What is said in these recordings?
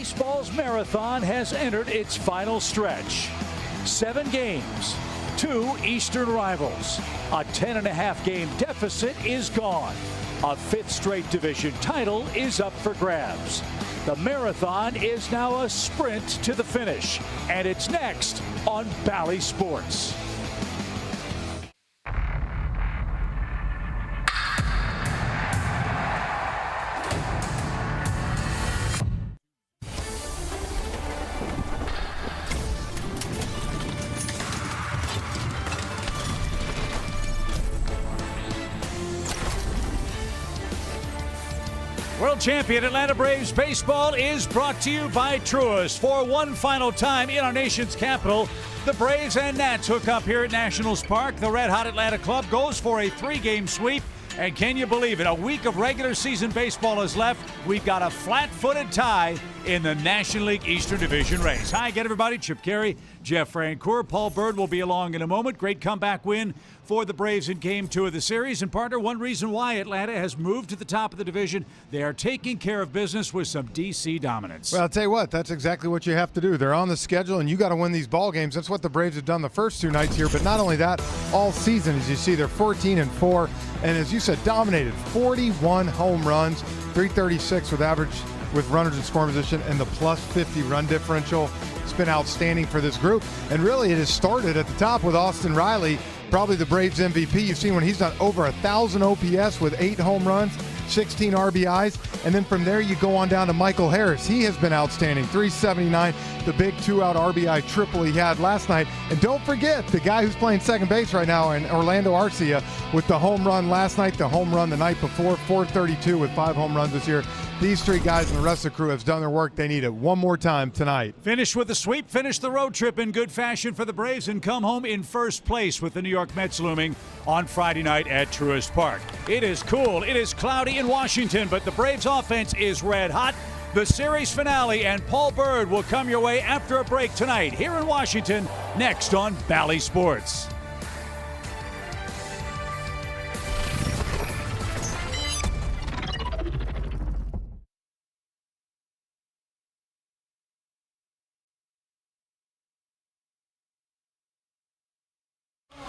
Baseball's marathon has entered its final stretch. 7 games, 2 Eastern rivals. A 10.5 game deficit is gone. A 5th straight division title is up for grabs. The marathon is now a sprint to the finish, and it's next on Bally Sports. World champion Atlanta Braves baseball is brought to you by Truist. For one final time in our nation's capital, the Braves and Nats hook up here at Nationals Park. The Red Hot Atlanta club goes for a 3-game sweep. And can you believe it? A week of regular season baseball is left. We've got a flat-footed tie in the National League Eastern Division race. Hi again, everybody. Chip Carey, Jeff Francoeur. Paul Bird will be along in a moment. Great comeback win for the Braves in Game 2 of the series. And, partner, one reason why Atlanta has moved to the top of the division, they are taking care of business with some D.C. dominance. Well, I'll tell you what, that's exactly what you have to do. They're on the schedule, and you got to win these ball games. That's what the Braves have done the first 2 nights here. But not only that, all season, as you see, they're 14-4. And as you said, dominated 41 home runs, 336 with runners in scoring position, and the plus 50 run differential. It's been outstanding for this group. And really, it has started at the top with Austin Riley, probably the Braves MVP. You've seen when he's done over 1,000 OPS with 8 home runs, 16 RBIs, and then from there you go on down to Michael Harris. He has been outstanding, 379, the big 2-out RBI triple he had last night. And don't forget the guy who's playing second base right now, in Orlando Arcia, with the home run last night, the home run the night before, 432 with 5 home runs this year. These 3 guys and the rest of the crew have done their work. They need it one more time tonight. Finish with a sweep, finish the road trip in good fashion for the Braves, and come home in first place with the New York Mets looming on Friday night at Truist Park. It is cool, it is cloudy in Washington, but the Braves offense is red hot. The series finale and Paul Bird will come your way after a break tonight here in Washington, next on Bally Sports.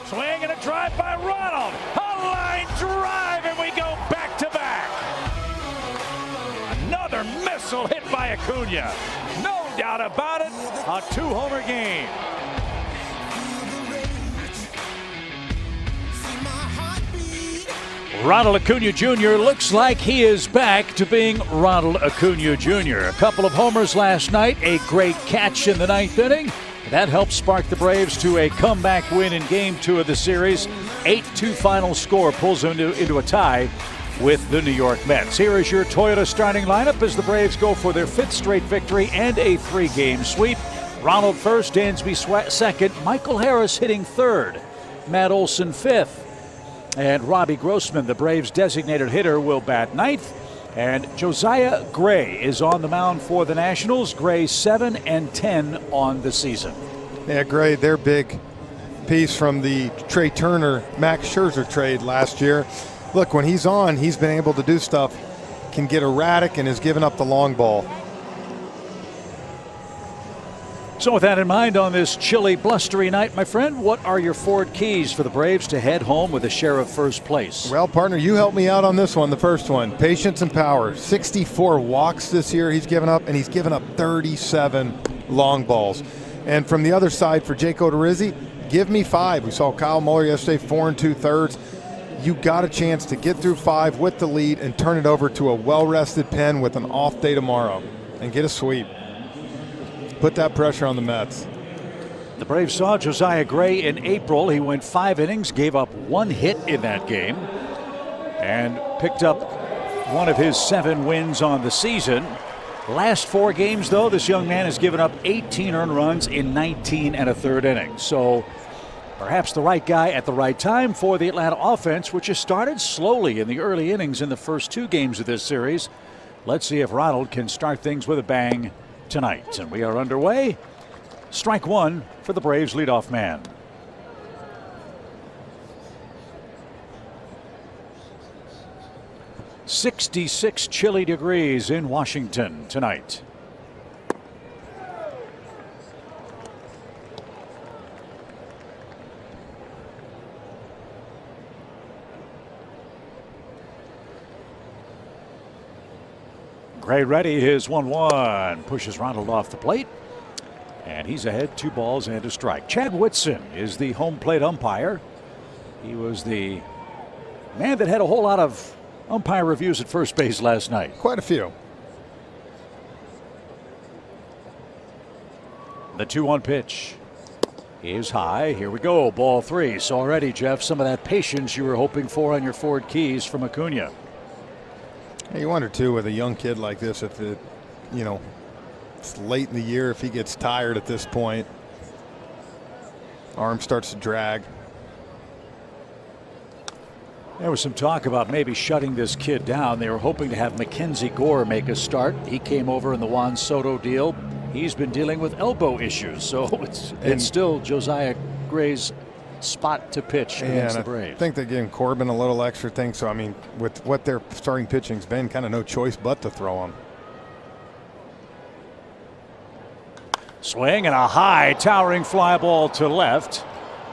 Swing and a drive by Ronald. A line drive, and we go back to back. Another missile hit by Acuna. No doubt about it, a 2-homer game. Ronald Acuna Jr. looks like he is back to being Ronald Acuna Jr. A couple of homers last night, a great catch in the 9th inning. That helped spark the Braves to a comeback win in Game 2 of the series. 8-2 final score pulls them into a tie with the New York Mets. Here is your Toyota starting lineup as the Braves go for their 5th straight victory and a 3-game sweep. Ronald first, Dansby second, Michael Harris hitting third, Matt Olson fifth, and Robbie Grossman, the Braves' designated hitter, will bat ninth. And Josiah Gray is on the mound for the Nationals. Gray 7-10 on the season. Yeah, Gray, their big piece from the Trey Turner, Max Scherzer trade last year. Look, when he's on, he's been able to do stuff, can get erratic, and has given up the long ball. So with that in mind, on this chilly, blustery night, my friend, what are your forward keys for the Braves to head home with a share of first place? Well, partner, you helped me out on this one, the first one. Patience and power. 64 walks this year he's given up, and he's given up 37 long balls. And from the other side, for Jake Odorizzi, give me 5. We saw Kyle Muller yesterday, 4 2/3. You got a chance to get through 5 with the lead and turn it over to a well-rested Penn with an off day tomorrow and get a sweep. Put that pressure on the Mets. The Braves saw Josiah Gray in April. He went 5 innings, gave up 1 hit in that game, and picked up one of his 7 wins on the season. Last 4 games, though, this young man has given up 18 earned runs in 19 1/3 innings. So perhaps the right guy at the right time for the Atlanta offense, which has started slowly in the early innings in the first 2 games of this series. Let's see if Ronald can start things with a bang tonight. And we are underway. Strike 1 for the Braves leadoff man. .66 chilly degrees in Washington tonight. Gray ready. His 1-1 pushes Ronald off the plate. And he's ahead 2 balls and a strike. Chad Whitson is the home plate umpire. He was the man that had a whole lot of umpire reviews at first base last night. Quite a few. The 2-1 pitch is high. Here we go. Ball 3. So already, Jeff, some of that patience you were hoping for on your Ford Keys from Acuna. Hey, you wonder too with a young kid like this if it, it's late in the year, if he gets tired at this point. Arm starts to drag. There was some talk about maybe shutting this kid down. They were hoping to have Mackenzie Gore make a start. He came over in the Juan Soto deal. He's been dealing with elbow issues, so it's still Josiah Gray's spot to pitch against the Braves. I think they're giving Corbin a little extra thing. So I mean, with what their starting pitching's been, kind of no choice but to throw him. Swing and a high towering fly ball to left.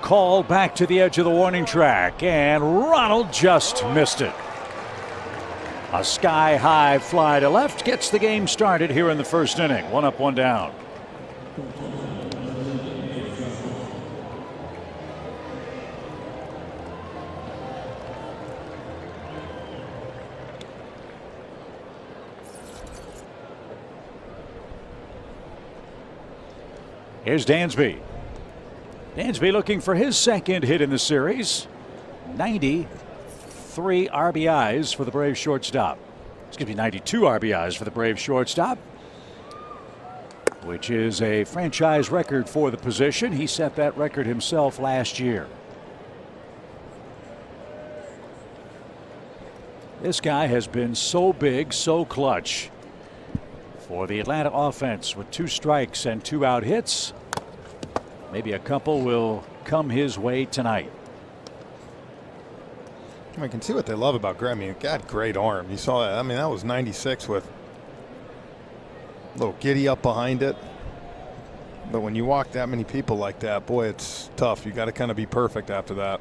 Called back to the edge of the warning track, and Ronald just missed it. A sky high fly to left gets the game started here in the first inning. 1 up, 1 down. Here's Dansby. Dansby looking for his second hit in the series. 93 RBIs for the Braves shortstop. Excuse me, 92 RBIs for the Braves shortstop, which is a franchise record for the position. He set that record himself last year. This guy has been so big, so clutch for the Atlanta offense with 2 strikes and 2 out hits. Maybe a couple will come his way tonight. I can see what they love about Gray. I mean, got great arm. You saw that. I mean, that was 96 with a little giddy up behind it. But when you walk that many people like that, boy, it's tough. You got to kind of be perfect after that.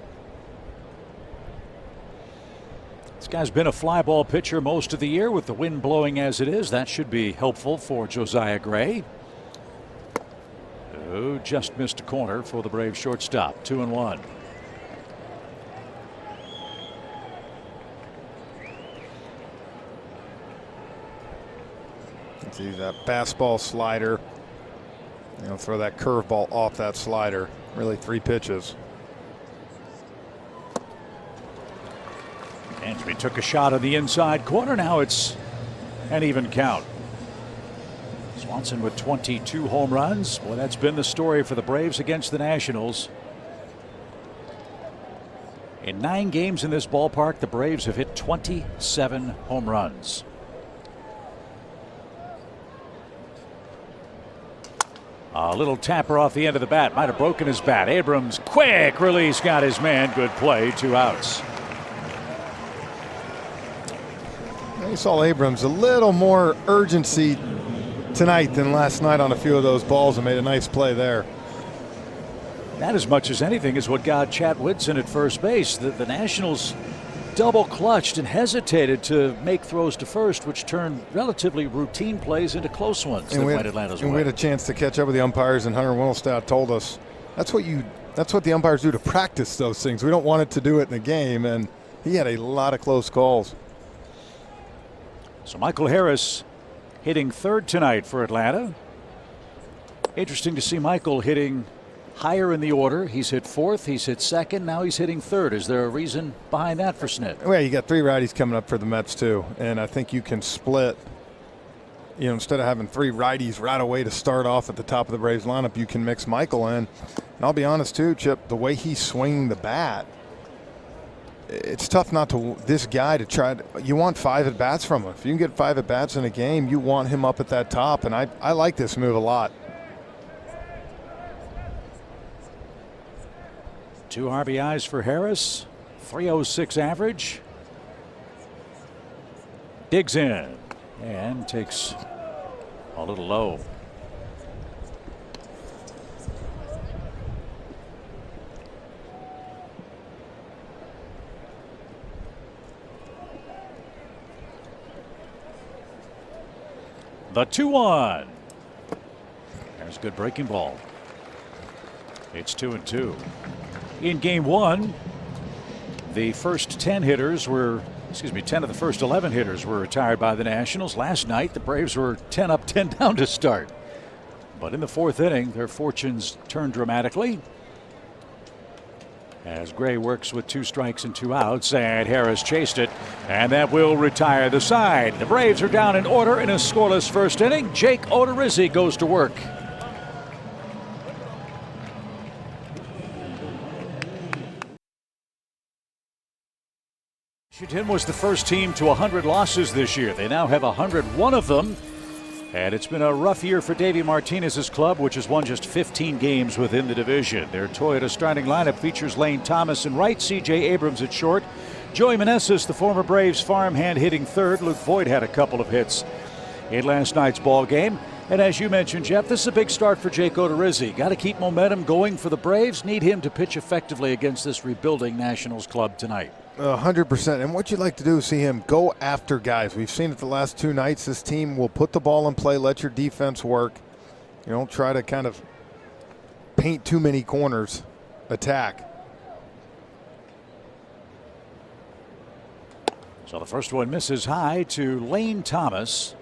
This guy's been a fly ball pitcher most of the year with the wind blowing as it is. That should be helpful for Josiah Gray, who just missed a corner for the Braves shortstop. 2-1. See that fastball slider. Throw that curveball off that slider. Really 3 pitches. Dansby took a shot on the inside corner. Now it's an even count. Swanson with 22 home runs. Well, that's been the story for the Braves against the Nationals. In 9 games in this ballpark, the Braves have hit 27 home runs. A little tapper off the end of the bat. Might have broken his bat. Abrams, quick release, got his man. Good play. 2 outs. You saw Abrams a little more urgency tonight than last night on a few of those balls and made a nice play there. That, as much as anything, is what got Chad Whitson at first base. The Nationals double clutched and hesitated to make throws to first, which turned relatively routine plays into close ones that went Atlanta's way. And we had a chance to catch up with the umpires, and Hunter Winkelstedt told us that's what the umpires do to practice those things. We don't want it to do it in a game, and he had a lot of close calls. So Michael Harris hitting 3rd tonight for Atlanta. Interesting to see Michael hitting higher in the order. He's hit 4th, he's hit 2nd, now he's hitting 3rd. Is there a reason behind that for Snit? Well, you got 3 righties coming up for the Mets too, and I think you can split. Instead of having 3 righties right away to start off at the top of the Braves lineup, you can mix Michael in. And I'll be honest too, Chip, the way he's swinging the bat, it's tough not to this guy to try to. You want 5 at bats from him. If you can get 5 at bats in a game, you want him up at that top, and I like this move a lot. 2 RBIs for Harris, 306 average. Digs in and takes a little low. The 2-1. There's a good breaking ball. It's 2-2. In game one, the first 10 hitters were, 10 of the first 11 hitters were retired by the Nationals. Last night, the Braves were 10 up, 10 down to start. But in the fourth inning, their fortunes turned dramatically as Gray works with 2 strikes and 2 outs, and Harris chased it, and that will retire the side. The Braves are down in order in a scoreless first inning. Jake Odorizzi goes to work. Washington was the first team to 100 losses this year. They now have 101 of them. And it's been a rough year for Davey Martinez's club, which has won just 15 games within the division. Their Toyota starting lineup features Lane Thomas in right, C.J. Abrams at short, Joey Meneses, the former Braves farmhand, hitting third. Luke Voigt had a couple of hits in last night's ball game. And as you mentioned, Jeff, this is a big start for Jake Odorizzi. Got to keep momentum going for the Braves. Need him to pitch effectively against this rebuilding Nationals club tonight. 100%. And what you'd like to do is see him go after guys. We've seen it the last 2 nights. This team will put the ball in play, let your defense work. You don't try to kind of paint too many corners, attack. So the first one misses high to Lane Thomas.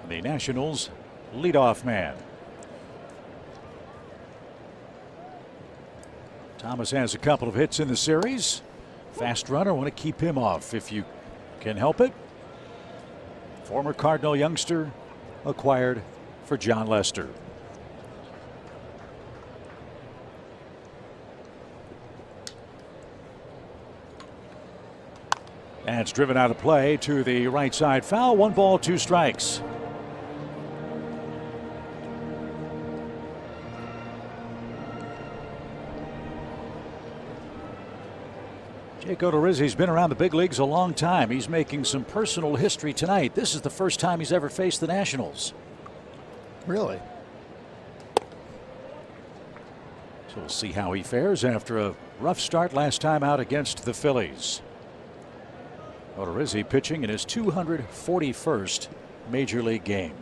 The Nationals leadoff man. Thomas has a couple of hits in the series. Fast runner, want to keep him off if you can help it. Former Cardinal youngster acquired for John Lester. And it's driven out of play to the right side foul. 1 ball, 2 strikes. Jake Odorizzi's been around the big leagues a long time. He's making some personal history tonight. This is the first time he's ever faced the Nationals. Really? So we'll see how he fares after a rough start last time out against the Phillies. Odorizzi pitching in his 241st Major League game.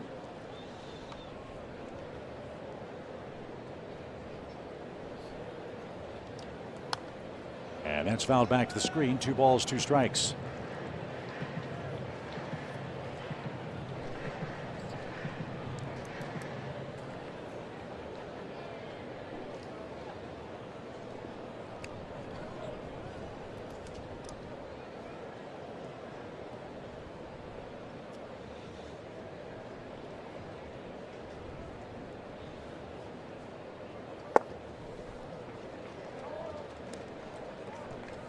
And that's fouled back to the screen. 2 balls, 2 strikes.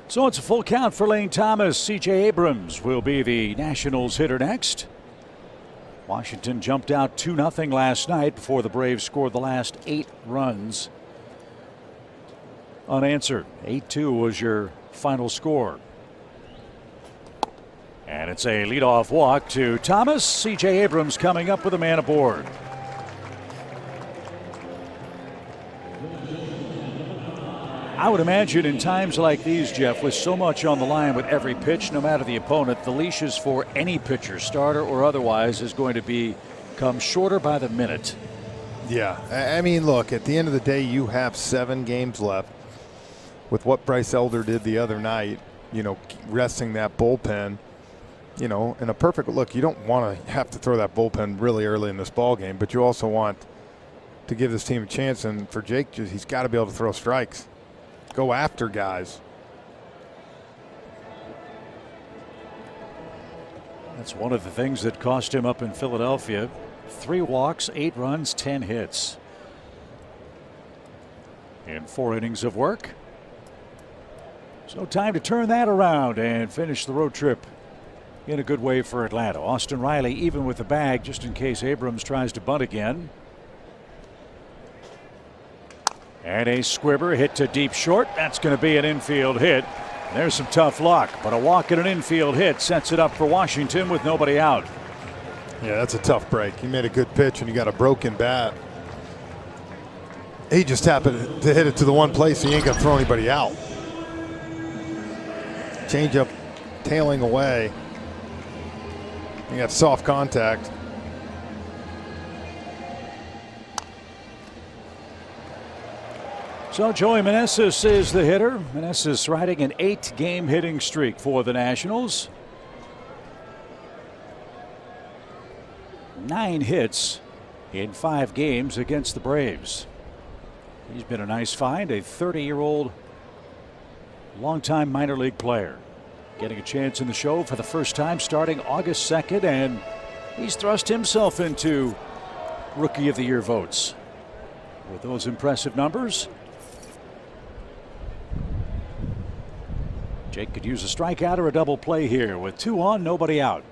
So it's a full count for Lane Thomas. C.J. Abrams will be the Nationals hitter next. Washington jumped out 2-0 last night before the Braves scored the last 8 runs unanswered. 8-2 was your final score. And it's a leadoff walk to Thomas. C.J. Abrams coming up with a man aboard. I would imagine in times like these, Jeff, with so much on the line with every pitch, no matter the opponent, the leashes for any pitcher, starter or otherwise, is going to become shorter by the minute. Yeah. I mean, look, at the end of the day, you have 7 games left. With what Bryce Elder did the other night, you know, resting that bullpen, you know, in a perfect look, you don't want to have to throw that bullpen really early in this ball game, but you also want to give this team a chance. And for Jake, he's got to be able to throw strikes. Go after guys. That's one of the things that cost him up in Philadelphia. 3 walks, 8 runs, 10 hits in 4 innings of work. So time to turn that around and finish the road trip in a good way for Atlanta. Austin Riley even with the bag just in case Abrams tries to bunt again. And a squibber hit to deep short. That's going to be an infield hit. There's some tough luck, but a walk and an infield hit sets it up for Washington with nobody out. Yeah, that's a tough break. He made a good pitch and you got a broken bat. He just happened to hit it to the one place he ain't going to throw anybody out. Change up, tailing away. He got soft contact. So Joey Meneses is the hitter. Meneses riding an 8-game hitting streak for the Nationals. 9 hits in 5 games against the Braves. He's been a nice find, a 30-year-old longtime minor league player. Getting a chance in the show for the first time starting August 2nd, and he's thrust himself into Rookie of the Year votes. With those impressive numbers, Jake could use a strikeout or a double play here with 2 on, nobody out.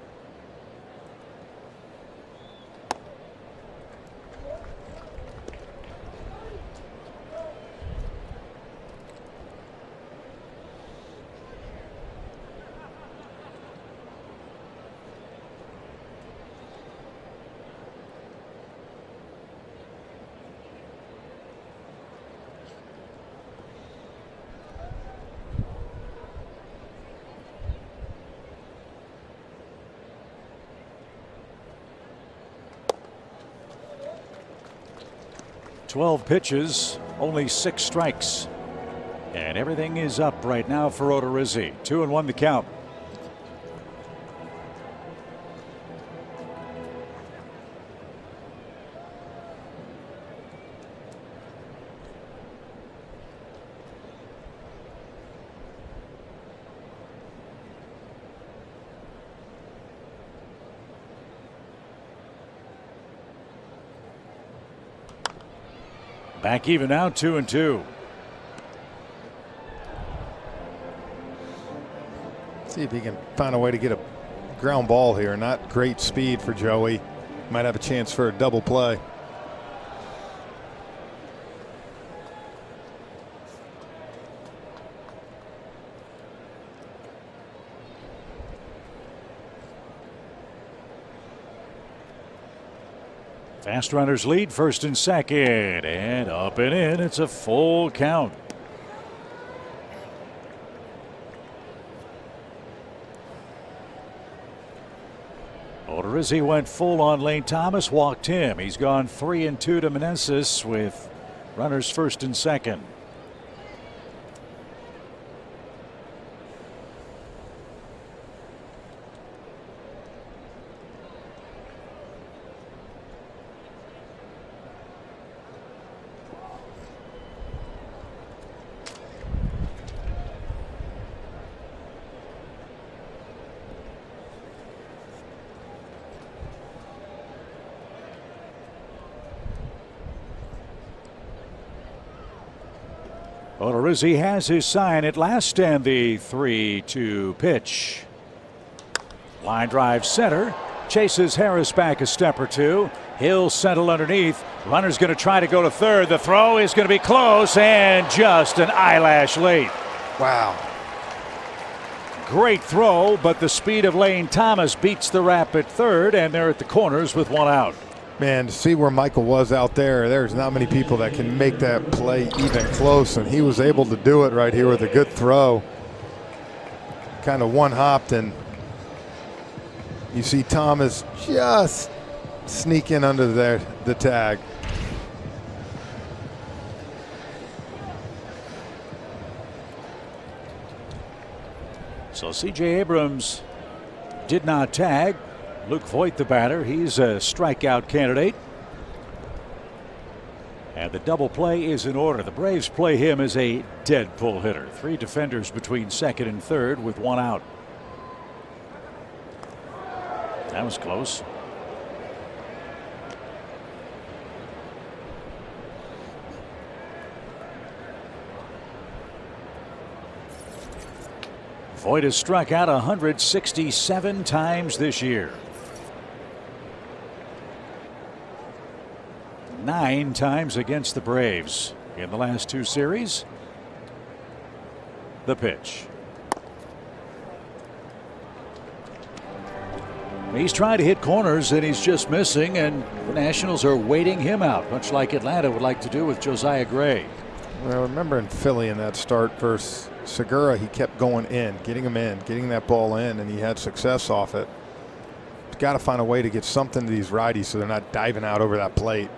"12 pitches, only 6 strikes. And everything is up right now for Odorizzi. 2-1 the count. Back even now, 2-2. See if he can find a way to get a ground ball here. Not great speed for Joey. Might have a chance for a double play. Fast runners lead first and second, and up and in. It's a full count. Odorizzi went full on Lane Thomas, walked him. He's gone 3-2 to Meneses with runners first and second. Odorizzi has his sign at last, and the 3-2 pitch. Line drive center. Chases Harris back a step or two. He'll settle underneath. Runner's going to try to go to third. The throw is going to be close and just an eyelash late. Wow. Great throw, but the speed of Lane Thomas beats the rap at third, and they're at the corners with 1 out. Man, to see where Michael was out there, there's not many people that can make that play even close, and he was able to do it right here with a good throw. Kind of one-hopped, and you see Thomas just sneak in under the tag. So C.J. Abrams did not tag. Luke Voit, the batter, he's a strikeout candidate. And the double play is in order. The Braves play him as a dead pull hitter. 3 defenders between second and third with 1 out. That was close. Voit has struck out 167 times this year. 9 times against the Braves in the last 2 series. The pitch. He's trying to hit corners and he's just missing, and the Nationals are waiting him out, much like Atlanta would like to do with Josiah Gray. Well, remember in Philly in that start versus Segura, he kept going in, getting him in, getting that ball in, and he had success off it. got to find a way to get something to these righties so they're not diving out over that plate.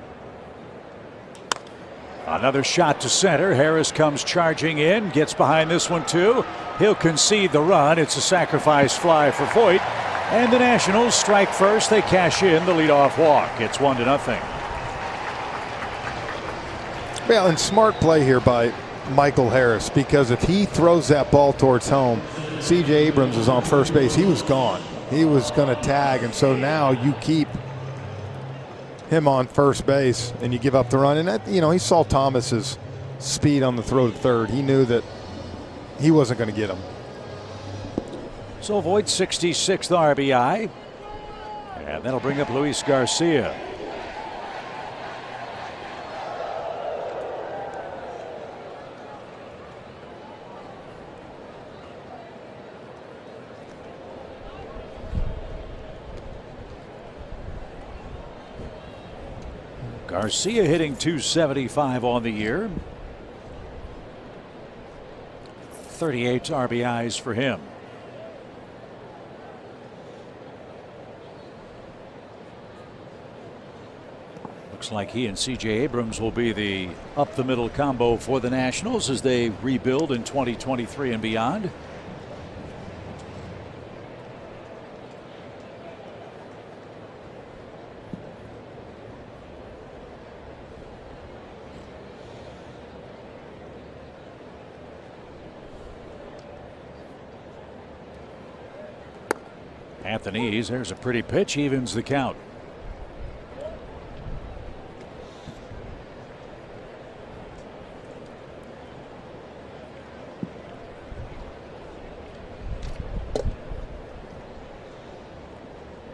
Another shot to center. Harris comes charging in, gets behind this one too. He'll concede the run. It's a sacrifice fly for Voit. And the Nationals strike first. They cash in the leadoff walk. It's 1-0. Well, and smart play here by Michael Harris, because if he throws that ball towards home, C.J. Abrams is on first base. He was gone. He was going to tag, and so now you keep him on first base and you give up the run. And that, he saw Thomas's speed on the throw to third. He knew that he wasn't going to get him. So Voit's 66th RBI, and that'll bring up Luis Garcia. Garcia hitting .275 on the year. 38 RBIs for him. Looks like he and C.J. Abrams will be the up the middle combo for the Nationals as they rebuild in 2023 and beyond. Anthony's, there's a pretty pitch, evens the count.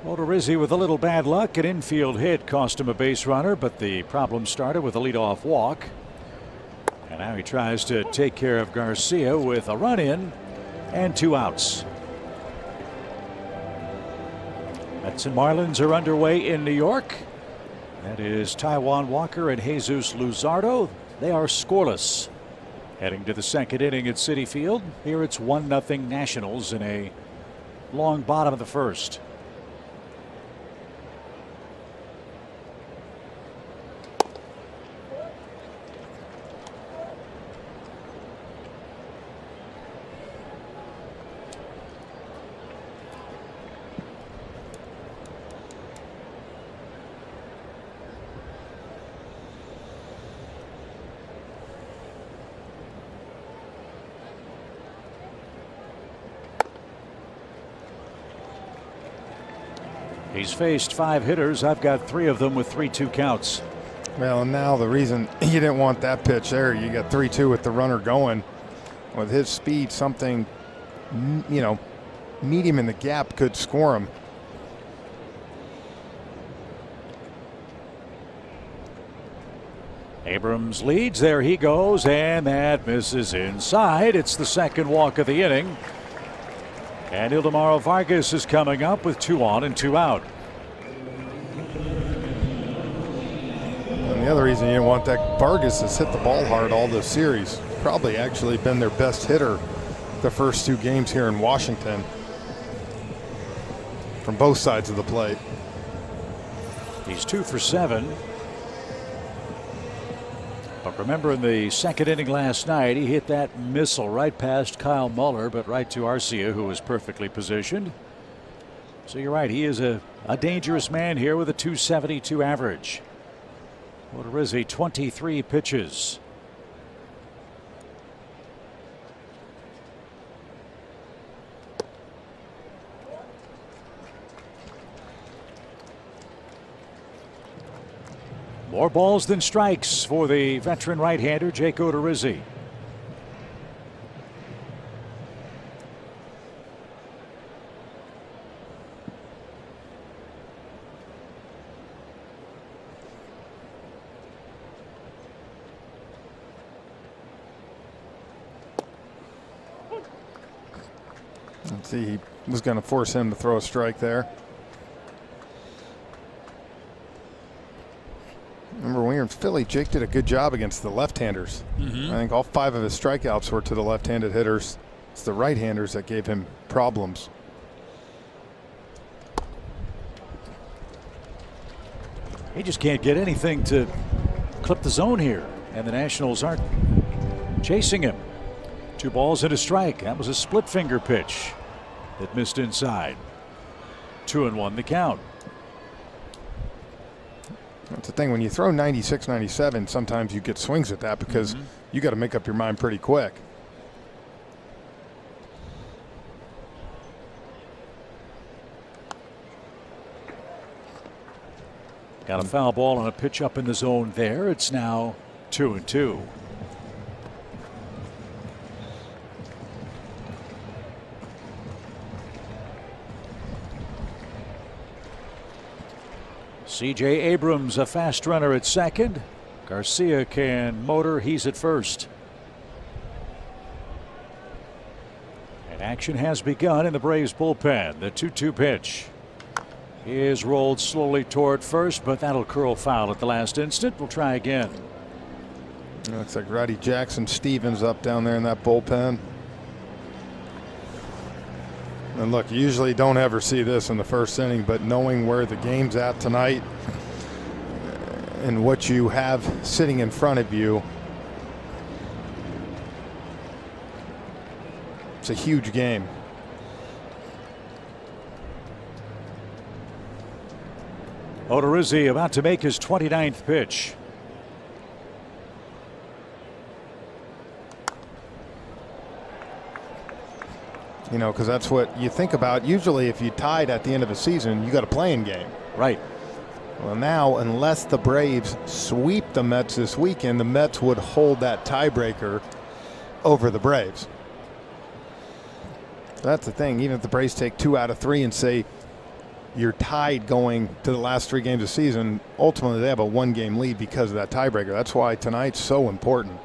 Odorizzi with a little bad luck. An infield hit cost him a base runner, but the problem started with a leadoff walk. And now he tries to take care of Garcia with a run in and 2 outs. Mets and Marlins are underway in New York. That is Taijuan Walker and Jesus Luzardo. They are scoreless. Heading to the second inning at Citi Field. Here it's 1-0 Nationals in a long bottom of the first. He's faced 5 hitters. I've got 3 of them with 3-2 counts. Well, and now the reason you didn't want that pitch there, you got 3-2 with the runner going. With his speed, something, medium in the gap could score him. Abrams leads. There he goes, and that misses inside. It's the second walk of the inning. And Ildemaro Vargas is coming up with 2 on and 2 out. And the other reason you didn't want that, Vargas has hit the ball hard all this series. Probably actually been their best hitter the first 2 games here in Washington from both sides of the plate. He's 2 for 7. But remember, in the second inning last night, he hit that missile right past Kyle Muller, but right to Arcia, who was perfectly positioned. So you're right, he is a dangerous man here with a .272 average. Odorizzi, 23 pitches. More balls than strikes for the veteran right-hander Jake Odorizzi. Let's see, he was going to force him to throw a strike there. Remember, when we were in Philly, Jake did a good job against the left-handers. I think all 5 of his strikeouts were to the left-handed hitters. It's the right-handers that gave him problems. He just can't get anything to clip the zone here, and the Nationals aren't chasing him. 2 balls and a strike. That was a split finger pitch that missed inside. 2-1 the count. That's the thing. When you throw 96, 97, sometimes you get swings at that because you got to make up your mind pretty quick. Got a foul ball on a pitch up in the zone there. It's now 2-2. C.J. Abrams, a fast runner at second. Garcia can motor. He's at first. And action has begun in the Braves bullpen. The 2-2 pitch is rolled slowly toward first, but that'll curl foul at the last instant. We'll try again. Looks like Roddy Jackson-Stevens up down there in that bullpen. And look, you usually don't ever see this in the first inning, but knowing where the game's at tonight and what you have sitting in front of you, it's a huge game. Odorizzi about to make his 29th pitch. You know, because that's what you think about. Usually if you tied at the end of a season, you got a playing game. Right. Well, now, unless the Braves sweep the Mets this weekend, the Mets would hold that tiebreaker over the Braves. That's the thing. Even if the Braves take 2 out of 3 and say you're tied going to the last 3 games of the season, ultimately they have a 1-game lead because of that tiebreaker. That's why tonight's so important.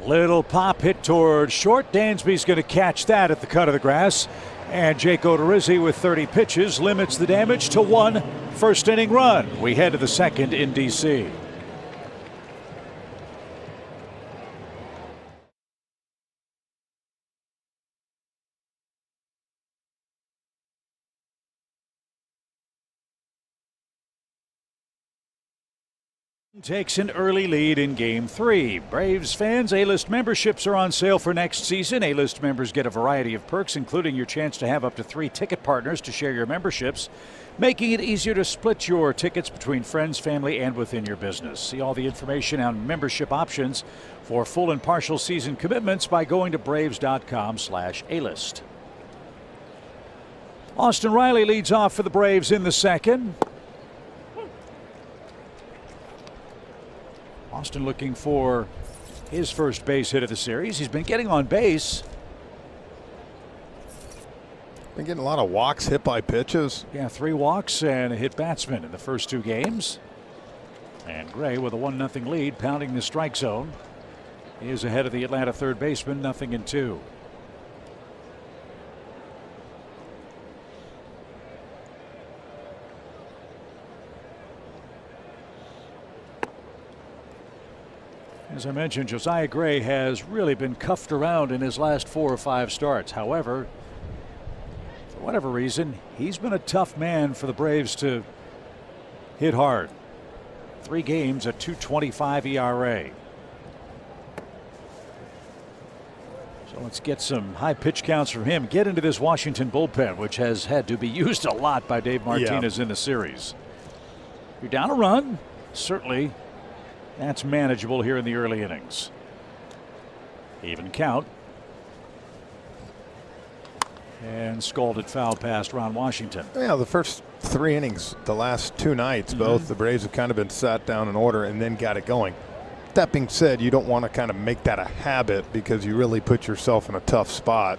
Little pop hit toward short. Dansby's going to catch that at the cut of the grass. And Jake Odorizzi with 30 pitches limits the damage to 1 first-inning run. We head to the second in D.C. Takes an early lead in Game 3. Braves fans, A-List memberships are on sale for next season. A-List members get a variety of perks, including your chance to have up to 3 ticket partners to share your memberships, making it easier to split your tickets between friends, family, and within your business. See all the information on membership options for full and partial season commitments by going to Braves.com/A-List. Austin Riley leads off for the Braves in the second. Austin looking for his first base hit of the series. He's been getting on base. Been getting a lot of walks, hit by pitches. Yeah, 3 walks and a hit batsman in the first 2 games. And Gray with a 1-0 lead, pounding the strike zone. He is ahead of the Atlanta third baseman, 0-2. As I mentioned, Josiah Gray has really been cuffed around in his last 4 or 5 starts. However, for whatever reason, he's been a tough man for the Braves to hit hard. 3 games, a 2.25 ERA. So let's get some high pitch counts from him. Get into this Washington bullpen, which has had to be used a lot by Dave Martinez in the series. You're down a run, certainly. That's manageable here in the early innings. Even count. And scalded foul past Ron Washington. Yeah, the first 3 innings, the last 2 nights, both the Braves have kind of been sat down in order and then got it going. That being said, you don't want to kind of make that a habit because you really put yourself in a tough spot.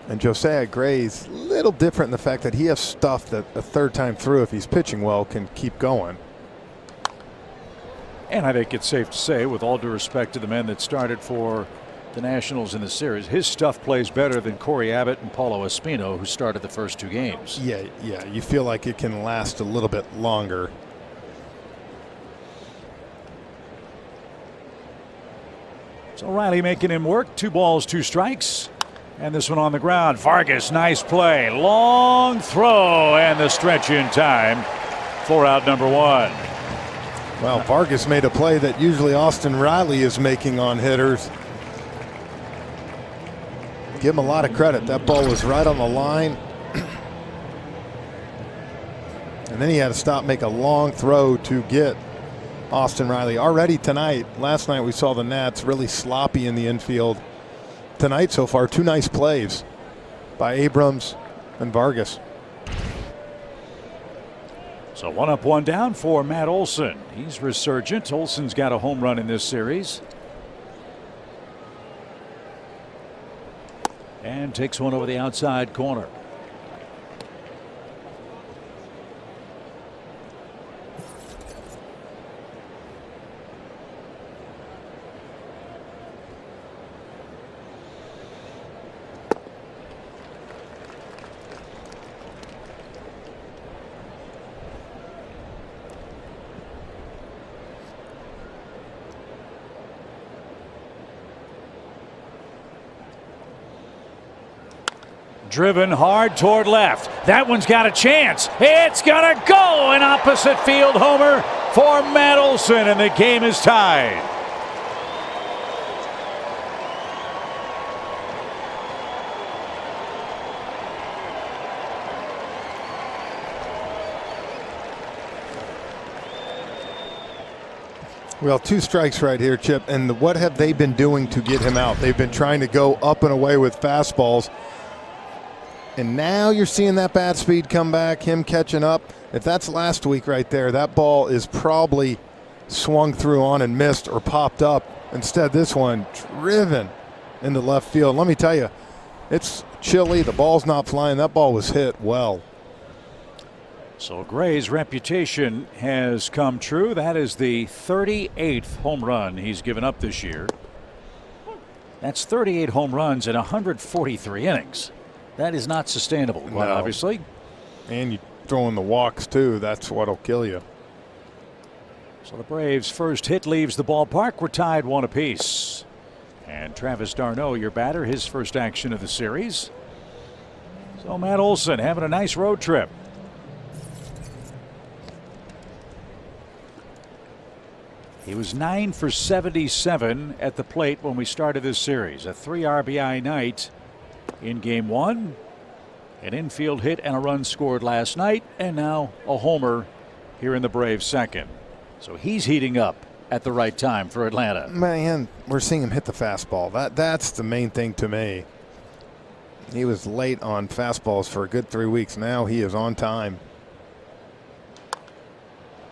And Josiah Gray's a little different in the fact that he has stuff that a 3rd time through, if he's pitching well, can keep going. And I think it's safe to say, with all due respect to the men that started for the Nationals in the series, his stuff plays better than Corey Abbott and Paulo Espino, who started the first 2 games. Yeah, you feel like it can last a little bit longer. So Riley making him work. 2 balls, 2 strikes. And this one on the ground. Vargas, nice play. Long throw, and the stretch in time for out number one. Well, Vargas made a play that usually Austin Riley is making on hitters. Give him a lot of credit. That ball was right on the line. And then he had to stop, make a long throw to get Austin Riley. Already tonight, last night we saw the Nats really sloppy in the infield. Tonight so far, two nice plays by Abrams and Vargas. So 1 up, 1 down for Matt Olson. He's resurgent. Olson's got a home run in this series. And takes one over the outside corner. Driven hard toward left. That one's got a chance. It's gonna go an opposite field homer for Matt Olson, and the game is tied. Well, 2 strikes right here, Chip. And what have they been doing to get him out? They've been trying to go up and away with fastballs. And now you're seeing that bat speed come back, him catching up. If that's last week right there, that ball is probably swung through on and missed or popped up. Instead, this one driven into left field. Let me tell you, it's chilly. The ball's not flying. That ball was hit well. So Gray's reputation has come true. That is the 38th home run he's given up this year. That's 38 home runs in 143 innings. That is not sustainable, quite obviously. And you throw in the walks, too. That's what'll kill you. So the Braves' first hit leaves the ballpark. We're tied 1 apiece. And Travis d'Arnaud, your batter, his first action of the series. So Matt Olson having a nice road trip. He was 9 for 77 at the plate when we started this series. A 3 RBI night in game 1, an infield hit and a run scored last night, and now a homer here in the Braves' second. So he's heating up at the right time for Atlanta. Man, we're seeing him hit the fastball. That's the main thing to me. He was late on fastballs for a good 3 weeks. Now he is on time.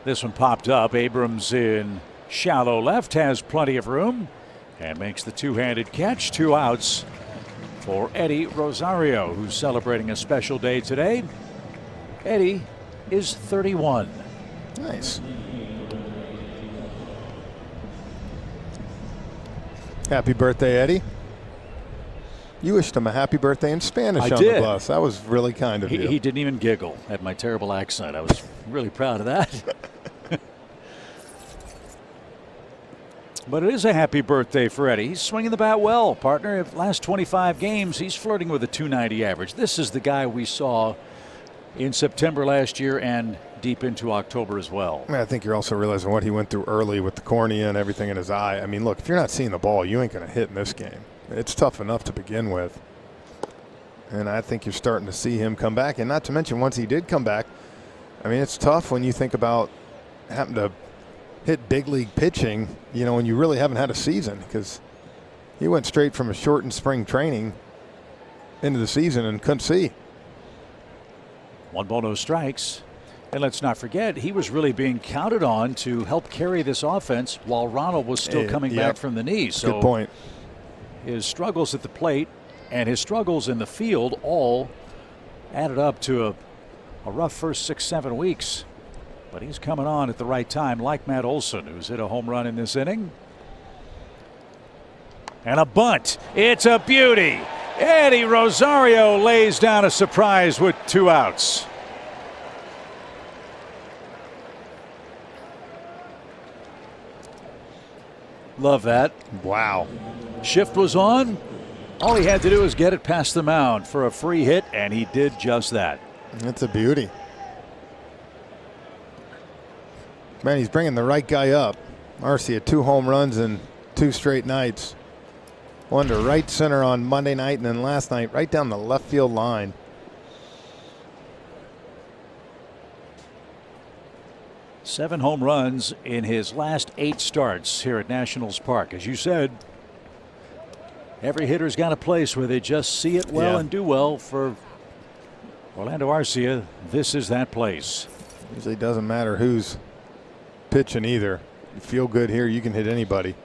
This one popped up. Abrams in shallow left, has plenty of room, and makes the two-handed catch. 2 outs for Eddie Rosario, who's celebrating a special day today. Eddie is 31. Nice. Happy birthday, Eddie. You wished him a happy birthday in Spanish on the bus. That was really kind of you. He didn't even giggle at my terrible accent. I was really proud of that. But it is a happy birthday for Eddie. He's swinging the bat well, partner. The last 25 games, he's flirting with a .290 average. This is the guy we saw in September last year and deep into October as well. I think you're also realizing what he went through early with the cornea and everything in his eye. I mean, look, if you're not seeing the ball, you ain't going to hit in this game. It's tough enough to begin with. And I think you're starting to see him come back. And not to mention, once he did come back, I mean, it's tough when you think about having to hit big league pitching, you know, when you really haven't had a season, because he went straight from a shortened spring training into the season and couldn't see. 1 ball, no strikes. And let's not forget, he was really being counted on to help carry this offense while Ronald was still coming back from the knee. So good point. His struggles at the plate and his struggles in the field all added up to a rough first 6-7 weeks. But he's coming on at the right time, like Matt Olson, who's hit a home run in this inning. And a bunt. It's a beauty. Eddie Rosario lays down a surprise with 2 outs. Love that. Wow. Shift was on. All he had to do was get it past the mound for a free hit, and he did just that. That's a beauty. Man, he's bringing the right guy up. Arcia, 2 home runs in 2 straight nights. One to right center on Monday night, and then last night right down the left field line. Seven home runs in his last 8 starts here at Nationals Park. As you said, every hitter's got a place where they just see it well and do well. For Orlando Arcia, this is that place. Usually doesn't matter who's pitching either. You feel good here, you can hit anybody.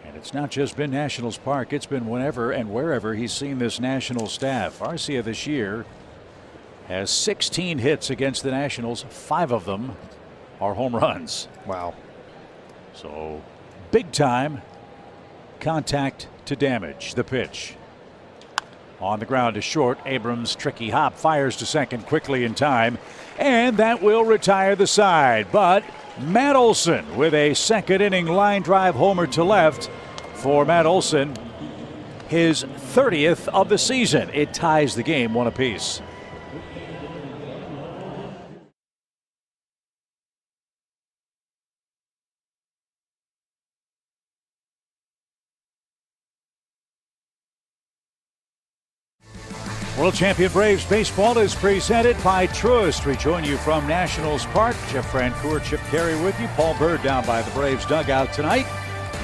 And it's not just been Nationals Park, it's been whenever and wherever he's seen this National staff. Arcia this year has 16 hits against the Nationals. 5 of them are home runs. Wow. So big time contact to damage. The pitch. On the ground to short. Abrams' tricky hop fires to second quickly in time, and that will retire the side. But Matt Olson with a second inning line drive homer to left for Matt Olson, his 30th of the season. It ties the game 1 apiece. World Champion Braves Baseball is presented by Truist. We join you from Nationals Park. Jeff Francoeur, Chip Carey with you. Paul Bird down by the Braves dugout tonight.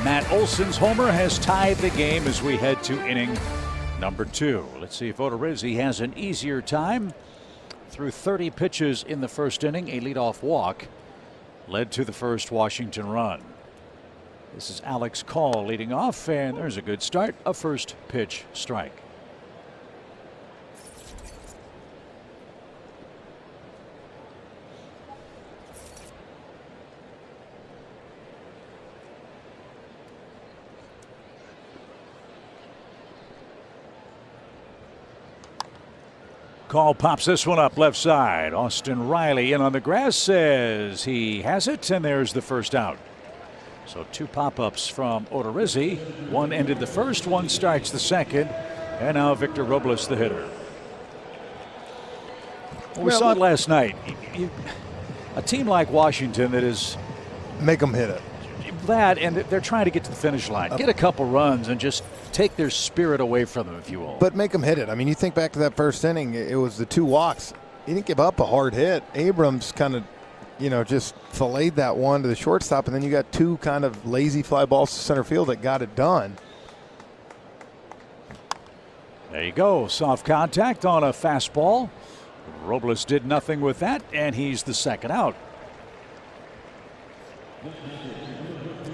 Matt Olson's homer has tied the game as we head to inning number 2. Let's see if Odorizzi has an easier time. Through 30 pitches in the first inning, a leadoff walk led to the first Washington run. This is Alex Call leading off, and there's a good start. A first pitch strike. Call pops this one up left side. Austin Riley in on the grass, says he has it, and there's the first out. So 2 pop-ups from Odorizzi. One ended the first, one starts the second, and now Victor Robles the hitter. We saw it last night. A team like Washington that is Make them hit it. That, and they're trying to get to the finish line, get a couple runs, and just take their spirit away from them, if you will. But make them hit it. I mean, you think back to that first inning, it was the 2 walks. He didn't give up a hard hit. Abrams kind of, just filleted that one to the shortstop, and then you got 2 kind of lazy fly balls to center field that got it done. There you go. Soft contact on a fastball. Robles did nothing with that, and he's the second out.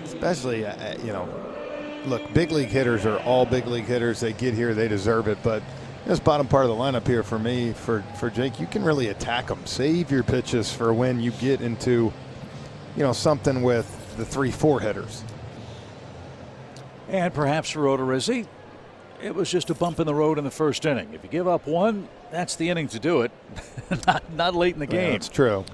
Especially, look, big league hitters are all big league hitters. They get here, they deserve it. But this bottom part of the lineup here for me, for Jake, you can really attack them. Save your pitches for when you get into, something with the 3-4 hitters. And perhaps for Odorizzi, it was just a bump in the road in the first inning. If you give up one, that's the inning to do it. not late in the game. That's true.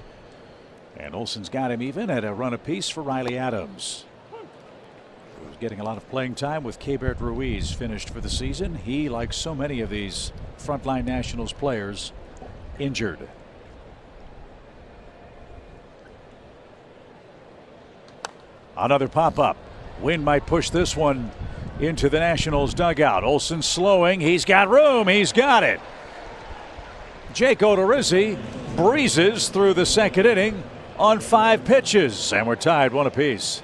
And Olson's got him even at a run apiece for Riley Adams, who's getting a lot of playing time with Keibert Ruiz finished for the season. He, like so many of these frontline Nationals players, injured. Another pop-up. Wind might push this one into the Nationals dugout. Olson slowing. He's got room. He's got it. Jake Odorizzi breezes through the second inning on 5 pitches, and we're tied 1 apiece.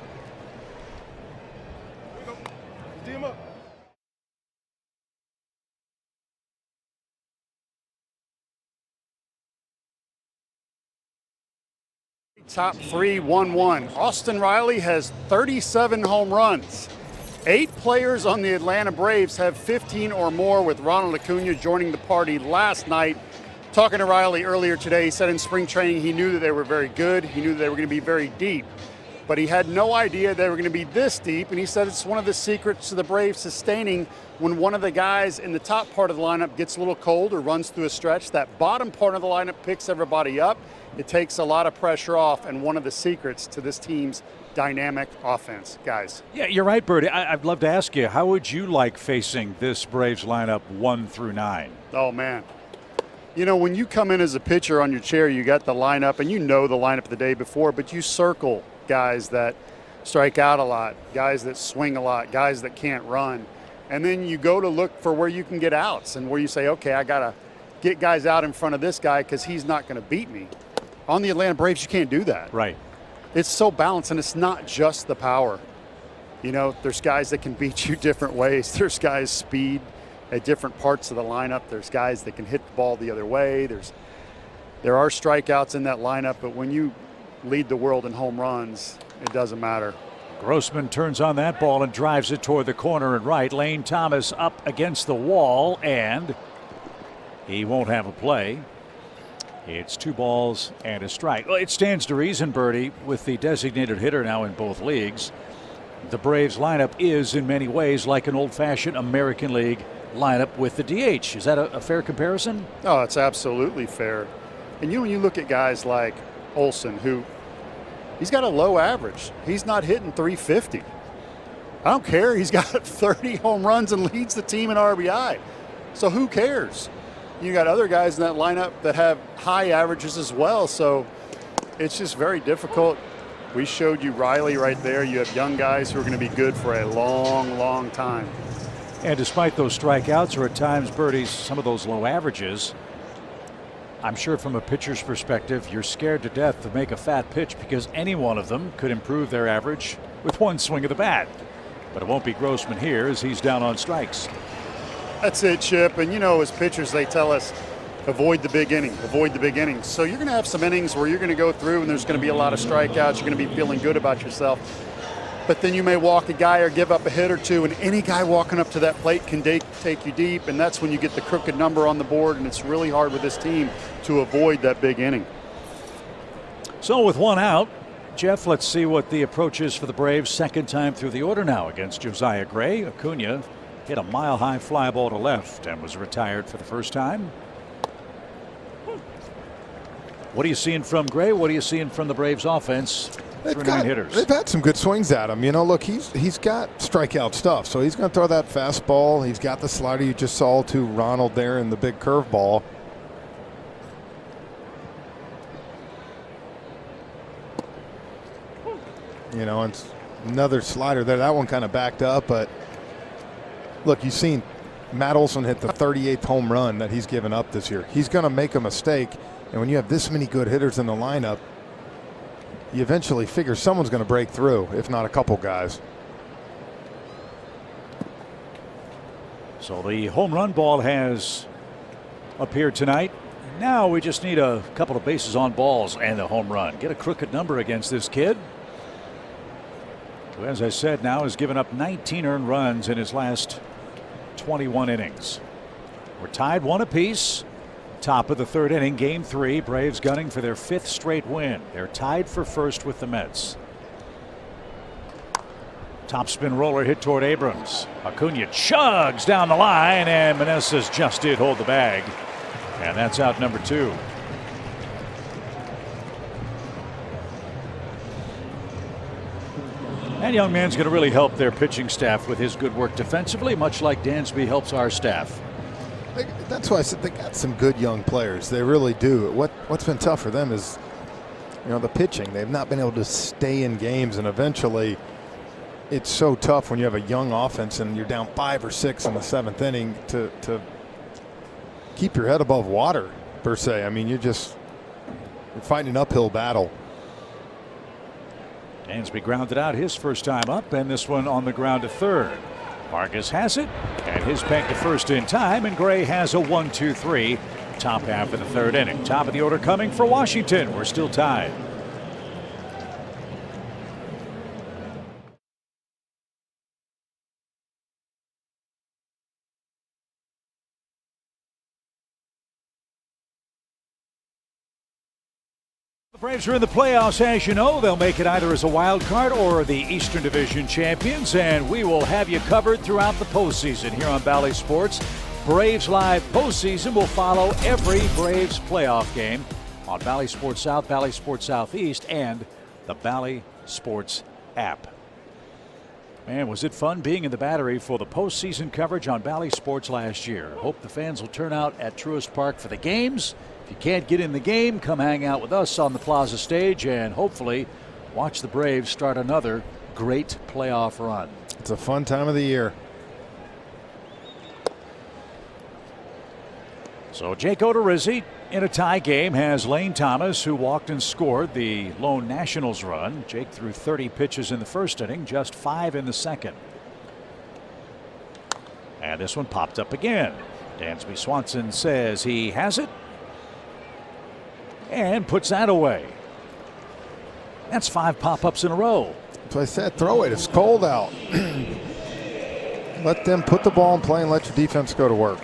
Top 3, 1-1. Austin Riley has 37 home runs. 8 players on the Atlanta Braves have 15 or more, with Ronald Acuna joining the party last night. Talking to Riley earlier today, he said in spring training he knew that they were very good. He knew that they were going to be very deep. But he had no idea they were going to be this deep, and he said it's one of the secrets to the Braves sustaining when one of the guys in the top part of the lineup gets a little cold or runs through a stretch. That bottom part of the lineup picks everybody up. It takes a lot of pressure off, and one of the secrets to this team's dynamic offense, guys. Yeah, you're right, Bertie. I'd love to ask you, how would you like facing this Braves lineup 1 through 9? Oh, man. You know, when you come in as a pitcher on your chair, you got the lineup, and you know the lineup the day before, but you circle guys that strike out a lot, guys that swing a lot, guys that can't run. And then you go to look for where you can get outs and where you say, okay, I got to get guys out in front of this guy because he's not going to beat me. On the Atlanta Braves, you can't do that. Right. It's so balanced, and it's not just the power. You know, there's guys that can beat you different ways. There's guys speed at different parts of the lineup. There's guys that can hit the ball the other way. There are strikeouts in that lineup, but when you lead the world in home runs, it doesn't matter. Grossman turns on that ball and drives it toward the corner and right. Lane Thomas up against the wall, and he won't have a play. It's 2 balls and a strike. Well, it stands to reason, Bertie, with the designated hitter now in both leagues. The Braves lineup is in many ways like an old-fashioned American League lineup with the DH. Is that a fair comparison? Oh, it's absolutely fair. And when you look at guys like Olson, who he's got a low average. He's not hitting 350. I don't care. He's got 30 home runs and leads the team in RBI. So who cares? You got other guys in that lineup that have high averages as well. So it's just very difficult. We showed you Riley right there. You have young guys who are going to be good for a long, long time. And despite those strikeouts, or at times, Bertie's, some of those low averages, I'm sure from a pitcher's perspective, you're scared to death to make a fat pitch because any one of them could improve their average with one swing of the bat. But it won't be Grossman here as he's down on strikes. That's it, Chip. And, you know, as pitchers, they tell us, avoid the big inning, avoid the big innings. So you're going to have some innings where you're going to go through and there's going to be a lot of strikeouts. You're going to be feeling good about yourself. But then you may walk a guy or give up a hit or two, and any guy walking up to that plate can take you deep, and that's when you get the crooked number on the board, and it's really hard with this team to avoid that big inning. So with 1 out, Jeff, let's see what the approach is for the Braves. Second time through the order now against Josiah Gray. Acuna hit a mile-high fly ball to left and was retired for the first time. What are you seeing from Gray? What are you seeing from the Braves offense? Through 9 hitters. They've had some good swings at him. You know, look, he's got strikeout stuff, so he's going to throw that fastball. He's got the slider you just saw to Ronald there and the big curveball. You know, and another slider there. That one kind of backed up, but look, you've seen Matt Olson hit the 38th home run that he's given up this year. He's going to make a mistake, and when you have this many good hitters in the lineup, you eventually figure someone's going to break through, if not a couple guys. So the home run ball has appeared tonight. Now we just need a couple of bases on balls and a home run. Get a crooked number against this kid, who, as I said, now has given up 19 earned runs in his last 21 innings. We're tied 1 apiece. Top of the 3rd inning, game 3. Braves gunning for their 5th straight win. They're tied for first with the Mets. Topspin roller hit toward Abrams. Acuna chugs down the line, and Meneses just did hold the bag. And that's out number 2. That young man's going to really help their pitching staff with his good work defensively, much like Dansby helps our staff. That's why I said they got some good young players. They really do. What's been tough for them is, you know, the pitching. They've not been able to stay in games, and eventually it's so tough when you have a young offense and you're down 5 or 6 in the 7th inning to keep your head above water, per se. I mean, you're fighting an uphill battle. Dansby grounded out his first time up, and this one on the ground to 3rd. Vargas has it, and his peg to first in time, and Gray has a 1-2-3. Top half of the 3rd inning. Top of the order coming for Washington. We're still tied. The Braves are in the playoffs, as you know. They'll make it either as a wild card or the Eastern Division champions, and we will have you covered throughout the postseason here on Bally Sports. Braves Live postseason will follow every Braves playoff game on Bally Sports South, Bally Sports Southeast, and the Bally Sports app. Man, was it fun being in the Battery for the postseason coverage on Bally Sports last year. Hope the fans will turn out at Truist Park for the games. If you can't get in the game, come hang out with us on the Plaza stage and hopefully watch the Braves start another great playoff run. It's a fun time of the year. So Jake Odorizzi in a tie game has Lane Thomas, who walked and scored the lone Nationals run. Jake threw 30 pitches in the first inning, just 5 in the second. And this one popped up again. Dansby Swanson says he has it and puts that away. That's 5 pop-ups in a row. So I said, throw it. It's cold out. Let them put the ball in play and let your defense go to work.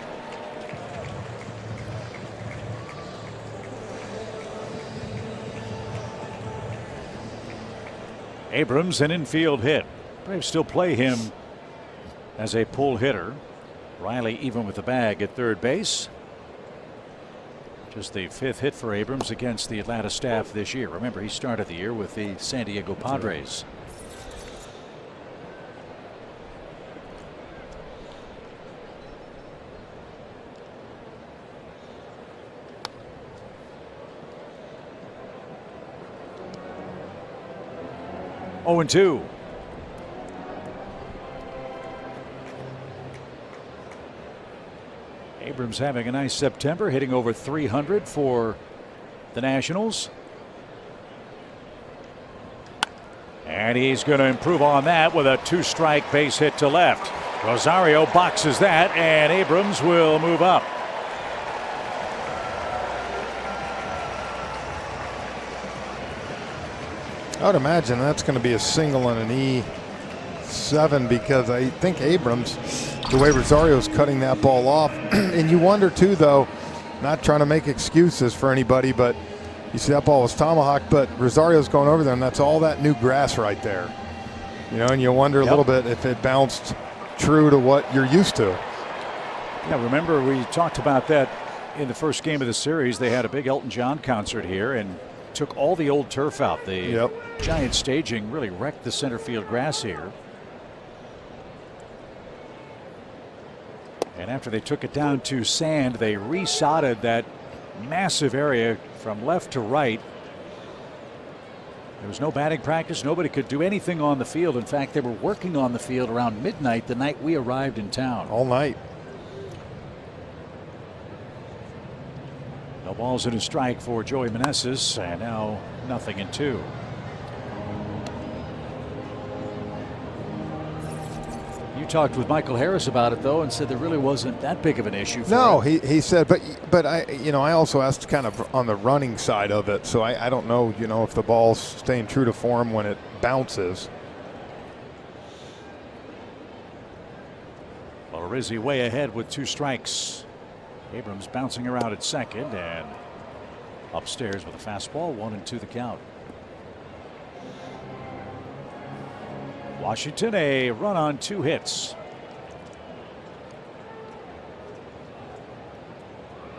Abrams, an infield hit. Braves still play him as a pull hitter. Riley even with the bag at third base. Just the 5th hit for Abrams against the Atlanta staff this year. Remember, he started the year with the San Diego Padres. Oh, 0-2. Abrams having a nice September, hitting over 300 for the Nationals. And he's going to improve on that with a 2-strike base hit to left. Rosario boxes that, and Abrams will move up. I would imagine that's going to be a single and an E7 because I think Abrams, the way Rosario's cutting that ball off, and you wonder too, though, not trying to make excuses for anybody, but you see that ball was tomahawked, but Rosario's going over there, and that's all that new grass right there. You know, and you wonder a little bit if it bounced true to what you're used to. Yeah, remember we talked about that in the first game of the series. They had a big Elton John concert here and took all the old turf out. The giant staging really wrecked the center field grass here. And after they took it down to sand, they resodded that massive area from left to right. There was no batting practice. Nobody could do anything on the field. In fact, they were working on the field around midnight the night we arrived in town. All night. No balls and a strike for Joey Meneses, and now 0-2. You talked with Michael Harris about it, though, and said there really wasn't that big of an issue for him. he said, but I also asked kind of on the running side of it, so I don't know, if the ball's staying true to form when it bounces. Well, Rizzi way ahead with 2 strikes. Abrams bouncing around at second and upstairs with a fastball. 1-2 the count. Washington a run on 2 hits.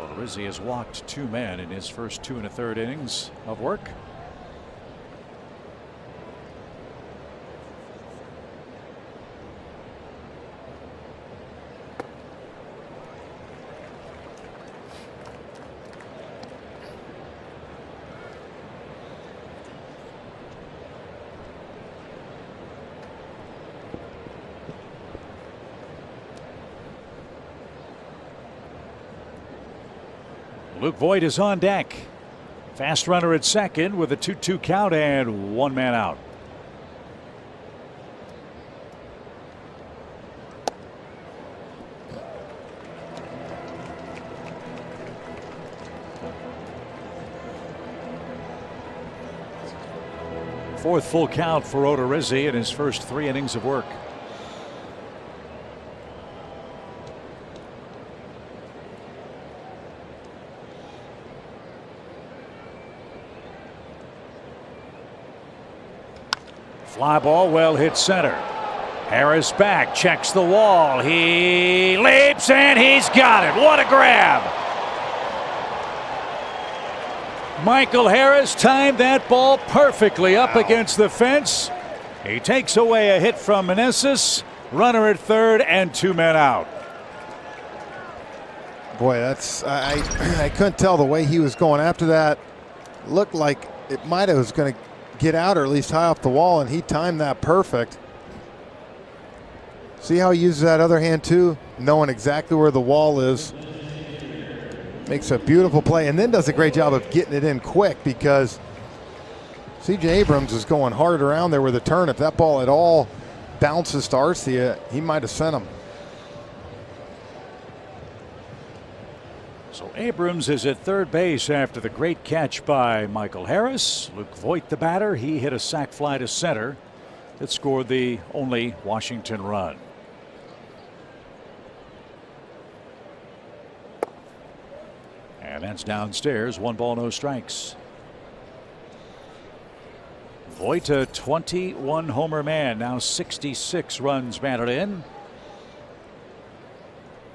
Well, Rizzi has walked 2 men in his first 2 1/3 innings of work. Luke Voit is on deck. Fast runner at second with a 2-2 count and 1 man out. Fourth full count for Odorizzi in his first 3 innings of work. Fly ball well hit center. Harris back, checks the wall. He leaps and he's got it. What a grab. Michael Harris timed that ball perfectly up against the fence. He takes away a hit from Meneses. Runner at third and 2 men out. Boy, I couldn't tell the way he was going after that. Looked like it might have was going to get out or at least high off the wall, and he timed that perfect. See how he uses that other hand too, knowing exactly where the wall is. Makes a beautiful play and then does a great job of getting it in quick, because C.J. Abrams is going hard around there with a turn. If that ball at all bounces to Arcia, he might have sent him. So Abrams is at third base after the great catch by Michael Harris. Luke Voit, the batter, he hit a sac fly to center that scored the only Washington run. And that's downstairs. 1 ball, no strikes. Voit, a 21 homer man, now 66 runs batted in.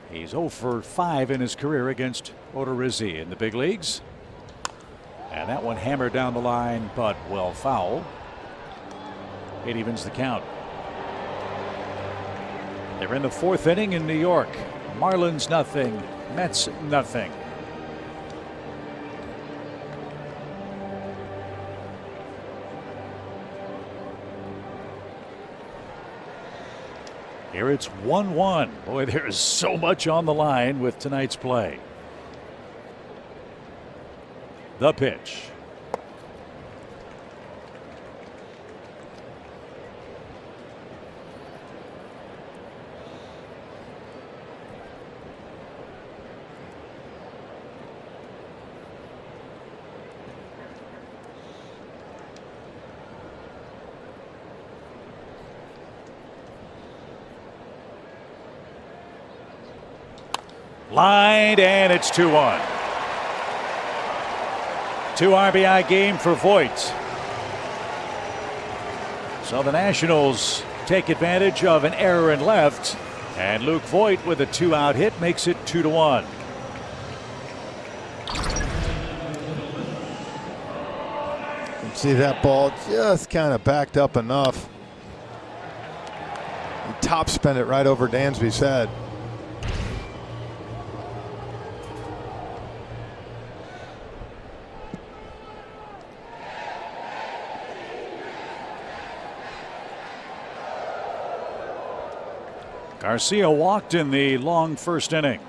He's 0 for 5 in his career against Odorizzi in the big leagues. And that one hammered down the line, but well foul. It evens the count. They're in the 4th inning in New York. Marlins nothing, Mets nothing. Here it's 1-1. Boy, there is so much on the line with tonight's play. The pitch. Lined, and it's 2-1. 2 RBI game for Voit. So the Nationals take advantage of an error in left, and Luke Voit with a 2-out hit makes it 2-1. See that ball just kind of backed up enough. He top spin it right over Dansby's head. Garcia walked in the long first inning.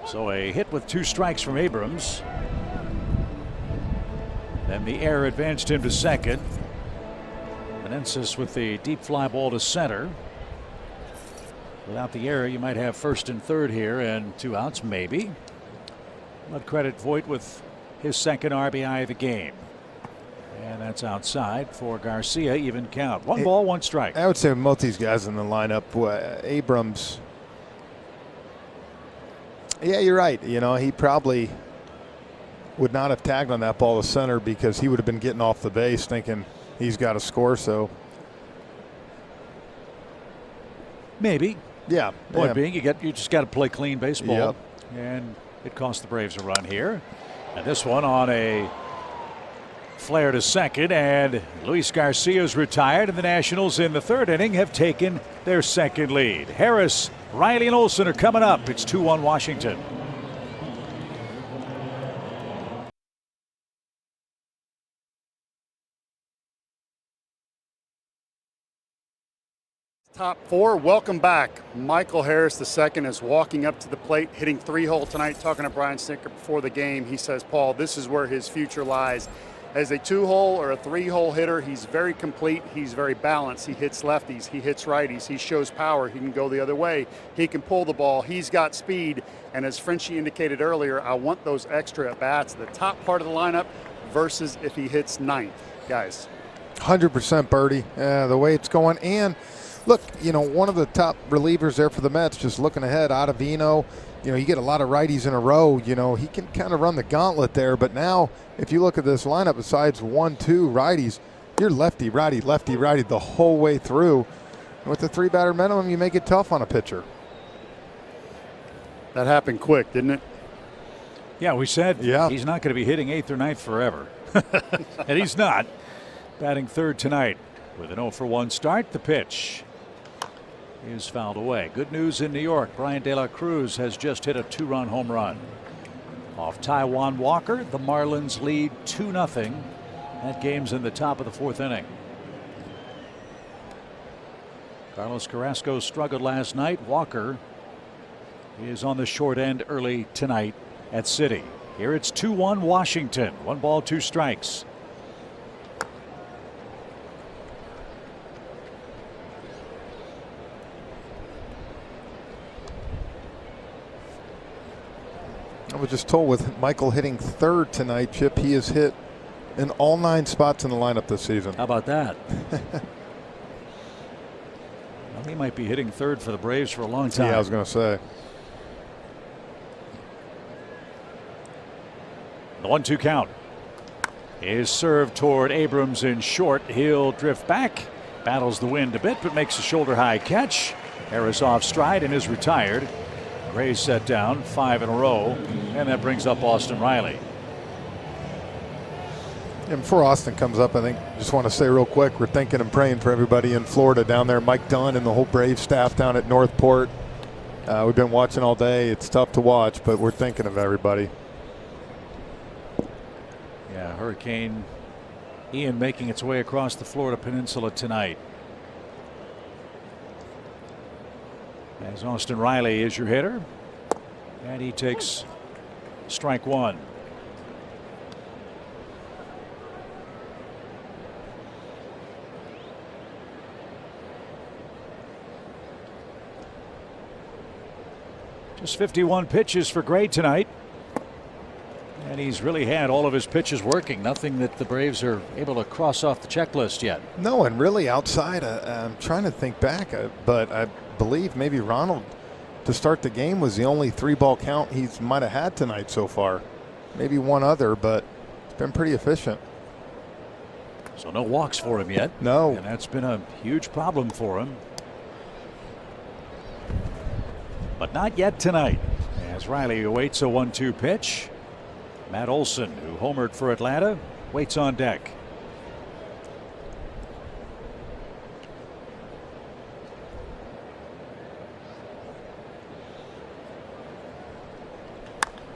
So a hit with 2 strikes from Abrams. Then the error advanced him to second. Meneses with the deep fly ball to center. Without the error, you might have first and third here and 2 outs, maybe. But credit Voit with his second RBI of the game. And that's outside for Garcia, even count. 1 ball, 1 strike. I would say most of these guys in the lineup, Abrams. Yeah, you're right. You know, he probably would not have tagged on that ball to center because he would have been getting off the base thinking he's got to score. So maybe. Yeah. Point being, you just got to play clean baseball. Yep. And it cost the Braves a run here. And this one on a flare to second, and Luis Garcia's retired, and the Nationals in the 3rd inning have taken their second lead. Harris, Riley, and Olson are coming up. It's 2-1 Washington. Top 4, welcome back. Michael Harris II is walking up to the plate, hitting 3-hole tonight. Talking to Brian Snitker before the game, he says, Paul, this is where his future lies. As a 2-hole or a 3-hole hitter, he's very complete. He's very balanced. He hits lefties. He hits righties. He shows power. He can go the other way. He can pull the ball. He's got speed. And as Frenchie indicated earlier, I want those extra at-bats, the top part of the lineup versus if he hits 9th. Guys. 100% Birdie. The way it's going. And look, you know, one of the top relievers there for the Mets, just looking ahead, Ottavino. You know, you get a lot of righties in a row. You know, he can kind of run the gauntlet there. But now, if you look at this lineup, besides 1-2 righties, you're lefty, righty, the whole way through. And with the 3-batter minimum, you make it tough on a pitcher. That happened quick, didn't it? Yeah, we said Yeah. he's not going to be hitting 8th or 9th forever. And he's not. Batting 3rd tonight with an 0-for-1 start. The pitch is fouled away. Good news in New York. Brian De La Cruz has just hit a 2-run home run off Taijuan Walker. The Marlins lead 2-0. That game's in the top of the 4th inning. Carlos Carrasco struggled last night. Walker is on the short end early tonight at Citi. Here it's 2-1 Washington. 1 ball, 2 strikes. I was just told with Michael hitting 3rd tonight, Chip, he has hit in all 9 spots in the lineup this season. How about that? Well, he might be hitting 3rd for the Braves for a long time. Yeah, I was going to say. The 1-2 count is served toward Abrams in short. He'll drift back, battles the wind a bit, but makes a shoulder high catch. Harris off stride and is retired. Rays set down 5 in a row, and that brings up Austin Riley. And before Austin comes up, I think just want to say real quick, we're thinking and praying for everybody in Florida down there. Mike Dunn and the whole Braves staff down at Northport. We've been watching all day. It's tough to watch, but we're thinking of everybody. Yeah, Hurricane Ian making its way across the Florida Peninsula tonight. As Austin Riley is your hitter, and he takes strike 1. Just 51 pitches for Gray tonight. And he's really had all of his pitches working. Nothing that the Braves are able to cross off the checklist yet. No, and really outside, I'm trying to think back, but I believe maybe Ronald to start the game was the only 3-ball count he's might have had tonight so far. Maybe one other, but it's been pretty efficient. So no walks for him yet. No. And that's been a huge problem for him. But not yet tonight, as Riley awaits a 1-2 pitch. Matt Olson, who homered for Atlanta, waits on deck.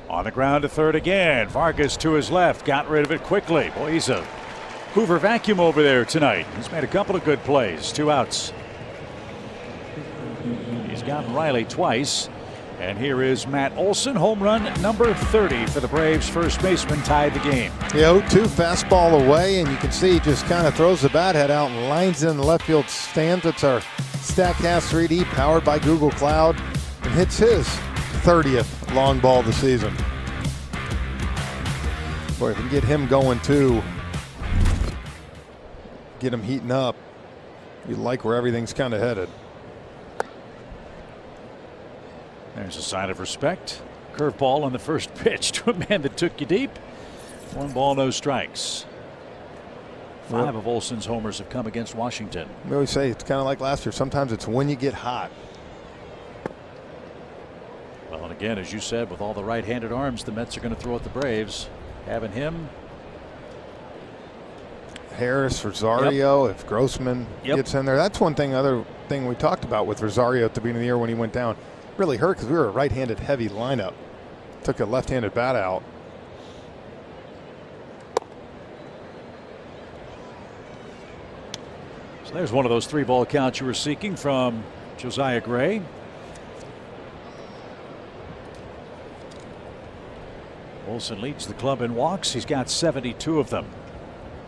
On the ground to 3rd again. Vargas to his left, got rid of it quickly. Boy, he's a Hoover vacuum over there tonight. He's made a couple of good plays. 2 outs. He's gotten Riley twice. And here is Matt Olson, home run number 30 for the Braves. First baseman tied the game. Yeah, 0-2 fastball away, and you can see he just kind of throws the bat head out and lines it in the left field stand. It's our StatCast 3D powered by Google Cloud, and hits his 30th long ball of the season. Boy, if we can get him going too, get him heating up, you like where everything's kind of headed. There's a sign of respect. Curveball on the first pitch to a man that took you deep. 1 ball, no strikes. 5 of Olson's homers have come against Washington. We always say it's kind of like last year. Sometimes it's when you get hot. Well, and again, as you said, with all the right-handed arms the Mets are going to throw at the Braves, having him. Harris, Rosario, if Grossman gets in there. That's one thing, other thing we talked about with Rosario at the beginning of the year when he went down. Really hurt because we were a right-handed heavy lineup. Took a left-handed bat out. So there's one of those 3-ball counts you were seeking from Josiah Gray. Olson leads the club in walks. He's got 72 of them.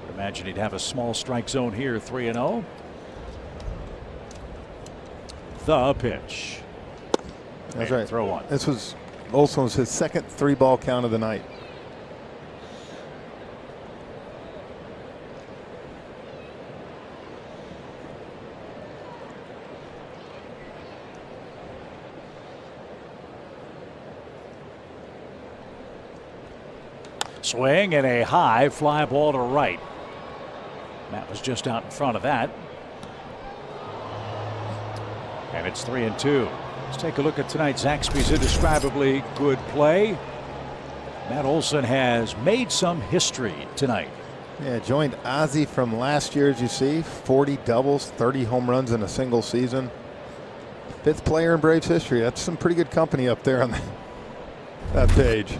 Would imagine he'd have a small strike zone here. 3-0. The pitch. That's right. Throw 1. This was Olson was his second 3-ball count of the night. Swing and a high fly ball to right. Matt was just out in front of that. And it's 3-2. Let's take a look at tonight. Zaxby's indescribably good play. Matt Olson has made some history tonight. Yeah, joined Ozzie from last year, as you see. 40 doubles, 30 home runs in a single season. 5th player in Braves history. That's some pretty good company up there on that page.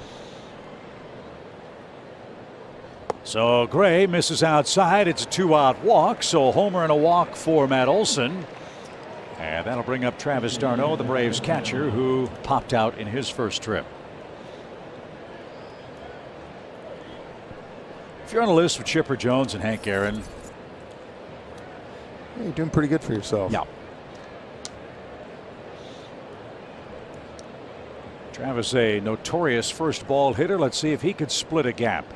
So Gray misses outside. It's a 2-out walk. So a homer and a walk for Matt Olson. And that'll bring up Travis d'Arnaud, the Braves catcher, who popped out in his first trip. If you're on a list with Chipper Jones and Hank Aaron, you're doing pretty good for yourself. Yeah. Travis, a notorious first ball hitter. Let's see if he could split a gap.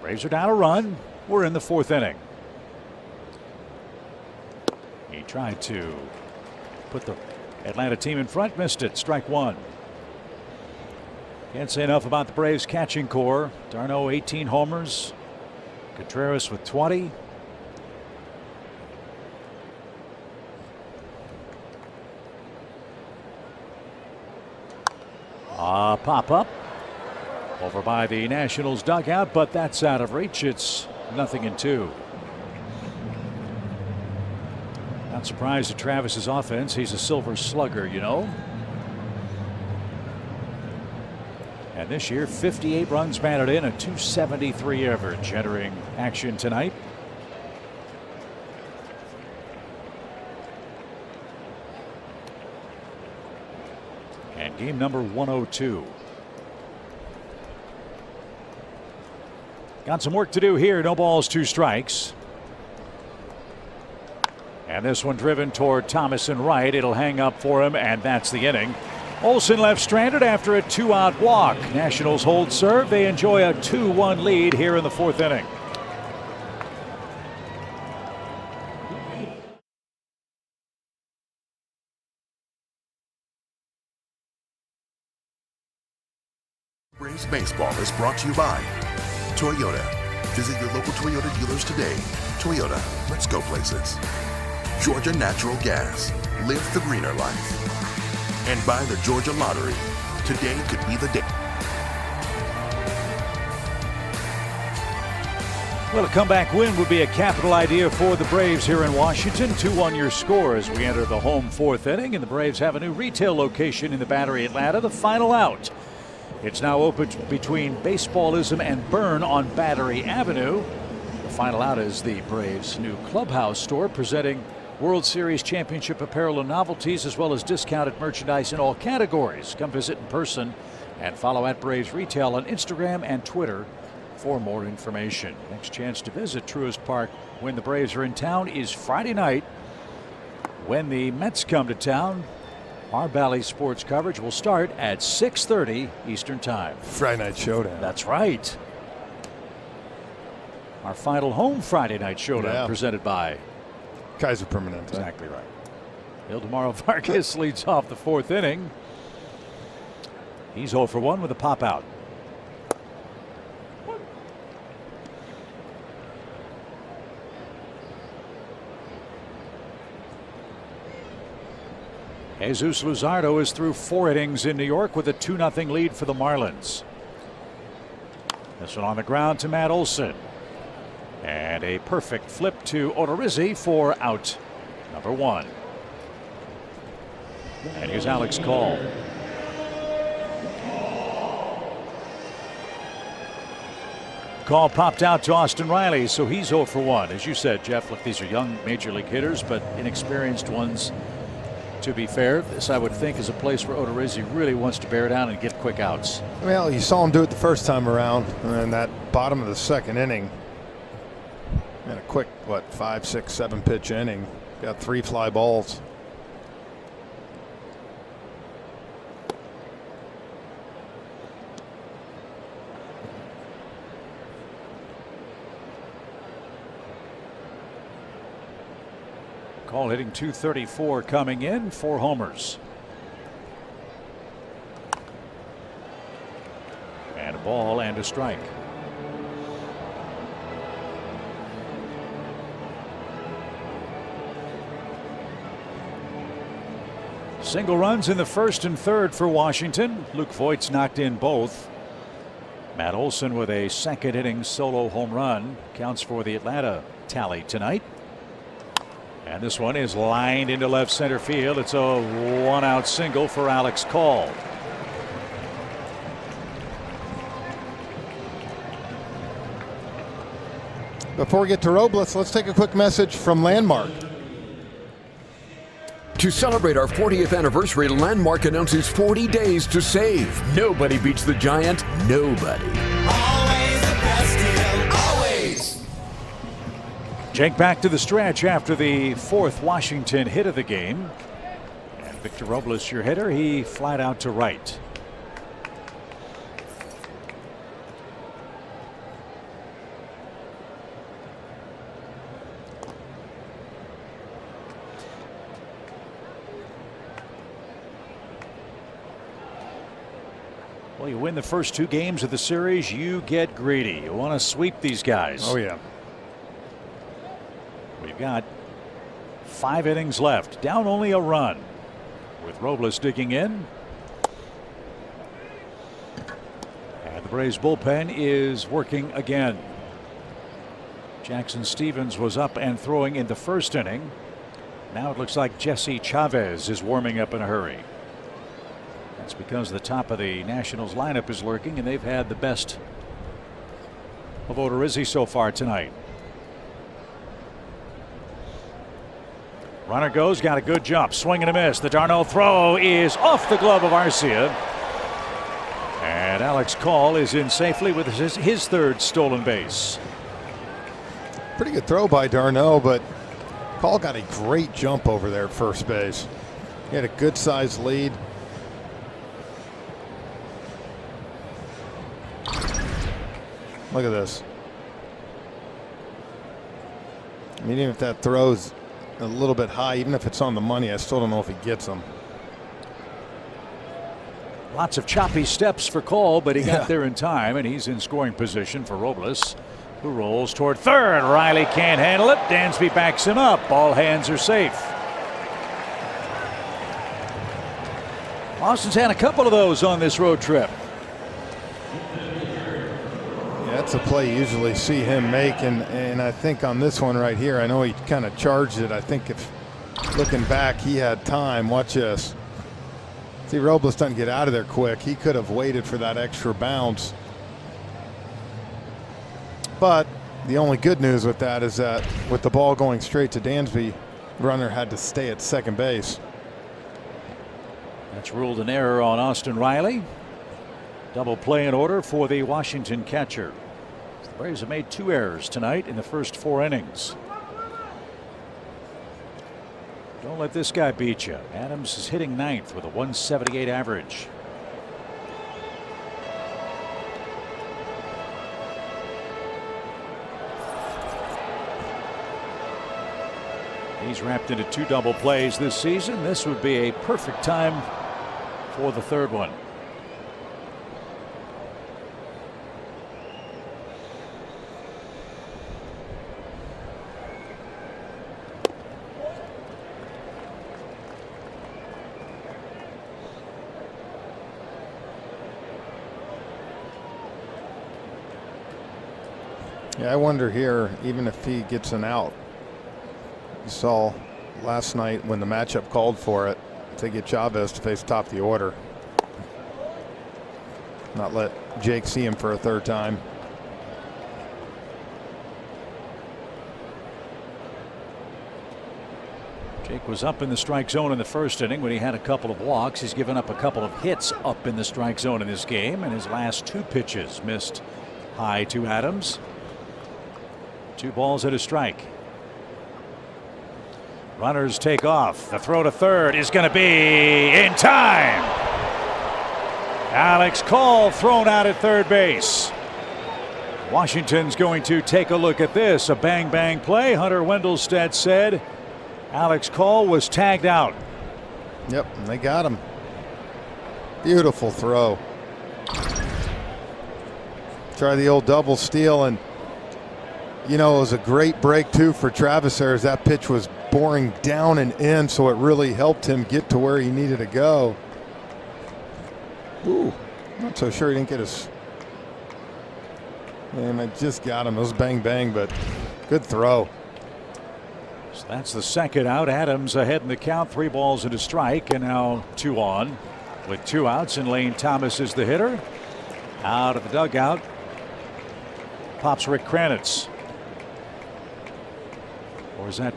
Braves are down a run. We're in the 4th inning. He tried to put the Atlanta team in front, missed it. Strike 1. Can't say enough about the Braves catching core. d'Arnaud 18 homers. Contreras with 20. Pop up over by the Nationals dugout, but that's out of reach. It's 0-2. Not surprised at Travis's offense. He's a silver slugger, you know. And this year, 58 runs batted in, a .273 average entering action tonight. And game number 102. Got some work to do here. No balls, 2 strikes. And this one driven toward Thomas and right. It'll hang up for him, and that's the inning. Olson left stranded after a 2-out walk. Nationals hold serve. They enjoy a 2-1 lead here in the 4th inning. Braves Baseball is brought to you by Toyota. Visit your local Toyota dealers today. Toyota, let's go places. Georgia Natural Gas. Live the greener life. And by the Georgia Lottery. Today could be the day. Well, a comeback win would be a capital idea for the Braves here in Washington. 2-1 your score as we enter the home 4th inning, and the Braves have a new retail location in the Battery, Atlanta. The Final Out. It's now open between Baseballism and Burn on Battery Avenue. The Final Out is the Braves' new clubhouse store presenting World Series championship apparel and novelties, as well as discounted merchandise in all categories. Come visit in person and follow at Braves Retail on Instagram and Twitter for more information. Next chance to visit Truist Park when the Braves are in town is Friday night. When the Mets come to town, our Bally Sports coverage will start at 6:30 Eastern Time. Friday Night Showdown. That's right. Our final home Friday Night Showdown presented by Kaiser Permanente. Exactly right. Ildemaro Vargas leads off the 4th inning. He's 0 for 1 with a pop out. Jesus Luzardo is through 4 innings in New York with a 2-0 lead for the Marlins. This one on the ground to Matt Olson. And a perfect flip to Odorizzi for out number 1. And here's Alex Call. Call popped out to Austin Riley, so he's 0 for 1. As you said, Jeff, look, these are young major league hitters, but inexperienced ones. To be fair, this I would think is a place where Odorizzi really wants to bear down and get quick outs. Well, you saw him do it the first time around, and that bottom of the 2nd inning. And a quick, 5, 6, 7 pitch inning. Got 3 fly balls. Call hitting .234 coming in, 4 homers. And a ball and a strike. Single runs in the first and third for Washington. Luke Voigt's knocked in both. Matt Olson with a second inning solo home run counts for the Atlanta tally tonight. And this one is lined into left center field. It's a 1-out single for Alex Call. Before we get to Robles, let's take a quick message from Landmark. To celebrate our 40th anniversary, Landmark announces 40 days to save. Nobody beats the Giant. Nobody. Always the best deal. Always. Jake back to the stretch after the fourth Washington hit of the game. And Victor Robles, your hitter, he flied out to right. Well, you win the first two games of the series, you get greedy. You want to sweep these guys. Oh, yeah. We've got 5 innings left, down only a run, with Robles digging in. And the Braves bullpen is working again. Jackson Stevens was up and throwing in the first inning. Now it looks like Jesse Chavez is warming up in a hurry. That's because the top of the Nationals lineup is lurking, and they've had the best of Odorizzi so far tonight. Runner goes, got a good jump, swing and a miss. The d'Arnaud throw is off the glove of Arcia. And Alex Call is in safely with his third stolen base. Pretty good throw by d'Arnaud, but Call got a great jump over there at first base. He had a good sized lead. Look at this. I mean, even if that throws a little bit high, even if it's on the money, I still don't know if he gets them. Lots of choppy steps for Cole, but he got there in time, and he's in scoring position for Robles, who rolls toward third. Riley can't handle it. Dansby backs him up. All hands are safe. Austin's had a couple of those on this road trip. That's a play you usually see him make, and I think on this one right here, I know he kind of charged it. I think if looking back, he had time. Watch this. See, Robles doesn't get out of there quick. He could have waited for that extra bounce. But the only good news with that is that with the ball going straight to Dansby, the runner had to stay at second base. That's ruled an error on Austin Riley. Double play in order for the Washington catcher. The Braves have made 2 errors tonight in the first 4 innings. Don't let this guy beat you. Adams is hitting 9th with a 178 average. He's wrapped into 2 double plays this season. This would be a perfect time for the third one. Yeah, I wonder here, even if he gets an out. You saw last night when the matchup called for it to get Chavez to face top of the order. Not let Jake see him for a third time. Jake was up in the strike zone in the first inning when he had a couple of walks. He's given up a couple of hits up in the strike zone in this game, and his last 2 pitches missed high to Adams. 2 balls and a strike. Runners take off. The throw to third is going to be in time. Alex Call thrown out at third base. Washington's going to take a look at this. A bang bang play. Hunter Wendelstedt said Alex Call was tagged out. Yep, and they got him. Beautiful throw. Try the old double steal, and You know, it was a great break, too, for Travis there as that pitch was boring down and in, so it really helped him get to where he needed to go. Ooh, not so sure he didn't get his. And I just got him. It was bang, bang, but good throw. So that's the second out. Adams ahead in the count, 3 balls and a strike, and now 2 on with 2 outs, and Lane Thomas is the hitter. Out of the dugout pops Rick Kranitz. Or is that?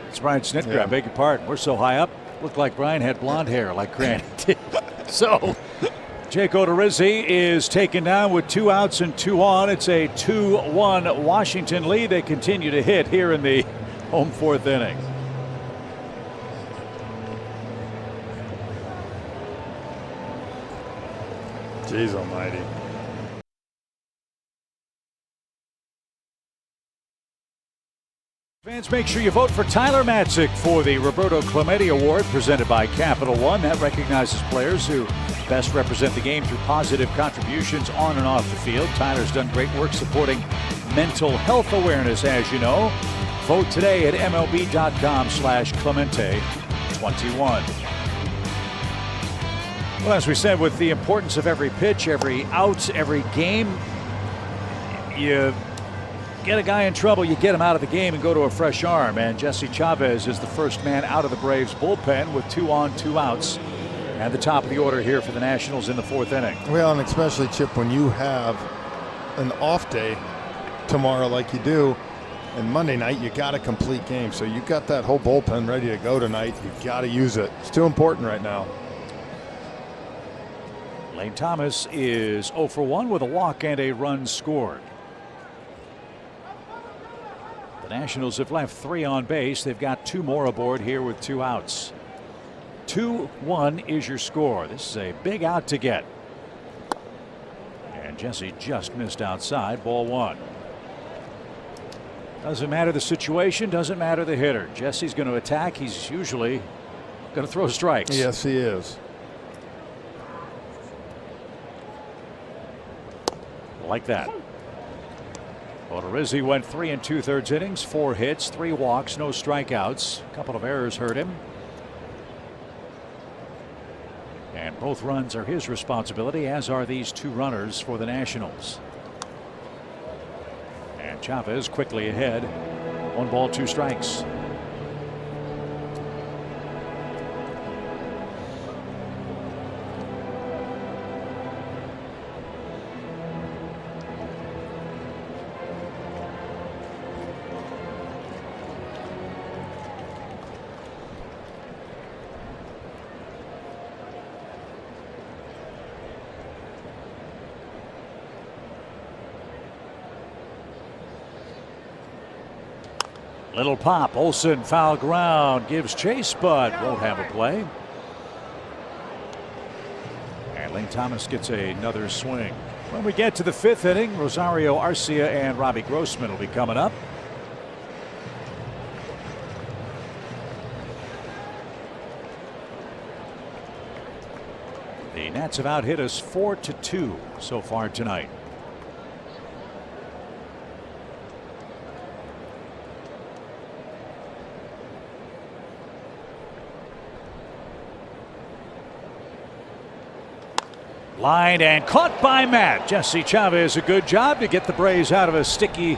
It's Brian Snitker. Yeah. I beg your pardon. We're so high up. Looked like Brian had blonde hair like Kranitz did. So Jake Odorizzi is taken down with 2 outs and 2 on. It's a 2-1 Washington lead. They continue to hit here in the home 4th inning. Jeez almighty. Fans, make sure you vote for Tyler Matzik for the Roberto Clemente Award presented by Capital One. That recognizes players who best represent the game through positive contributions on and off the field. Tyler's done great work supporting mental health awareness, as you know. Vote today at MLB.com/Clemente21. Well, as we said, with the importance of every pitch, every out, every game, you get a guy in trouble, you get him out of the game and go to a fresh arm. And Jesse Chavez is the first man out of the Braves bullpen with 2 on, 2 outs. And the top of the order here for the Nationals in the 4th inning. Well, and especially, Chip, when you have an off day tomorrow like you do, and Monday night you got a complete game. So you got that whole bullpen ready to go tonight. You got to use it. It's too important right now. Lane Thomas is 0 for 1 with a walk and a run scored. The Nationals have left 3 on base. They've got 2 more aboard here with 2 outs. 2-1 is your score. This is a big out to get. And Jesse just missed outside. Ball 1. Doesn't matter the situation, doesn't matter the hitter. Jesse's going to attack. He's usually going to throw strikes. Yes, he is. Like that. Odorizzi went 3 2/3 innings, 4 hits, 3 walks, no strikeouts. A couple of errors hurt him. And both runs are his responsibility, as are these 2 runners for the Nationals. And Chavez quickly ahead. 1 ball, 2 strikes. Little pop. Olson foul ground, gives chase, but won't have a play. And Lane Thomas gets another swing. When we get to the 5th inning, Rosario Arcia and Robbie Grossman will be coming up. The Nats have out hit us 4-2 so far tonight. Lined and caught by Matt. Jesse Chavez, a good job to get the Braves out of a sticky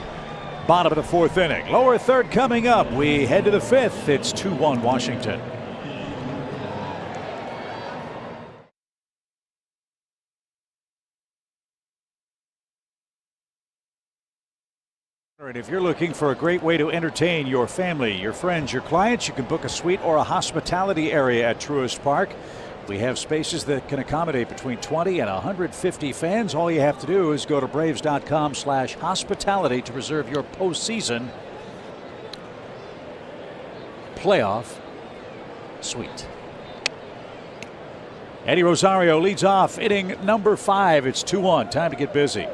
bottom of the 4th inning. Lower 3rd coming up. We head to the 5th. It's 2-1 Washington. And if you're looking for a great way to entertain your family, your friends, your clients, you can book a suite or a hospitality area at Truist Park. We have spaces that can accommodate between 20 and 150 fans. All you have to do is go to Braves.com/hospitality to reserve your postseason playoff suite. Eddie Rosario leads off inning number 5. It's 2-1. Time to get busy.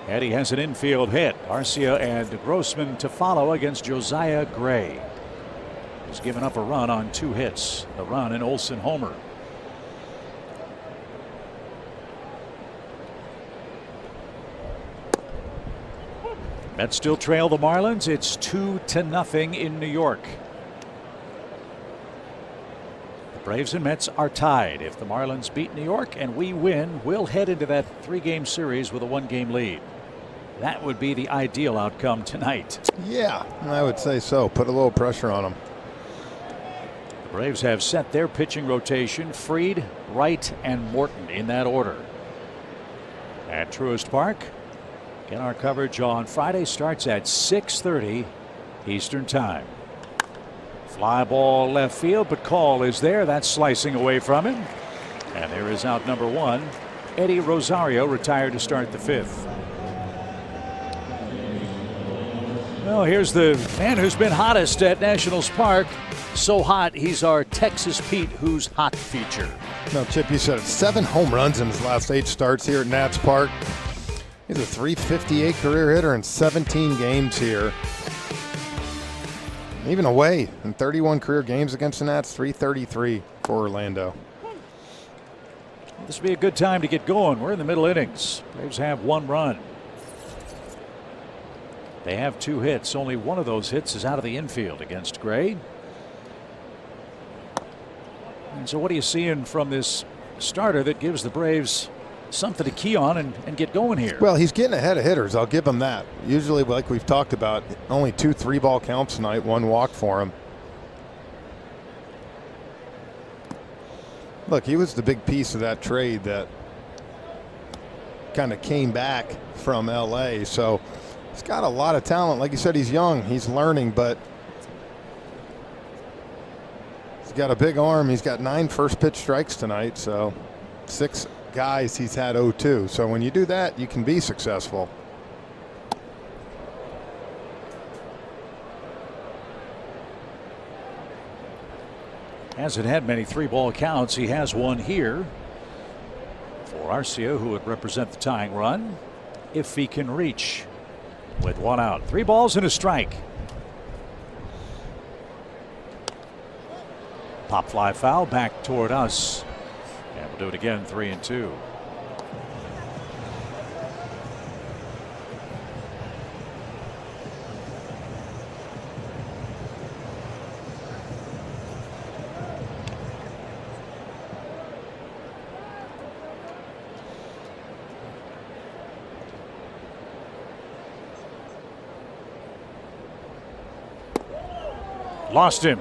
Eddie has an infield hit. Arcia and Grossman to follow against Josiah Gray. He's given up a run on 2 hits. The run, an Olson homer. Mets still trail the Marlins. It's 2-0 in New York. The Braves and Mets are tied. If the Marlins beat New York and we win, we'll head into that 3-game series with a 1-game lead. That would be the ideal outcome tonight. Yeah, I would say so. Put a little pressure on them. The Braves have set their pitching rotation: Fried, Wright, and Morton in that order. At Truist Park. Again, our coverage on Friday starts at 6:30 Eastern Time. Fly ball left field, but Call is there. That's slicing away from him. And there is out number 1. Eddie Rosario retired to start the 5th. Well, here's the man who's been hottest at Nationals Park. So hot, he's our Texas Pete Who's Hot feature. No, Chip, you said it. 7 home runs in his last 8 starts here at Nats Park. He's a .358 career hitter in 17 games here. Even away in 31 career games against the Nats, .333 for Orlando. This would be a good time to get going. We're in the middle innings. Braves have 1 run. They have 2 hits. Only one of those hits is out of the infield against Gray. And so what are you seeing from this starter that gives the Braves something to key on and get going here? Well, he's getting ahead of hitters. I'll give him that. Usually, like we've talked about, only 2 3-ball counts tonight, 1 walk for him. Look, he was the big piece of that trade that kind of came back from L.A. So he's got a lot of talent. Like you said, he's young. He's learning, but he's got a big arm. He's got 9 first pitch strikes tonight. So 6 guys he's had 0-2. So when you do that, you can be successful. Hasn't had many 3-ball counts. He has one here for Arcia, who would represent the tying run if he can reach with 1 out. 3 balls and a strike. Pop fly foul back toward us. And we'll do it again, 3-2. Lost him.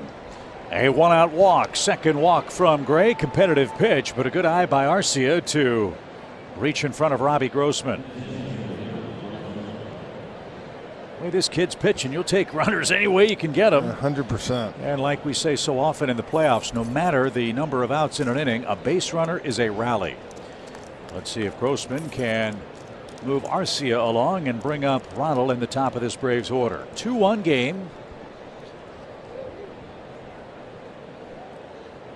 A 1-out walk. 2nd walk from Gray. Competitive pitch, but a good eye by Arcia to reach in front of Robbie Grossman. Hey, this kid's pitching. You'll take runners any way you can get them. 100%. And like we say so often in the playoffs, no matter the number of outs in an inning, a base runner is a rally. Let's see if Grossman can move Arcia along and bring up Ronald in the top of this Braves order. 2-1 game.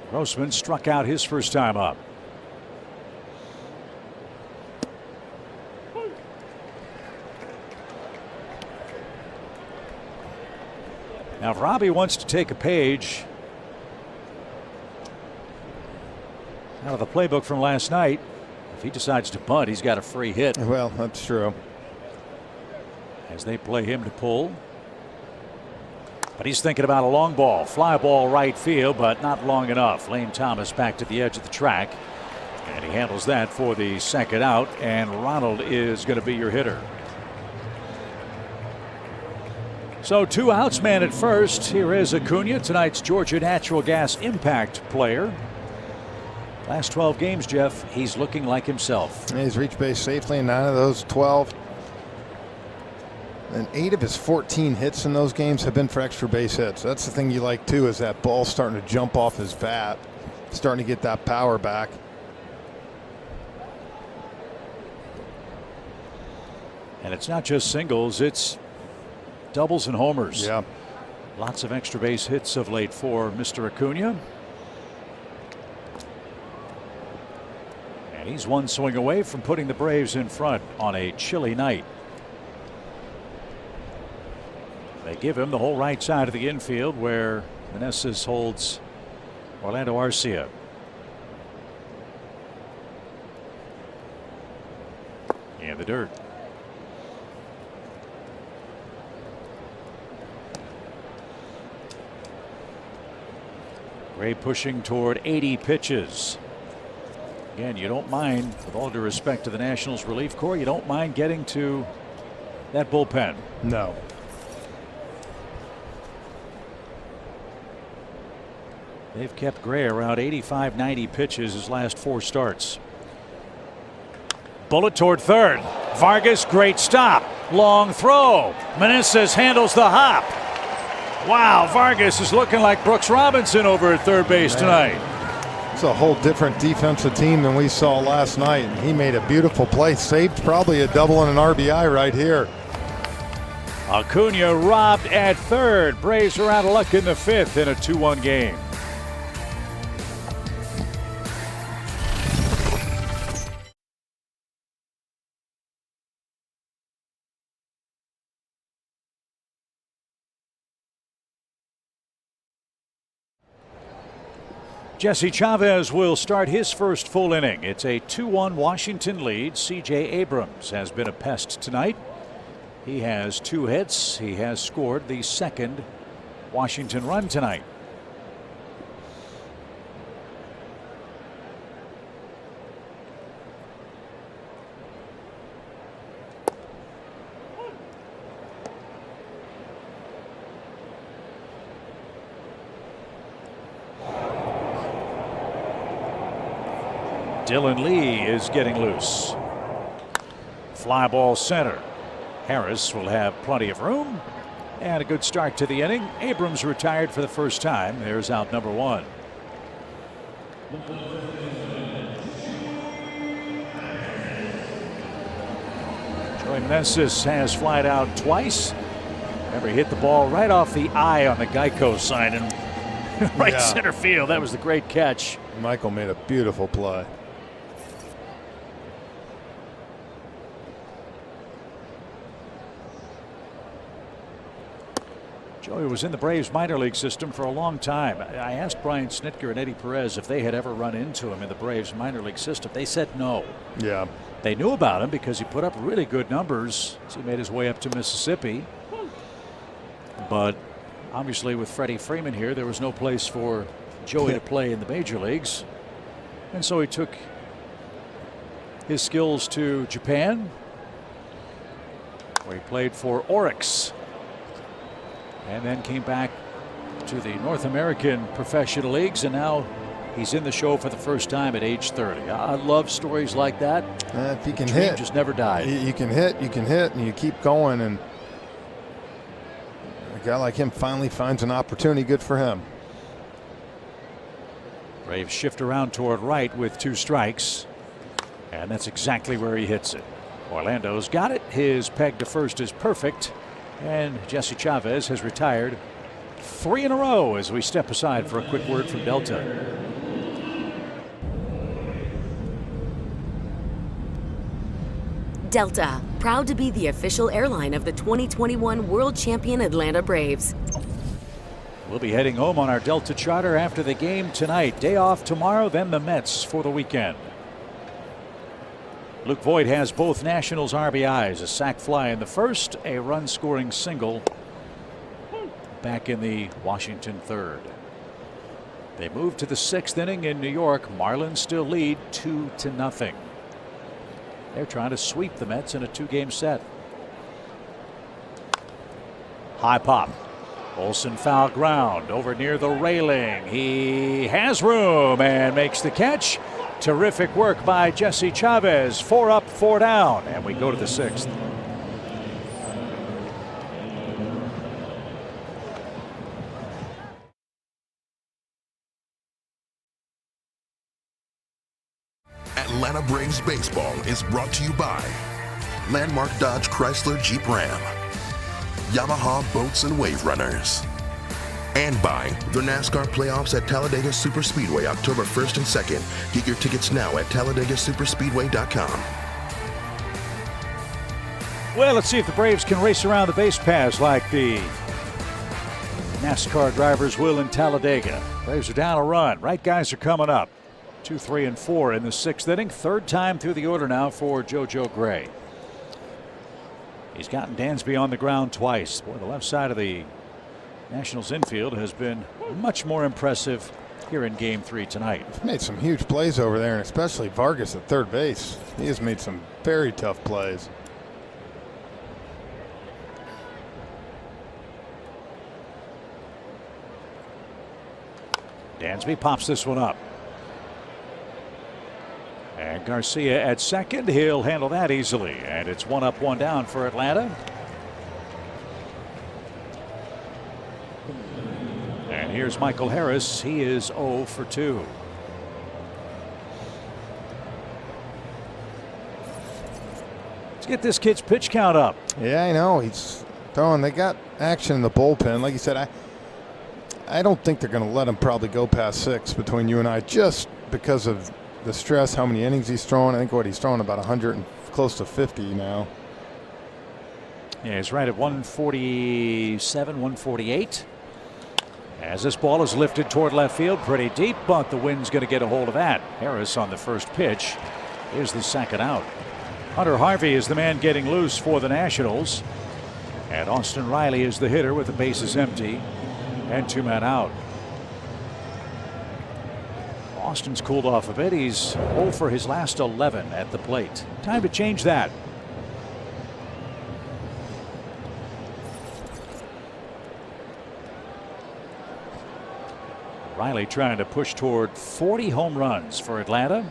Grossman struck out his first time up. Now, if Robbie wants to take a page out of the playbook from last night, if he decides to bunt, he's got a free hit. Well, that's true. As they play him to pull. But he's thinking about a long ball. Fly ball right field, but not long enough. Lane Thomas back to the edge of the track. And he handles that for the 2nd out. And Ronald is going to be your hitter. So 2 outs, man at first. Here is Acuna, tonight's Georgia Natural Gas Impact player. Last 12 games, Jeff, he's looking like himself. He's reached base safely in 9 of those 12. And 8 of his 14 hits in those games have been for extra base hits. That's the thing you like too, is that ball starting to jump off his bat, starting to get that power back. And it's not just singles, it's doubles and homers. Yeah. Lots of extra base hits of late for Mr. Acuna. And he's 1 swing away from putting the Braves in front on a chilly night. They give him the whole right side of the infield where Meneses holds Orlando Arcia. In the dirt. Gray pushing toward 80 pitches. Again, you don't mind, with all due respect to the Nationals relief corps, you don't mind getting to that bullpen. No. They've kept Gray around 85, 90 pitches his last 4 starts. Bullet toward third. Vargas, great stop. Long throw. Meneses handles the hop. Wow, Vargas is looking like Brooks Robinson over at third base tonight. It's a whole different defensive team than we saw last night. He made a beautiful play, saved probably a double and an RBI right here. Acuna robbed at third. Braves are out of luck in the 5th in a 2-1 game. Jesse Chavez will start his first full inning. It's a 2-1 Washington lead. C.J. Abrams has been a pest tonight. He has 2 hits. He has scored the 2nd Washington run tonight. Dylan Lee is getting loose. Fly ball center. Harris will have plenty of room and a good start to the inning. Abrams retired for the first time. There's out number 1. Joey Meneses has flied out twice. Remember, he hit the ball right off the eye on the Geico sign in right center field. That was the great catch. Michael made a beautiful play. Joey was in the Braves minor league system for a long time. I asked Brian Snitker and Eddie Perez if they had ever run into him in the Braves minor league system. They said no. Yeah. They knew about him because he put up really good numbers as he made his way up to Mississippi. But obviously with Freddie Freeman here, there was no place for Joey to play in the major leagues. And so he took his skills to Japan, where he played for Oryx. And then came back to the North American professional leagues, and now he's in the show for the first time at age 30. I love stories like that. If you can hit, just never died. You can hit, and you keep going. And a guy like him finally finds an opportunity. Good for him. Braves shift around toward right with 2 strikes, and that's exactly where he hits it. Orlando's got it. His peg to first is perfect. And Jesse Chavez has retired 3 in a row as we step aside for a quick word from Delta. Delta, proud to be the official airline of the 2021 World Champion Atlanta Braves. We'll be heading home on our Delta charter after the game tonight. Day off tomorrow, then the Mets for the weekend. Luke Voit has both Nationals RBIs, a sac fly in the first, a run scoring single back in the Washington 3rd. They move to the 6th inning in New York. Marlins still lead 2-0. They're trying to sweep the Mets in a 2-game set. High pop. Olsen foul ground over near the railing. He has room and makes the catch. Terrific work by Jesse Chavez. 4 up, 4 down, and we go to the 6th. Atlanta Braves baseball is brought to you by Landmark Dodge Chrysler Jeep Ram, Yamaha Boats and Wave Runners, and by the NASCAR playoffs at Talladega Superspeedway October 1st and 2nd. Get your tickets now at TalladegaSuperspeedway.com. Well, let's see if the Braves can race around the base paths like the NASCAR drivers will in Talladega. Braves are down a run. Right guys are coming up. 2, 3, and 4 in the 6th inning. 3rd time through the order now for JoJo Gray. He's gotten Dansby on the ground twice. Boy, the left side of the Nationals infield has been much more impressive here in Game 3 tonight. He's made some huge plays over there, and especially Vargas at third base. He has made some very tough plays. Dansby pops this one up. And Garcia at second. He'll handle that easily. And it's 1 up, 1 down for Atlanta. And here's Michael Harris. He is 0 for 2. Let's get this kid's pitch count up. Yeah, I know. He's throwing. They got action in the bullpen. Like you said, I don't think they're going to let him probably go past 6 between you and I, just because of the stress, how many innings he's throwing. I think he's throwing about 100 and close to 50 now. Yeah, he's right at 147, 148. As this ball is lifted toward left field, pretty deep, but the wind's going to get a hold of that. Harris on the first pitch is the second out. Hunter Harvey is the man getting loose for the Nationals. And Austin Riley is the hitter with the bases empty and 2 men out. Austin's cooled off a bit. He's 0 for his last 11 at the plate. Time to change that. Riley trying to push toward 40 home runs for Atlanta.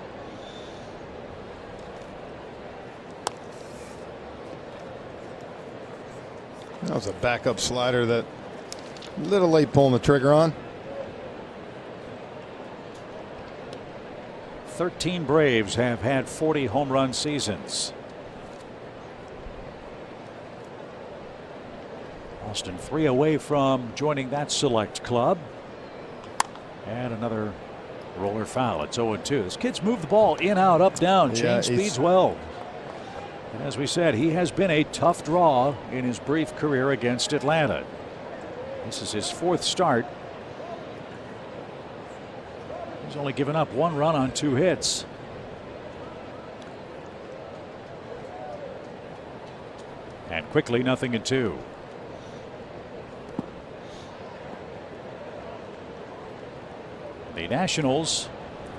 That was a backup slider that a little late pulling the trigger on. 13 Braves have had 40 home run seasons. Austin 3 away from joining that select club. And another roller foul. It's 0-2. This kid's moved the ball in, out, up, down. Change speeds well. And as we said, he has been a tough draw in his brief career against Atlanta. This is his 4th start. He's only given up 1 run on 2 hits. And quickly, 0-2. The Nationals'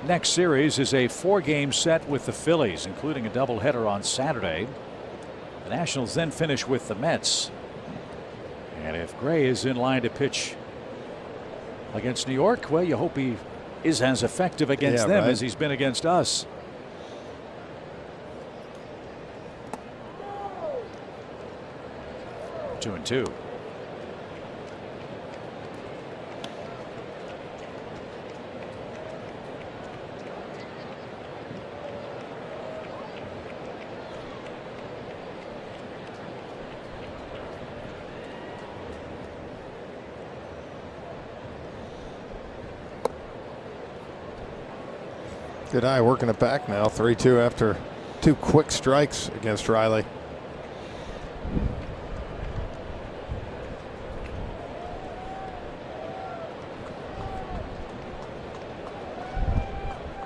next series is a 4-game set with the Phillies, including a doubleheader on Saturday. The Nationals then finish with the Mets. And if Gray is in line to pitch against New York, well, you hope he is as effective against them as he's been against us. Two and two. Good eye working it back now. 3-2 after 2 quick strikes against Riley.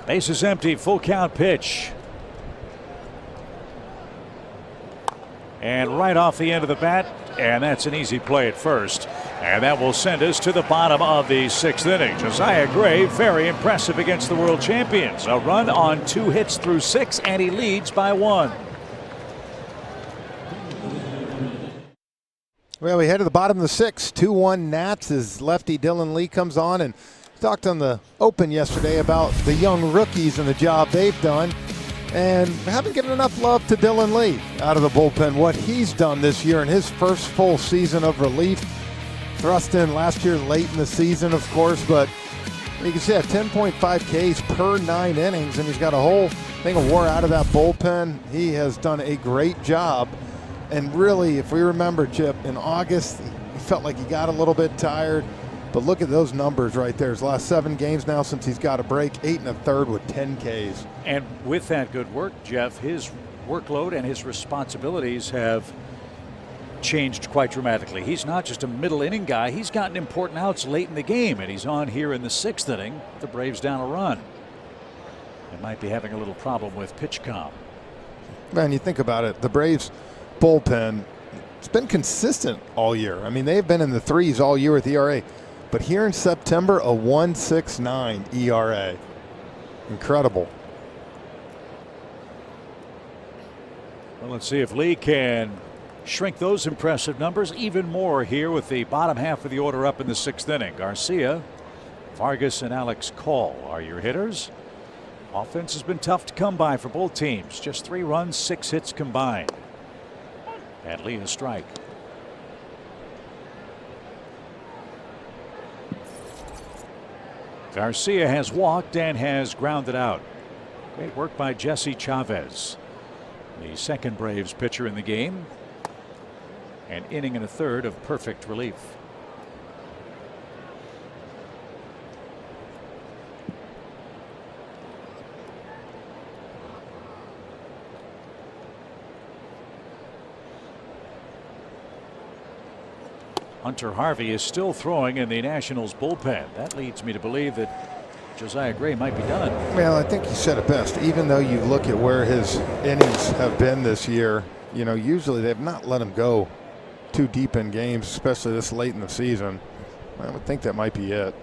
Base is empty. Full count pitch. And right off the end of the bat. And that's an easy play at first. And that will send us to the bottom of the 6th inning. Josiah Gray, very impressive against the world champions. A run on 2 hits through 6, and he leads by 1. Well, we head to the bottom of the 6th. 2-1 Nats as lefty Dylan Lee comes on, and talked on the Open yesterday about the young rookies and the job they've done. And haven't given enough love to Dylan Lee out of the bullpen. What he's done this year in his first full season of relief. Thrust in last year late in the season, of course, but you can see that 10.5 Ks per 9 innings, and he's got a whole thing of WAR out of that bullpen. He has done a great job. And really, if we remember, Chip, in August, he felt like he got a little bit tired. But look at those numbers right there. His last 7 games now since he's got a break, 8 1/3 with 10 Ks. And with that good work, Jeff, his workload and his responsibilities have changed quite dramatically. He's not just a middle inning guy. He's gotten important outs late in the game, and he's on here in the 6th inning. The Braves down a run. They might be having a little problem with pitch count. Man, you think about it, the Braves bullpen, it's been consistent all year. I mean, they've been in the 3s all year with ERA. But here in September, a 1.69 ERA. Incredible. Well, let's see if Lee can shrink those impressive numbers even more here with the bottom half of the order up in the 6th inning. Garcia, Vargas, and Alex Call are your hitters. Offense has been tough to come by for both teams. Just 3 runs, 6 hits combined. And Lee a strike. Garcia has walked and has grounded out. Great work by Jesse Chavez, the second Braves pitcher in the game. An inning and a third of perfect relief. Hunter Harvey is still throwing in the Nationals bullpen. That leads me to believe that Josiah Gray might be done. Well, I think he said it best. Even though you look at where his innings have been this year, you know, usually they've not let him go too deep in games, especially this late in the season. I would think that might be it.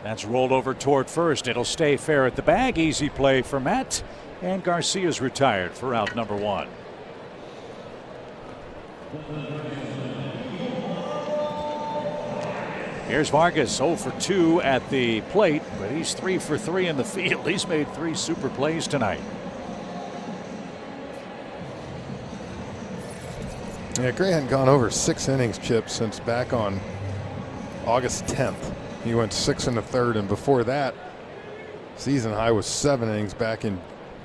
That's rolled over toward first. It'll stay fair at the bag. Easy play for Matt. And Garcia's retired for out number 1. Here's Vargas, 0 for 2 at the plate, but he's 3 for 3 in the field. He's made 3 super plays tonight. Yeah, Gray hadn't gone over 6 innings, Chip, since back on August 10th. He went 6 1/3, and before that, season high was 7 innings back in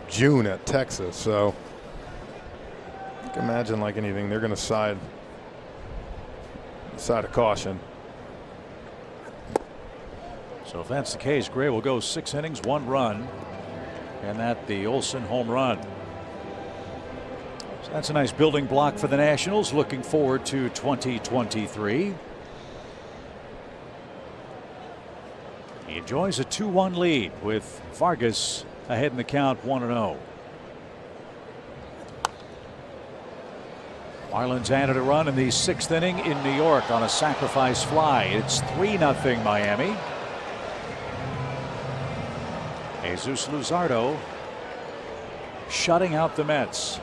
June at Texas. So you can imagine, like anything, they're going to side of caution. So if that's the case, Gray will go 6 innings, 1 run, and that the Olson home run. So that's a nice building block for the Nationals. Looking forward to 2023. He enjoys a 2-1 lead with Vargas ahead in the count 1-0. Marlins added a run in the 6th inning in New York on a sacrifice fly. It's 3-0 Miami. Jesus Luzardo shutting out the Mets.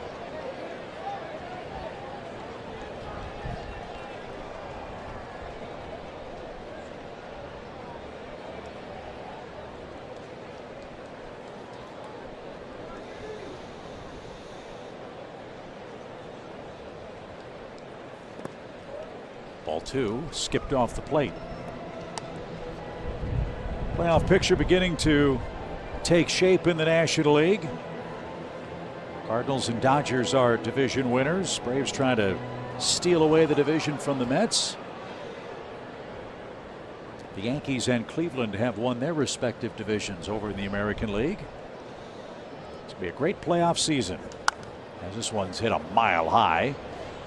Ball 2 skipped off the plate. Playoff picture beginning to take shape in the National League. Cardinals and Dodgers are division winners. Braves trying to steal away the division from the Mets. The Yankees and Cleveland have won their respective divisions over in the American League. It's going to be a great playoff season, as this one's hit a mile high.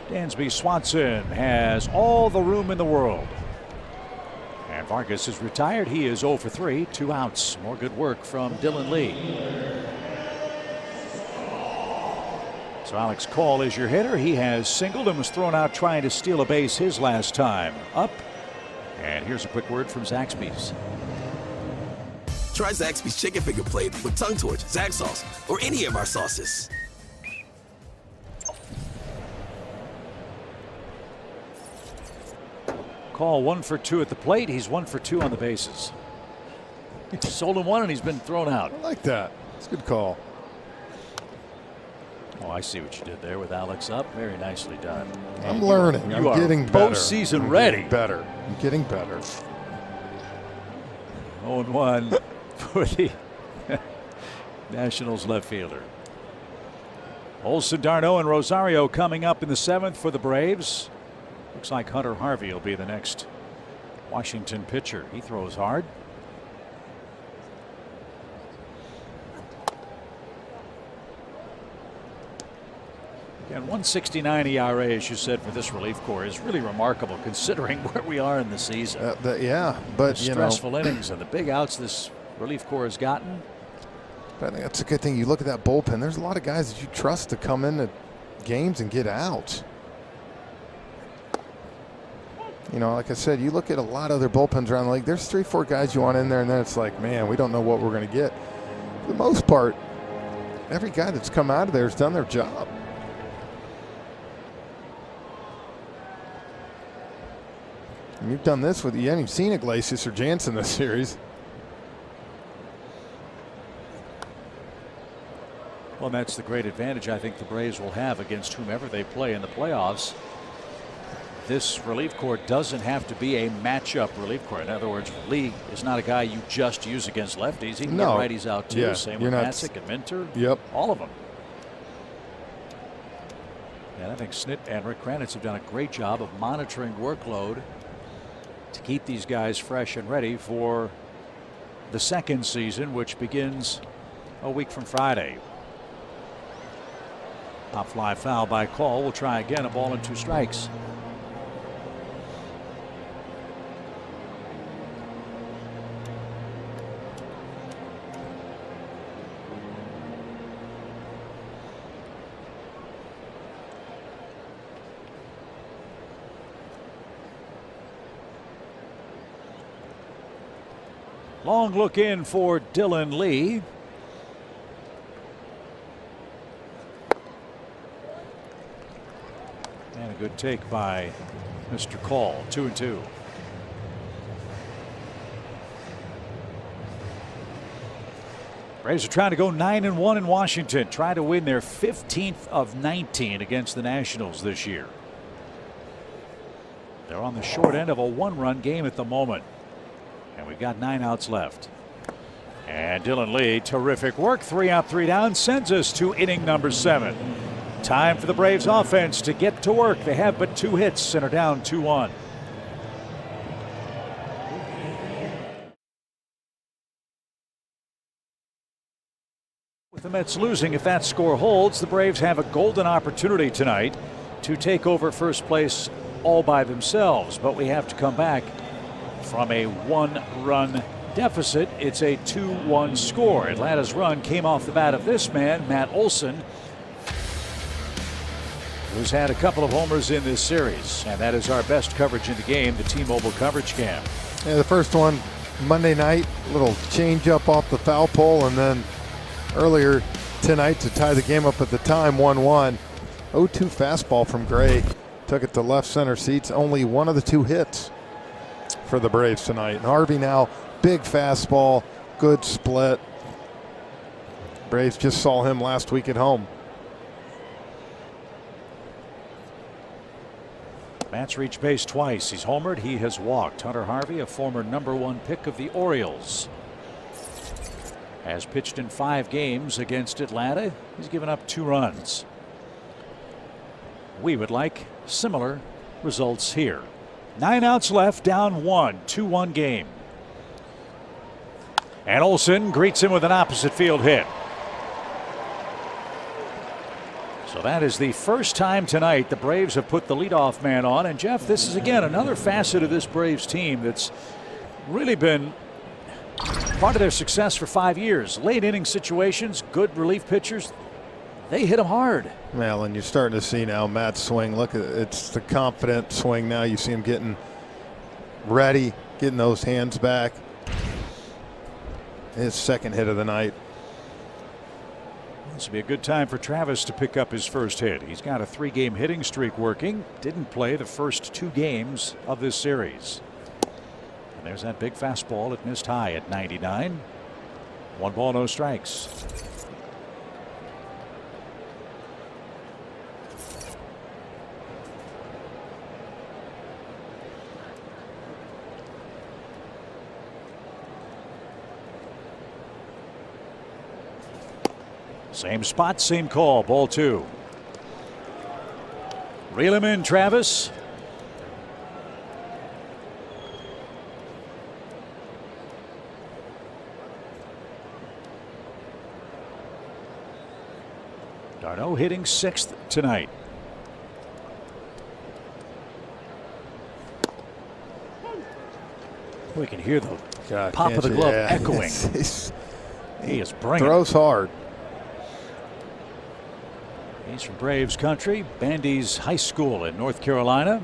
Dansby Swanson has all the room in the world. And Vargas is retired. He is 0 for 3, 2 outs. More good work from Dylan Lee. So Alex Call is your hitter. He has singled and was thrown out trying to steal a base his last time up. And here's a quick word from Zaxby's. Try Zaxby's Chicken Finger Plate with Tongue Torch, Zax Sauce, or any of our sauces. Call 1 for 2 at the plate. He's 1 for 2 on the bases. He's sold him 1 and he's been thrown out. I like that. It's a good call. Oh, I see what you did there with Alex up. Very nicely done. I'm learning. You I'm are getting better. postseason ready. Better. I'm getting better. 0-1 for the Nationals left fielder. Olson, d'Arnaud, and Rosario coming up in the 7th for the Braves. Looks like Hunter Harvey will be the next Washington pitcher. He throws hard. Again, 1.69 ERA, as you said, for this relief corps is really remarkable considering where we are in the season. Yeah, but the stressful innings and the big outs this relief corps has gotten. But I think that's a good thing. You look at that bullpen. There's a lot of guys that you trust to come into games and get out. You know, like I said, you look at a lot of other bullpens around the league, there's 3-4 guys you want in there, and then it's like, man, we don't know what we're going to get. For the most part, every guy that's come out of there has done their job. And you've done this with, you haven't even seen Iglesias or Jansen this series. Well, that's the great advantage I think the Braves will have against whomever they play in the playoffs. This relief corps doesn't have to be a matchup relief corps. In other words, Lee is not a guy you just use against lefties. He can get righties out too. Yeah, Same with Matzik and Minter. Yep. All of them. And I think Snit and Rick Kranitz have done a great job of monitoring workload to keep these guys fresh and ready for the second season, which begins a week from Friday. Pop fly foul by Call. We'll try again. A ball and 2 strikes. Long look in for Dylan Lee. And a good take by Mr. Call. 2-2. Braves are trying to go 9-1 in Washington, trying to win their 15th of 19 against the Nationals this year. They're on the short end of a 1-run game at the moment. And we've got 9 outs left. And Dylan Lee, terrific work. 3 out, 3 down, sends us to inning number 7. Time for the Braves offense to get to work. They have but 2 hits and are down 2-1. With the Mets losing, if that score holds, the Braves have a golden opportunity tonight to take over first place all by themselves. But we have to come back from a 1-run deficit. It's a 2-1 score. Atlanta's run came off the bat of this man, Matt Olson, who's had a couple of homers in this series. And that is our best coverage in the game, the T-Mobile coverage cam. Yeah, the first one Monday night, little change up off the foul pole, and then earlier tonight to tie the game up at the time, 1-1. 0-2 fastball from Gray. Took it to left center seats. Only one of the 2 hits for the Braves tonight. And Harvey now, big fastball, good split. Braves just saw him last week at home. Matt's reached base twice. He's homered. He has walked. Hunter Harvey, a former #1 pick of the Orioles, has pitched in 5 games against Atlanta. He's given up 2 runs. We would like similar results here. 9 outs left, down 1, 2-1 game. And Olson greets him with an opposite field hit. So that is the first time tonight the Braves have put the leadoff man on. And Jeff, this is again another facet of this Braves team that's really been part of their success for 5 years. Late inning situations, good relief pitchers, they hit them hard. Well, and you're starting to see now Matt's swing. Look, it's the confident swing now. You see him getting ready, getting those hands back. His second hit of the night. This will be a good time for Travis to pick up his first hit. He's got a 3-game hitting streak working. Didn't play the first 2 games of this series. And there's that big fastball. It missed high at 99. 1 ball, no strikes. Same spot, same call. Ball 2. Reel him in, Travis. d'Arnaud hitting 6th tonight. We can hear the pop of the glove echoing. He is bringing. Throws hard. He's from Braves country, Bandy's High School in North Carolina.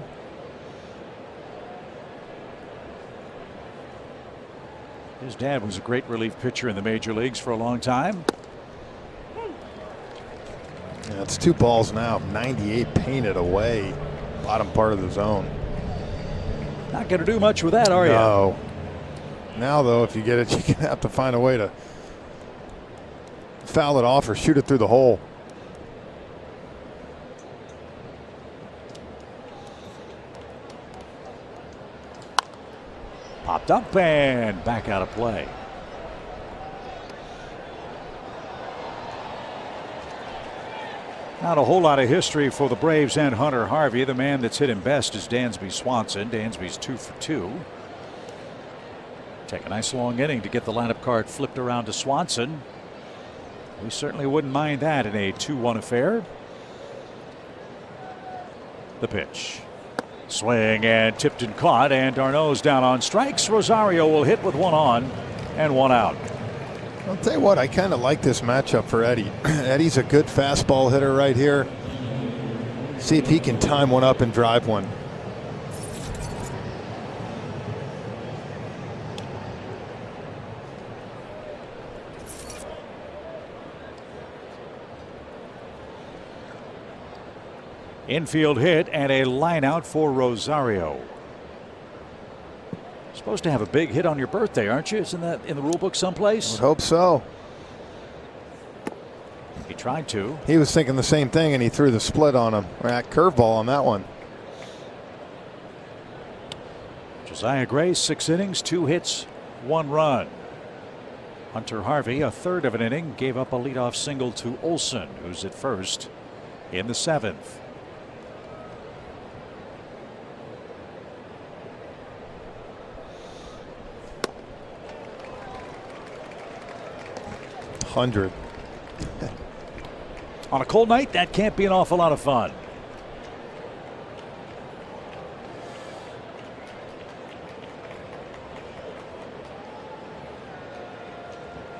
His dad was a great relief pitcher in the major leagues for a long time. Yeah, it's 2 balls now. 98 painted away. Bottom part of the zone. Not going to do much with that, are you? No. Now, though, if you get it, you're going to have to find a way to foul it off or shoot it through the hole. Popped up and back out of play. Not a whole lot of history for the Braves and Hunter Harvey. The man that's hit him best is Dansby Swanson. Dansby's 2 for 2. Take a nice long inning to get the lineup card flipped around to Swanson. We certainly wouldn't mind that in a 2-1 affair. The pitch. Swing and tipped and caught, and d'Arnaud's down on strikes. Rosario will hit with 1 on and 1 out. I'll tell you what, I kind of like this matchup for Eddie. Eddie's a good fastball hitter right here. See if he can time one up and drive one. Infield hit and a line out for Rosario. Supposed to have a big hit on your birthday, aren't you? Isn't that in the rule book someplace? I would hope so. He tried to. He was thinking the same thing, and he threw the split on him. That curveball on that one. Josiah Gray, 6 innings, 2 hits, 1 run. Hunter Harvey, a third of an inning, gave up a leadoff single to Olson, who's at first in the 7th. $100. On a cold night, that can't be an awful lot of fun.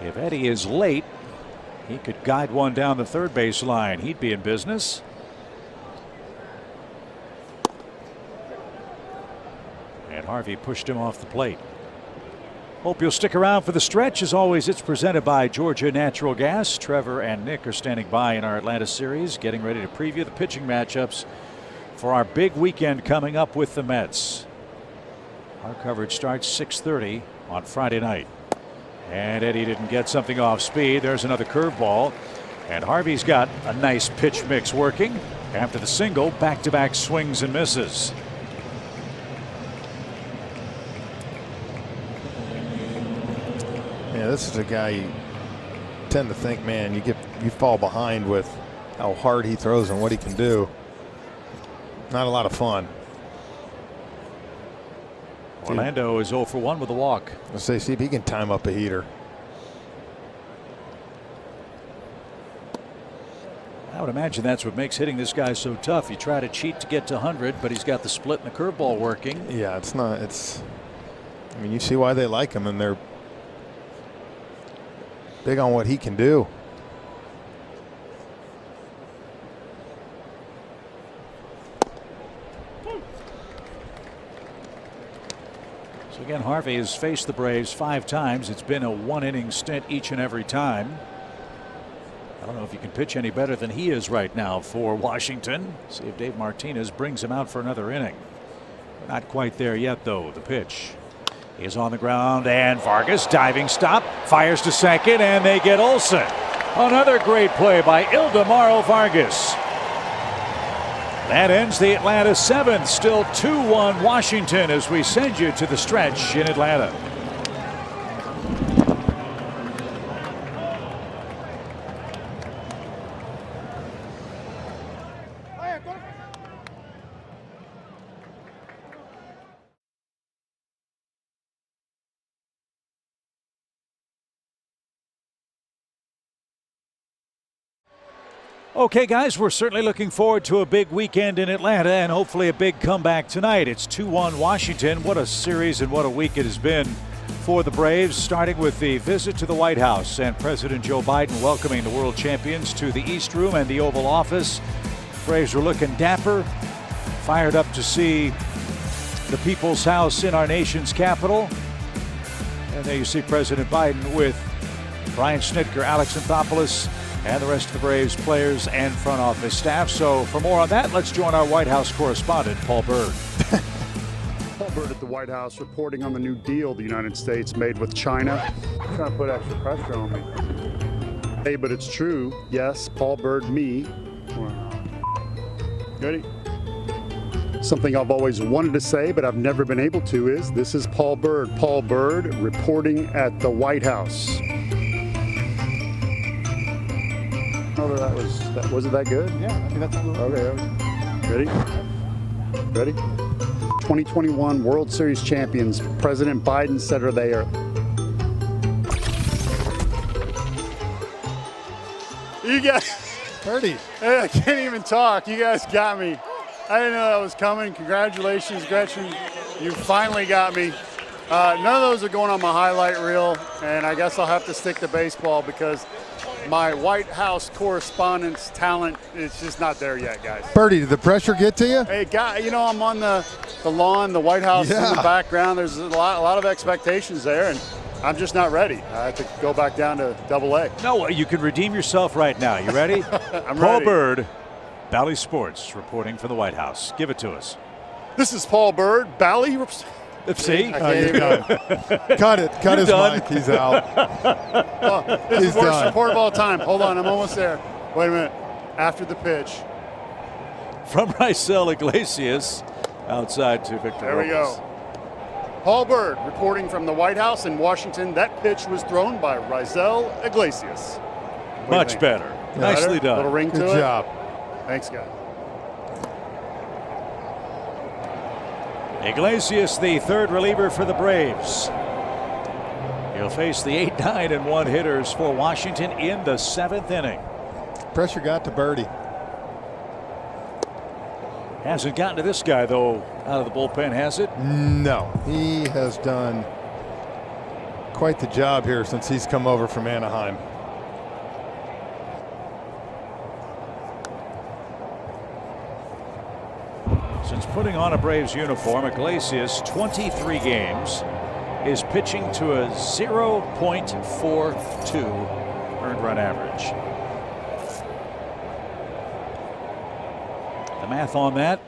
If Eddie is late, he could guide one down the third base line. He'd be in business. And Harvey pushed him off the plate. Hope you'll stick around for the stretch. As always, it's presented by Georgia Natural Gas. Trevor and Nick are standing by in our Atlanta series, getting ready to preview the pitching matchups for our big weekend coming up with the Mets. Our coverage starts 6:30 on Friday night. And Eddie didn't get something off speed. There's another curveball. And Harvey's got a nice pitch mix working. After the single, back-to-back swings and misses. Yeah, this is a guy you tend to think, man, you fall behind with how hard he throws and what he can do. Not a lot of fun. Orlando is 0 for 1 with a walk. Let's say, see if he can time up a heater. I would imagine that's what makes hitting this guy so tough. You try to cheat to get to 100, but he's got the split and the curveball working. Yeah, it's not. I mean, you see why they like him, and they're big on what he can do. So again, Harvey has faced the Braves 5 times. It's been a 1-inning stint each and every time. I don't know if you can pitch any better than he is right now for Washington. See if Dave Martinez brings him out for another inning. Not quite there yet, though. The pitch is on the ground, and Vargas, diving stop, fires to second, and they get Olson. Another great play by Ildemaro Vargas. That ends the Atlanta 7th. Still 2-1 Washington as we send you to the stretch in Atlanta. Okay, guys, we're certainly looking forward to a big weekend in Atlanta and hopefully a big comeback tonight. It's 2-1 Washington. What a series and what a week it has been for the Braves, starting with the visit to the White House and President Joe Biden welcoming the world champions to the East Room and the Oval Office. Braves were looking dapper, fired up to see the People's House in our nation's capital. And there you see President Biden with Brian Snitker, Alex Anthopoulos, and the rest of the Braves players and front office staff. So for more on that, let's join our White House correspondent, Paul Byrd. Paul Byrd at the White House reporting on the new deal the United States made with China. Trying to put extra pressure on me. Hey, but it's true. Yes, Paul Byrd, me. Ready? Something I've always wanted to say, but I've never been able to is, this is Paul Byrd. Paul Byrd reporting at the White House. Oh, was it that good? Yeah, I mean, that's Okay. Ready? 2021 World Series champions. President Biden said they are. You guys. Birdie. I can't even talk. You guys got me. I didn't know that was coming. Congratulations, Gretchen. You finally got me. None of those are going on my highlight reel, and I guess I'll have to stick to baseball because my White House correspondence talent is just not there yet, guys. Birdie, did the pressure get to you? Hey, guy, you know, I'm on the lawn, the White House is in the background. There's a lot of expectations there, and I'm just not ready. I have to go back down to AA. No, you can redeem yourself right now. You ready? I'm Paul ready. Byrd, Bally Sports, reporting from the White House. Give it to us. This is Paul Byrd, Bally. See? I can't even Cut it. Cut his done. mic. He's out. This is the worst done. report of all time. Hold on, I'm almost there. Wait a minute. After the pitch. From Raisel Iglesias outside to Victor There we Robles. go. Paul Byrd reporting from the White House in Washington. That pitch was thrown by Raisel Iglesias. What do you Much think? better. Nicely Better? Little done. ring to Good it. job. Thanks, guys. Iglesias, the third reliever for the Braves. He'll face the 8-9-1 hitters for Washington in the 7th inning. Pressure got to Birdie. Hasn't gotten to this guy, though, out of the bullpen, has it? No, he has done quite the job here since he's come over from Anaheim. Since putting on a Braves uniform, Iglesias, 23 games, is pitching to a 0.42 earned run average. The math on that,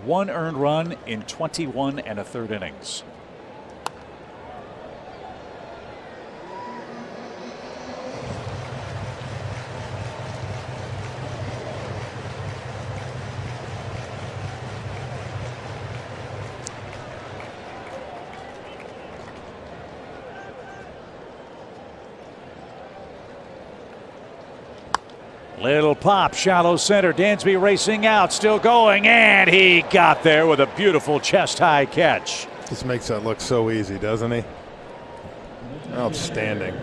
1 earned run in 21 1/3 innings. Little pop, shallow center. Dansby racing out, still going, and he got there with a beautiful chest-high catch. This makes that look so easy, doesn't he? Outstanding.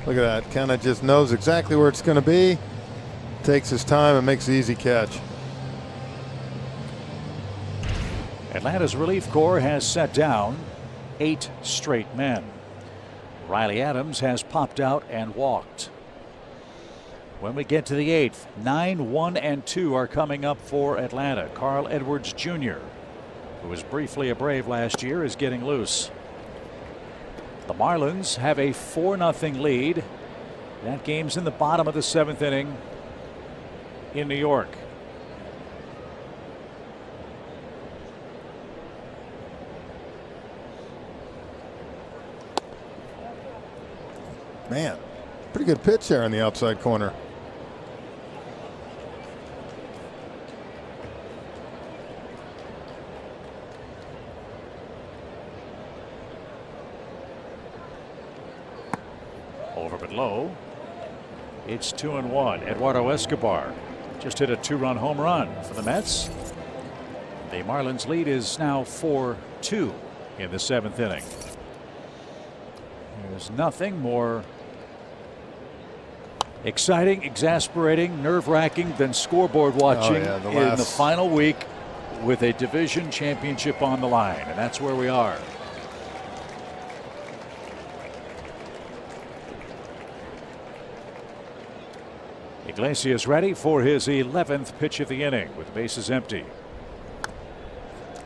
Look at that. Kind of just knows exactly where it's going to be. Takes his time and makes the easy catch. Atlanta's relief corps has set down 8 straight men. Riley Adams has popped out and walked. When we get to the 8th, 9, 1, and 2 are coming up for Atlanta. Carl Edwards Jr., who was briefly a Brave last year, is getting loose. The Marlins have a 4-0 lead. That game's in the bottom of the 7th inning in New York. Man, pretty good pitch there in the outside corner. Over but low. It's 2-1. Eduardo Escobar just hit a 2-run home run for the Mets. The Marlins lead is now 4-2 in the 7th inning. There's nothing more exciting, exasperating, nerve-wracking than scoreboard watching in the final week with a division championship on the line, and that's where we are. Iglesias ready for his 11th pitch of the inning with bases empty.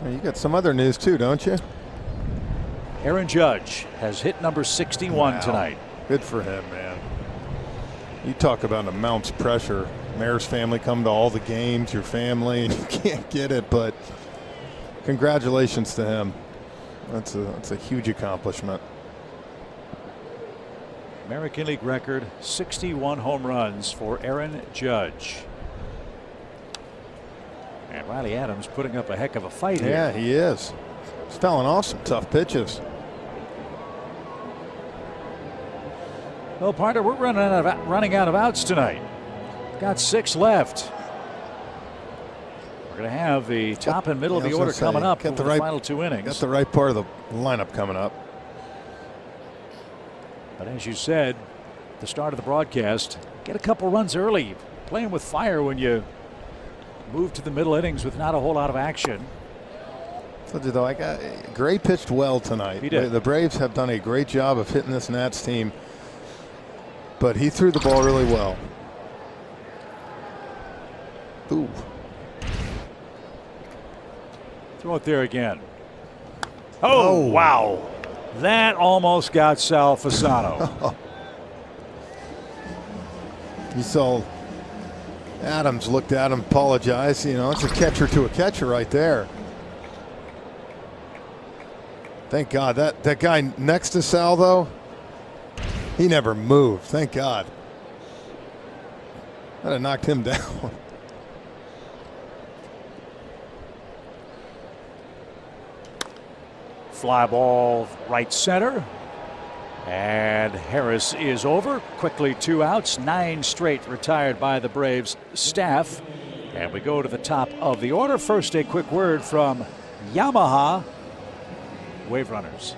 Well, you got some other news too, don't you? Aaron Judge has hit number 61 tonight. Good for him, man. You talk about immense pressure. Mayor's family come to all the games, your family, and you can't get it, but congratulations to him. That's a huge accomplishment. American League record 61 home runs for Aaron Judge. And Riley Adams putting up a heck of a fight here. Yeah, he is. He's fouling off some tough pitches. Well, partner, we're running out of outs tonight. Got 6 left. We're going to have the top and middle of the order coming up over the final 2 innings. Got the right part of the lineup coming up. But as you said, the start of the broadcast, get a couple runs early. Playing with fire when you move to the middle innings with not a whole lot of action. Told you though, Gray pitched well tonight. He did. The Braves have done a great job of hitting this Nats team, but he threw the ball really well. Ooh. Throw it there again. Oh, wow. That almost got Sal Fasano. You saw Adams looked at him, apologized. You know, it's a catcher to a catcher right there. Thank God. That guy next to Sal, though, he never moved. Thank God. That had knocked him down. Fly ball right center. And Harris is over. Quickly 2 outs. 9 straight retired by the Braves staff. And we go to the top of the order. First, a quick word from Yamaha Wave Runners.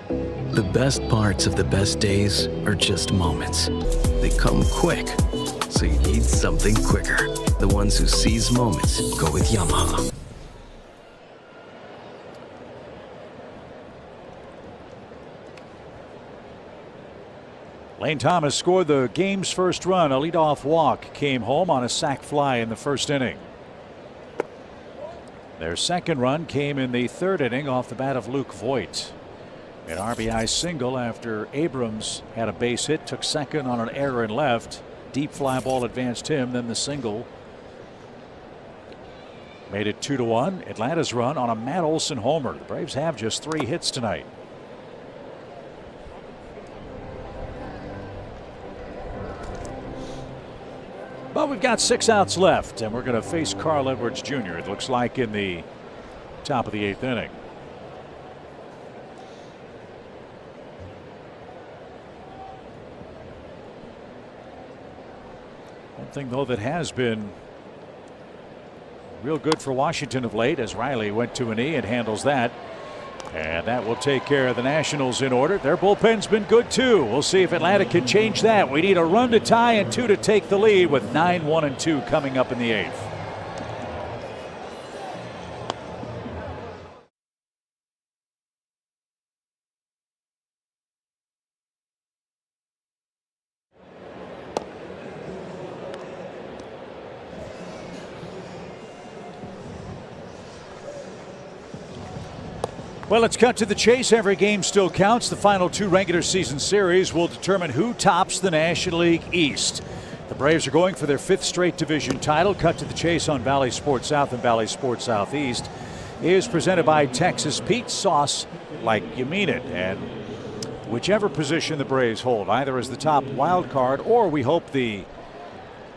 The best parts of the best days are just moments. They come quick, so you need something quicker. The ones who seize moments go with Yamaha. Lane Thomas scored the game's first run. A leadoff walk came home on a sac fly in the first inning. Their second run came in the 3rd inning off the bat of Luke Voigt. An RBI single after Abrams had a base hit, took second on an error in left. Deep fly ball advanced him, then the single made it 2-1. Atlanta's run on a Matt Olson homer. The Braves have just 3 hits tonight. But we've got 6 outs left, and we're going to face Carl Edwards Jr., it looks like, in the top of the 8th inning. One thing, though, that has been real good for Washington of late, as Riley went to a knee and handles that. And that will take care of the Nationals in order. Their bullpen's been good, too. We'll see if Atlanta can change that. We need a run to tie and 2 to take the lead with 9, 1, and 2 coming up in the 8th. Well, let's cut to the chase. Every game still counts. The final 2 regular season series will determine who tops the National League East. The Braves are going for their 5th straight division title. Cut to the chase on Valley Sports South and Valley Sports Southeast is presented by Texas Pete. Sauce like you mean it. And whichever position the Braves hold, either as the top wild card or we hope the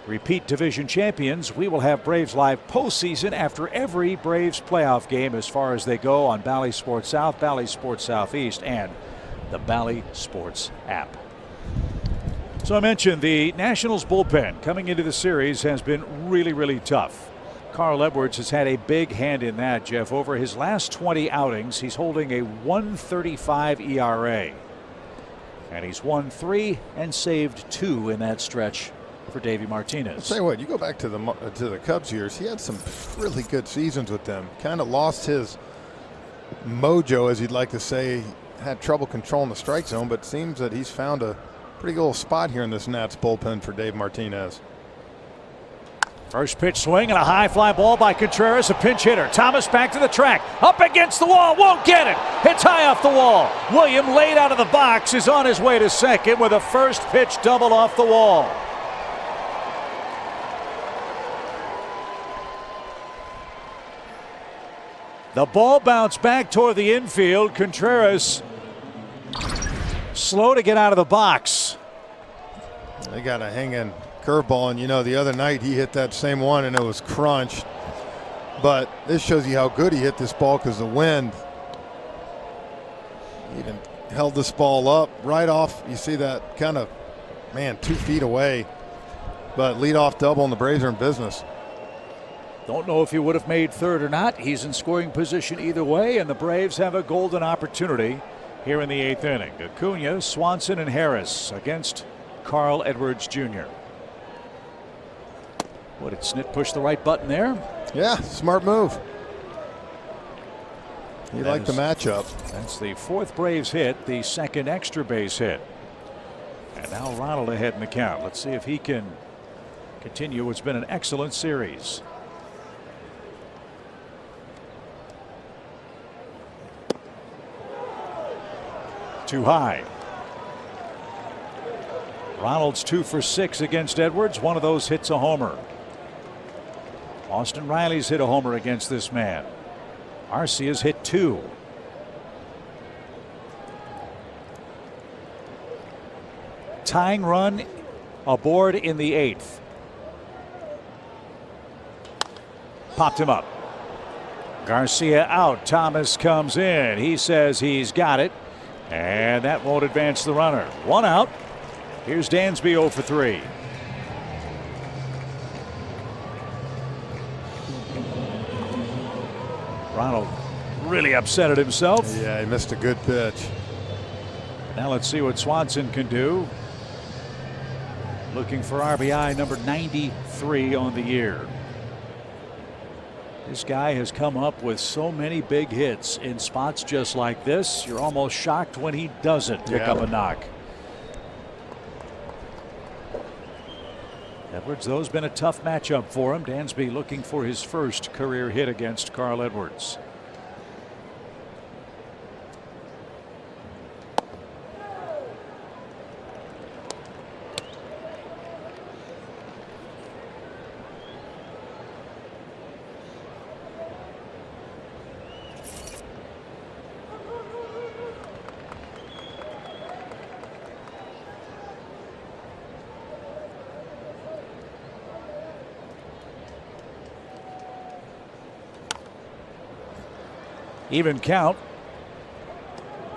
repeat division champions, we will have Braves Live postseason after every Braves playoff game as far as they go on Valley Sports South, Valley Sports Southeast, and the Valley Sports app. So I mentioned the Nationals bullpen coming into the series has been really, really tough. Carl Edwards has had a big hand in that, Jeff. Over his last 20 outings, he's holding a 1.35 ERA. And he's won 3 and saved 2 in that stretch for Davey Martinez. I'll tell you what, you go back to the Cubs years, he had some really good seasons with them. Kind of lost his mojo, as you'd like to say. Had trouble controlling the strike zone, but it seems that he's found a pretty good little spot here in this Nats bullpen for Dave Martinez. First pitch swing and a high fly ball by Contreras, a pinch hitter. Thomas back to the track, up against the wall, won't get it. Hits high off the wall. William, laid out of the box, is on his way to second with a first pitch double off the wall. The ball bounced back toward the infield. Contreras slow to get out of the box. They got a hanging curveball, and you know, the other night he hit that same one and it was crunched. But this shows you how good he hit this ball, because the wind even held this ball up right off. You see that kind of, man, 2 feet away. But leadoff double, and the Braves are in business. Don't know if he would have made third or not. He's in scoring position either way, and the Braves have a golden opportunity here in the 8th inning. Acuna, Swanson, and Harris against Carl Edwards Jr. What, did Snit push the right button there? Yeah, smart move. He liked the matchup. That's the 4th Braves hit, the 2nd extra base hit. And now Ronald ahead in the count. Let's see if he can continue what's been an excellent series. Too high. Ronald's 2 for 6 against Edwards. One of those hits a homer. Austin Riley's hit a homer against this man. Arcia's hit 2. Tying run aboard in the 8th. Popped him up. Garcia out. Thomas comes in. He says he's got it. And that won't advance the runner. 1 out. Here's Dansby 0 for 3. Ronald really upset at himself. Yeah, he missed a good pitch. Now let's see what Swanson can do. Looking for RBI number 93 on the year. This guy has come up with so many big hits in spots just like this. You're almost shocked when he doesn't pick up a knock. Edwards, though, has been a tough matchup for him. Dansby looking for his first career hit against Carl Edwards. Even count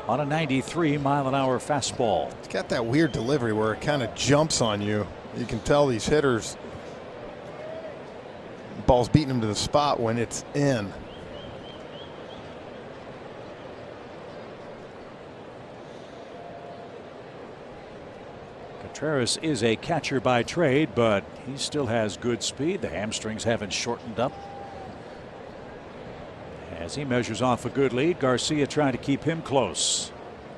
on a 93-mile-an-hour fastball. It's got that weird delivery where it kind of jumps on you. You can tell these hitters, the ball's beating them to the spot when it's in. Contreras is a catcher by trade, but he still has good speed. The hamstrings haven't shortened up. As he measures off a good lead, Garcia trying to keep him close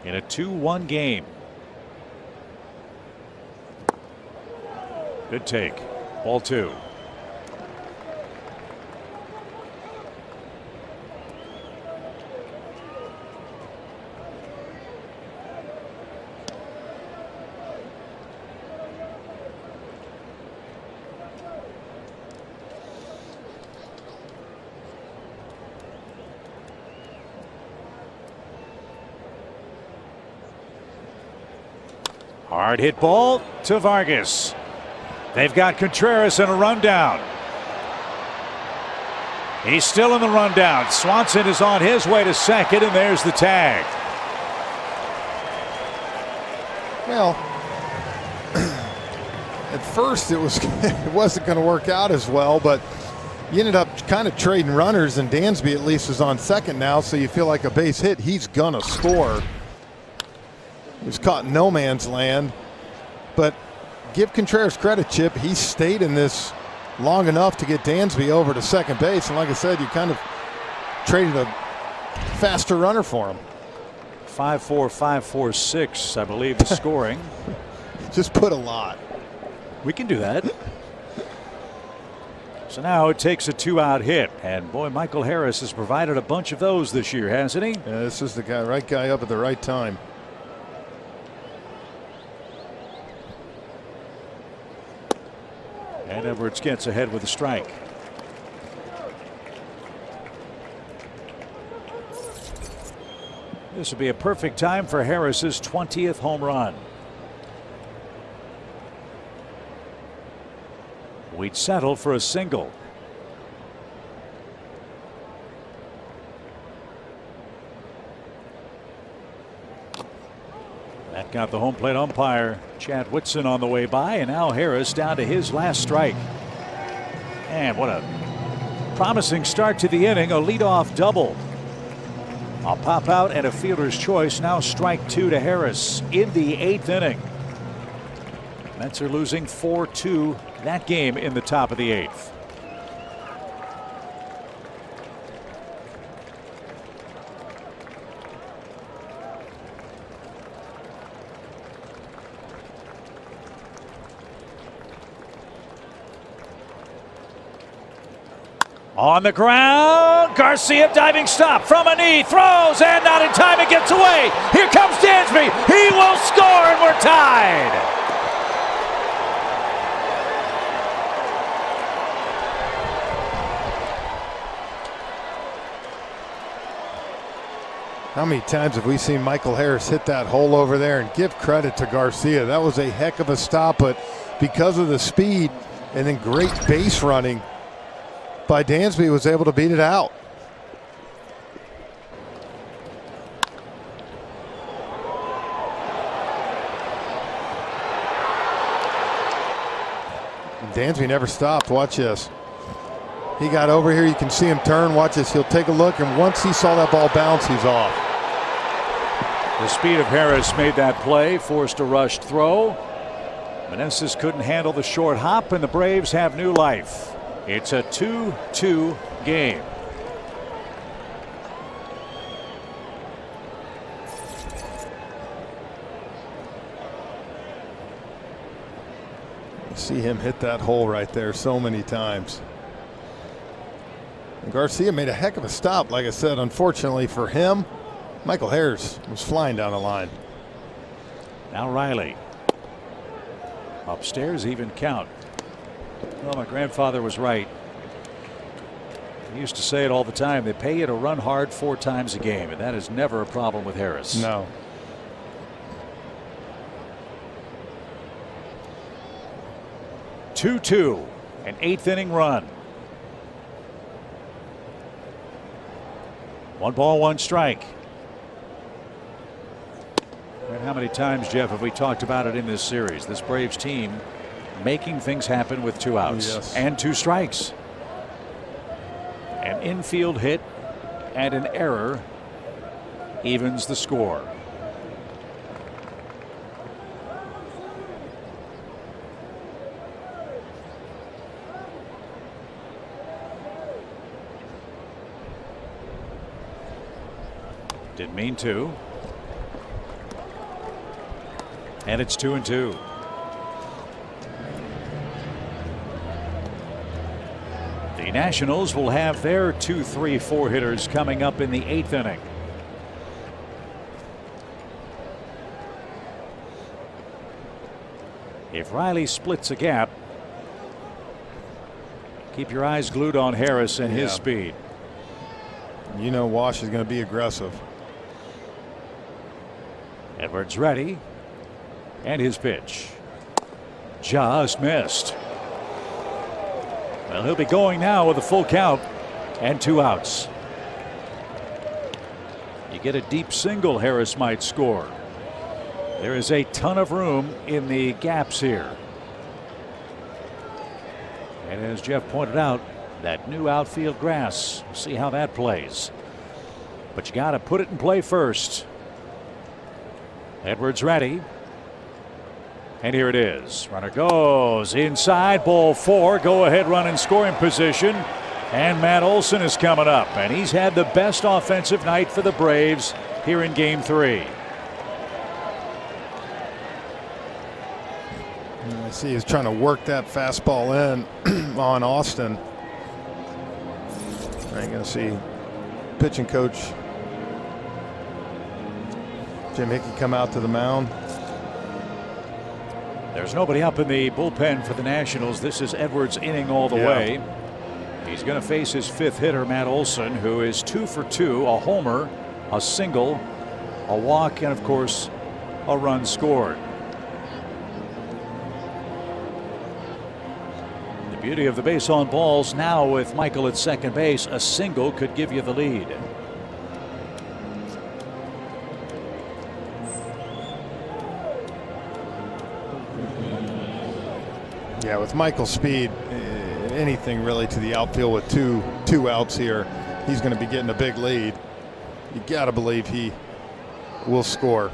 in a 2-1 game. Good take. Ball 2. Hard hit ball to Vargas. They've got Contreras in a rundown. He's still in the rundown. Swanson is on his way to second, and there's the tag. Well, at first it wasn't going to work out as well, but you ended up kind of trading runners, and Dansby at least is on second now, so you feel like a base hit, he's gonna score. He was caught in no man's land, but give Contreras credit, Chip. He stayed in this long enough to get Dansby over to second base, and like I said, you kind of traded a faster runner for him. 5-4, 5-4-6, I believe, the scoring. Just put a lot. We can do that. So now it takes a 2-out hit. And boy, Michael Harris has provided a bunch of those this year, hasn't he? Yeah, this is the guy, right guy up at the right time. And Edwards gets ahead with a strike. This would be a perfect time for Harris's 20th home run. We'd settle for a single. That got the home plate umpire Chad Whitson on the way by, and now Harris down to his last strike. And what a promising start to the inning, a leadoff double. A pop out and a fielder's choice. Now strike 2 to Harris in the 8th inning. Mets are losing 4-2 that game in the top of the 8th. On the ground, Garcia diving stop from a knee, throws, and not in time, it gets away. Here comes Dansby, he will score, and we're tied. How many times have we seen Michael Harris hit that hole over there? And give credit to Garcia. That was a heck of a stop, but because of the speed and then great base running by Dansby, was able to beat it out. And Dansby never stopped. Watch this. He got over here. You can see him turn. Watch this. He'll take a look, and once he saw that ball bounce, he's off. The speed of Harris made that play, forced a rushed throw. Meneses couldn't handle the short hop, and the Braves have new life. It's a 2-2 game. You see him hit that hole right there so many times. And Garcia made a heck of a stop. Like I said, unfortunately for him, Michael Harris was flying down the line. Now Riley. Upstairs, even count. Well, my grandfather was right. He used to say it all the time. They pay you to run hard 4 times a game, and that is never a problem with Harris. No. Two, an 8th inning run. 1 ball, 1 strike. And how many times, Jeff, have we talked about it in this series? This Braves team making things happen with 2 outs and 2 strikes. An infield hit and an error evens the score. Didn't mean to. And it's 2-2. The Nationals will have their 2, 3, 4 hitters coming up in the 8th inning. If Riley splits a gap, keep your eyes glued on Harris and his speed. You know Wash is going to be aggressive. Edwards ready. And his pitch. Just missed. Well, he'll be going now with a full count and 2 outs. You get a deep single, Harris might score. There is a ton of room in the gaps here. And as Jeff pointed out, that new outfield grass. See how that plays. But you got to put it in play first. Edwards ready. And here it is. Runner goes inside, ball 4. Go ahead run in scoring position. And Matt Olson is coming up. And he's had the best offensive night for the Braves here in game 3. I see he's trying to work that fastball in on Austin. I'm going to see pitching coach Jim Hickey come out to the mound. There's nobody up in the bullpen for the Nationals. This is Edwards' inning all the way. He's going to face his fifth hitter, Matt Olson, who is 2 for 2, a homer, a single, a walk, and of course a run scored. The beauty of the base on balls now with Michael at second base, a single could give you the lead. Yeah, with Michael's speed, anything really to the outfield with two outs here, he's going to be getting a big lead. You got to believe he will score.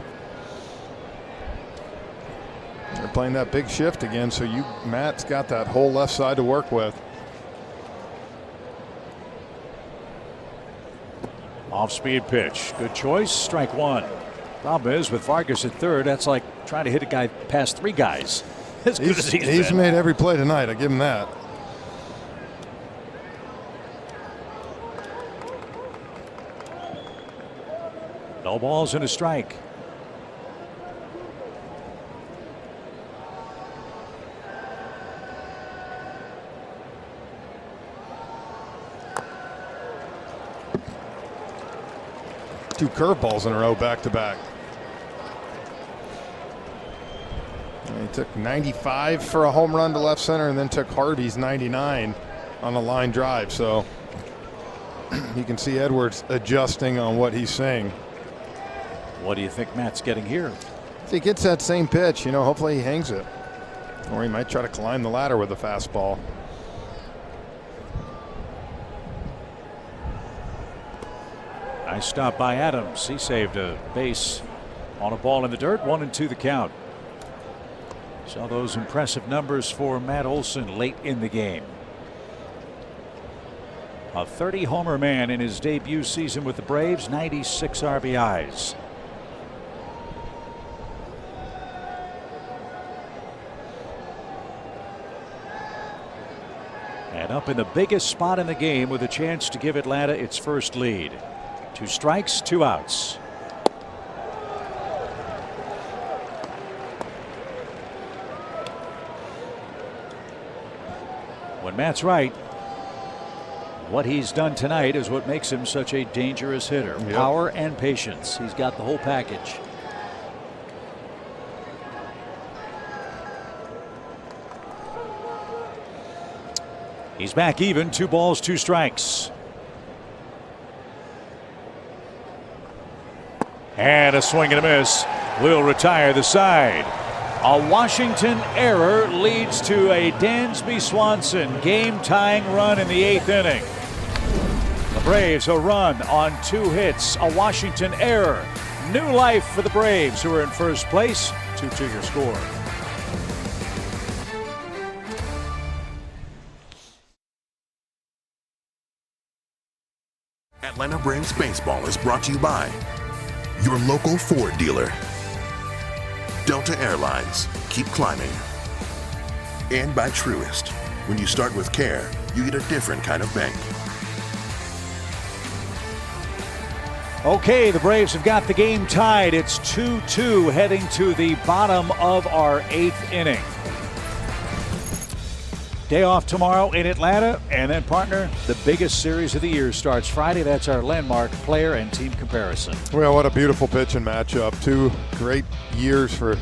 They're playing that big shift again, so Matt's got that whole left side to work with. Off-speed pitch, good choice, strike one. Problem is with Vargas at third, that's like trying to hit a guy past 3 guys. As good as he's been. Made every play tonight. I give him that. No balls and a strike. Two curveballs in a row back to back. He took 95 for a home run to left center and then took Harvey's 99 on a line drive. So you can see Edwards adjusting on what he's saying. What do you think Matt's getting here? If he gets that same pitch, hopefully he hangs it. Or he might try to climb the ladder with a fastball. Nice stop by Adams. He saved a base on a ball in the dirt. 1-2 the count. Saw those impressive numbers for Matt Olson late in the game. A 30-homer man in his debut season with the Braves, 96 RBIs. And up in the biggest spot in the game with a chance to give Atlanta its first lead. 2 strikes, 2 outs. When Matt's right, what he's done tonight is what makes him such a dangerous hitter. Yep. Power and patience. He's got the whole package. He's back even, 2 balls, 2 strikes. And a swing and a miss will retire the side. A Washington error leads to a Dansby Swanson game-tying run in the 8th inning. The Braves a run on 2 hits, a Washington error. New life for the Braves, who are in first place. 2-2 your score. Atlanta Braves baseball is brought to you by your local Ford dealer, Delta Airlines, keep climbing, and by Truist. When you start with care, you get a different kind of bank. Okay, the Braves have got the game tied. It's 2-2 heading to the bottom of our 8th inning. Day off tomorrow in Atlanta, and then, partner, the biggest series of the year starts Friday. That's our landmark player and team comparison. Well, what a beautiful pitching matchup. 2 great years for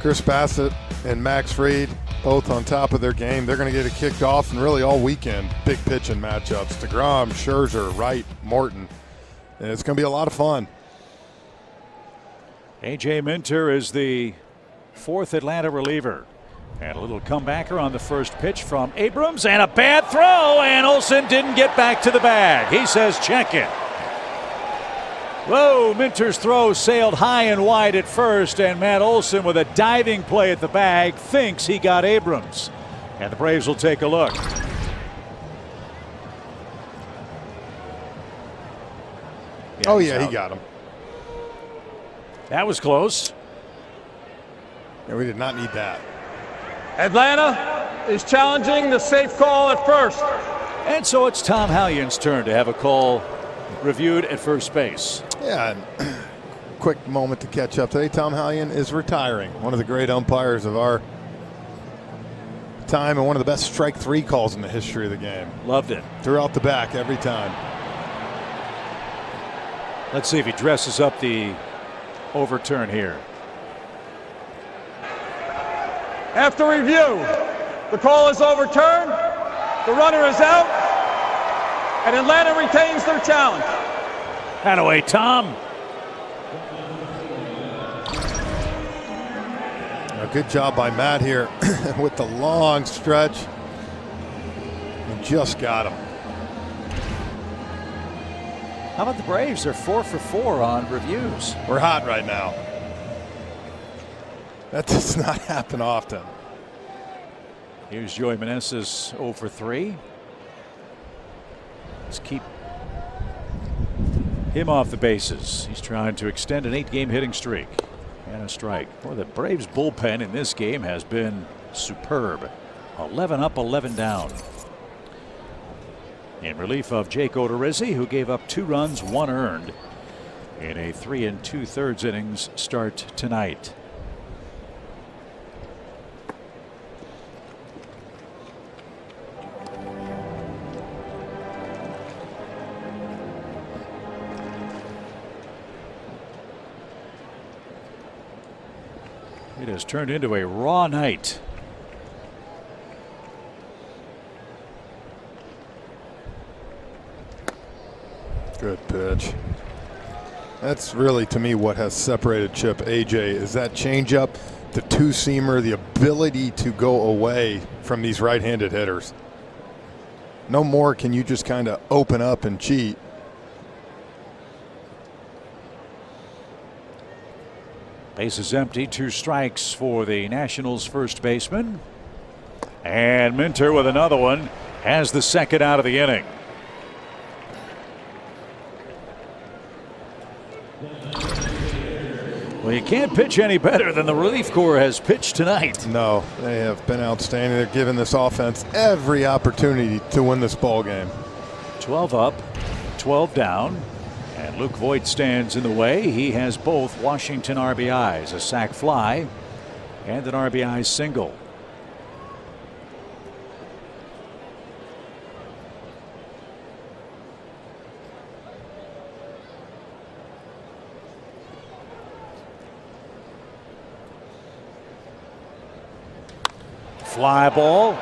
Chris Bassitt and Max Fried, both on top of their game. They're going to get it kicked off, and really all weekend, big pitching matchups. DeGrom, Scherzer, Wright, Morton. And it's going to be a lot of fun. A.J. Minter is the 4th Atlanta reliever. And a little comebacker on the first pitch from Abrams, and a bad throw, and Olson didn't get back to the bag. He says check it. Whoa, Minter's throw sailed high and wide at first, and Matt Olson, with a diving play at the bag, thinks he got Abrams. And the Braves will take a look. Oh yeah, he got him. That was close. Yeah, we did not need that. Atlanta is challenging the safe call at first. And so it's Tom Hallion's turn to have a call reviewed at first base. Yeah, and quick moment to catch up today. Tom Hallion is retiring. One of the great umpires of our time and one of the best strike three calls in the history of the game. Loved it. Throughout the back every time. Let's see if he dresses up the overturn here. After review, the call is overturned. The runner is out, and Atlanta retains their challenge. Hadaway, Tom. A good job by Matt here with the long stretch. He just got him. How about the Braves? They're 4 for 4 on reviews. We're hot right now. That does not happen often. Here's Joey Meneses 0 for 3. Let's keep him off the bases. He's trying to extend an 8-game hitting streak. And a strike. Boy, the Braves bullpen in this game has been superb. 11 up, 11 down. In relief of Jake Odorizzi, who gave up 2 runs, 1 earned in a 3 2/3 innings start tonight. It has turned into a raw night. Good pitch. That's really, to me, what has separated Chip AJ is that changeup, the two-seamer, the ability to go away from these right-handed hitters. No more can you just kind of open up and cheat. Base is empty. 2 strikes for the Nationals first baseman. And Minter with another one has the second out of the inning. Well, you can't pitch any better than the relief corps has pitched tonight. No, they have been outstanding. They're giving this offense every opportunity to win this ball game. 12 up, 12 down. And Luke Voit stands in the way. He has both Washington RBIs, a sac fly and an RBI single. Fly ball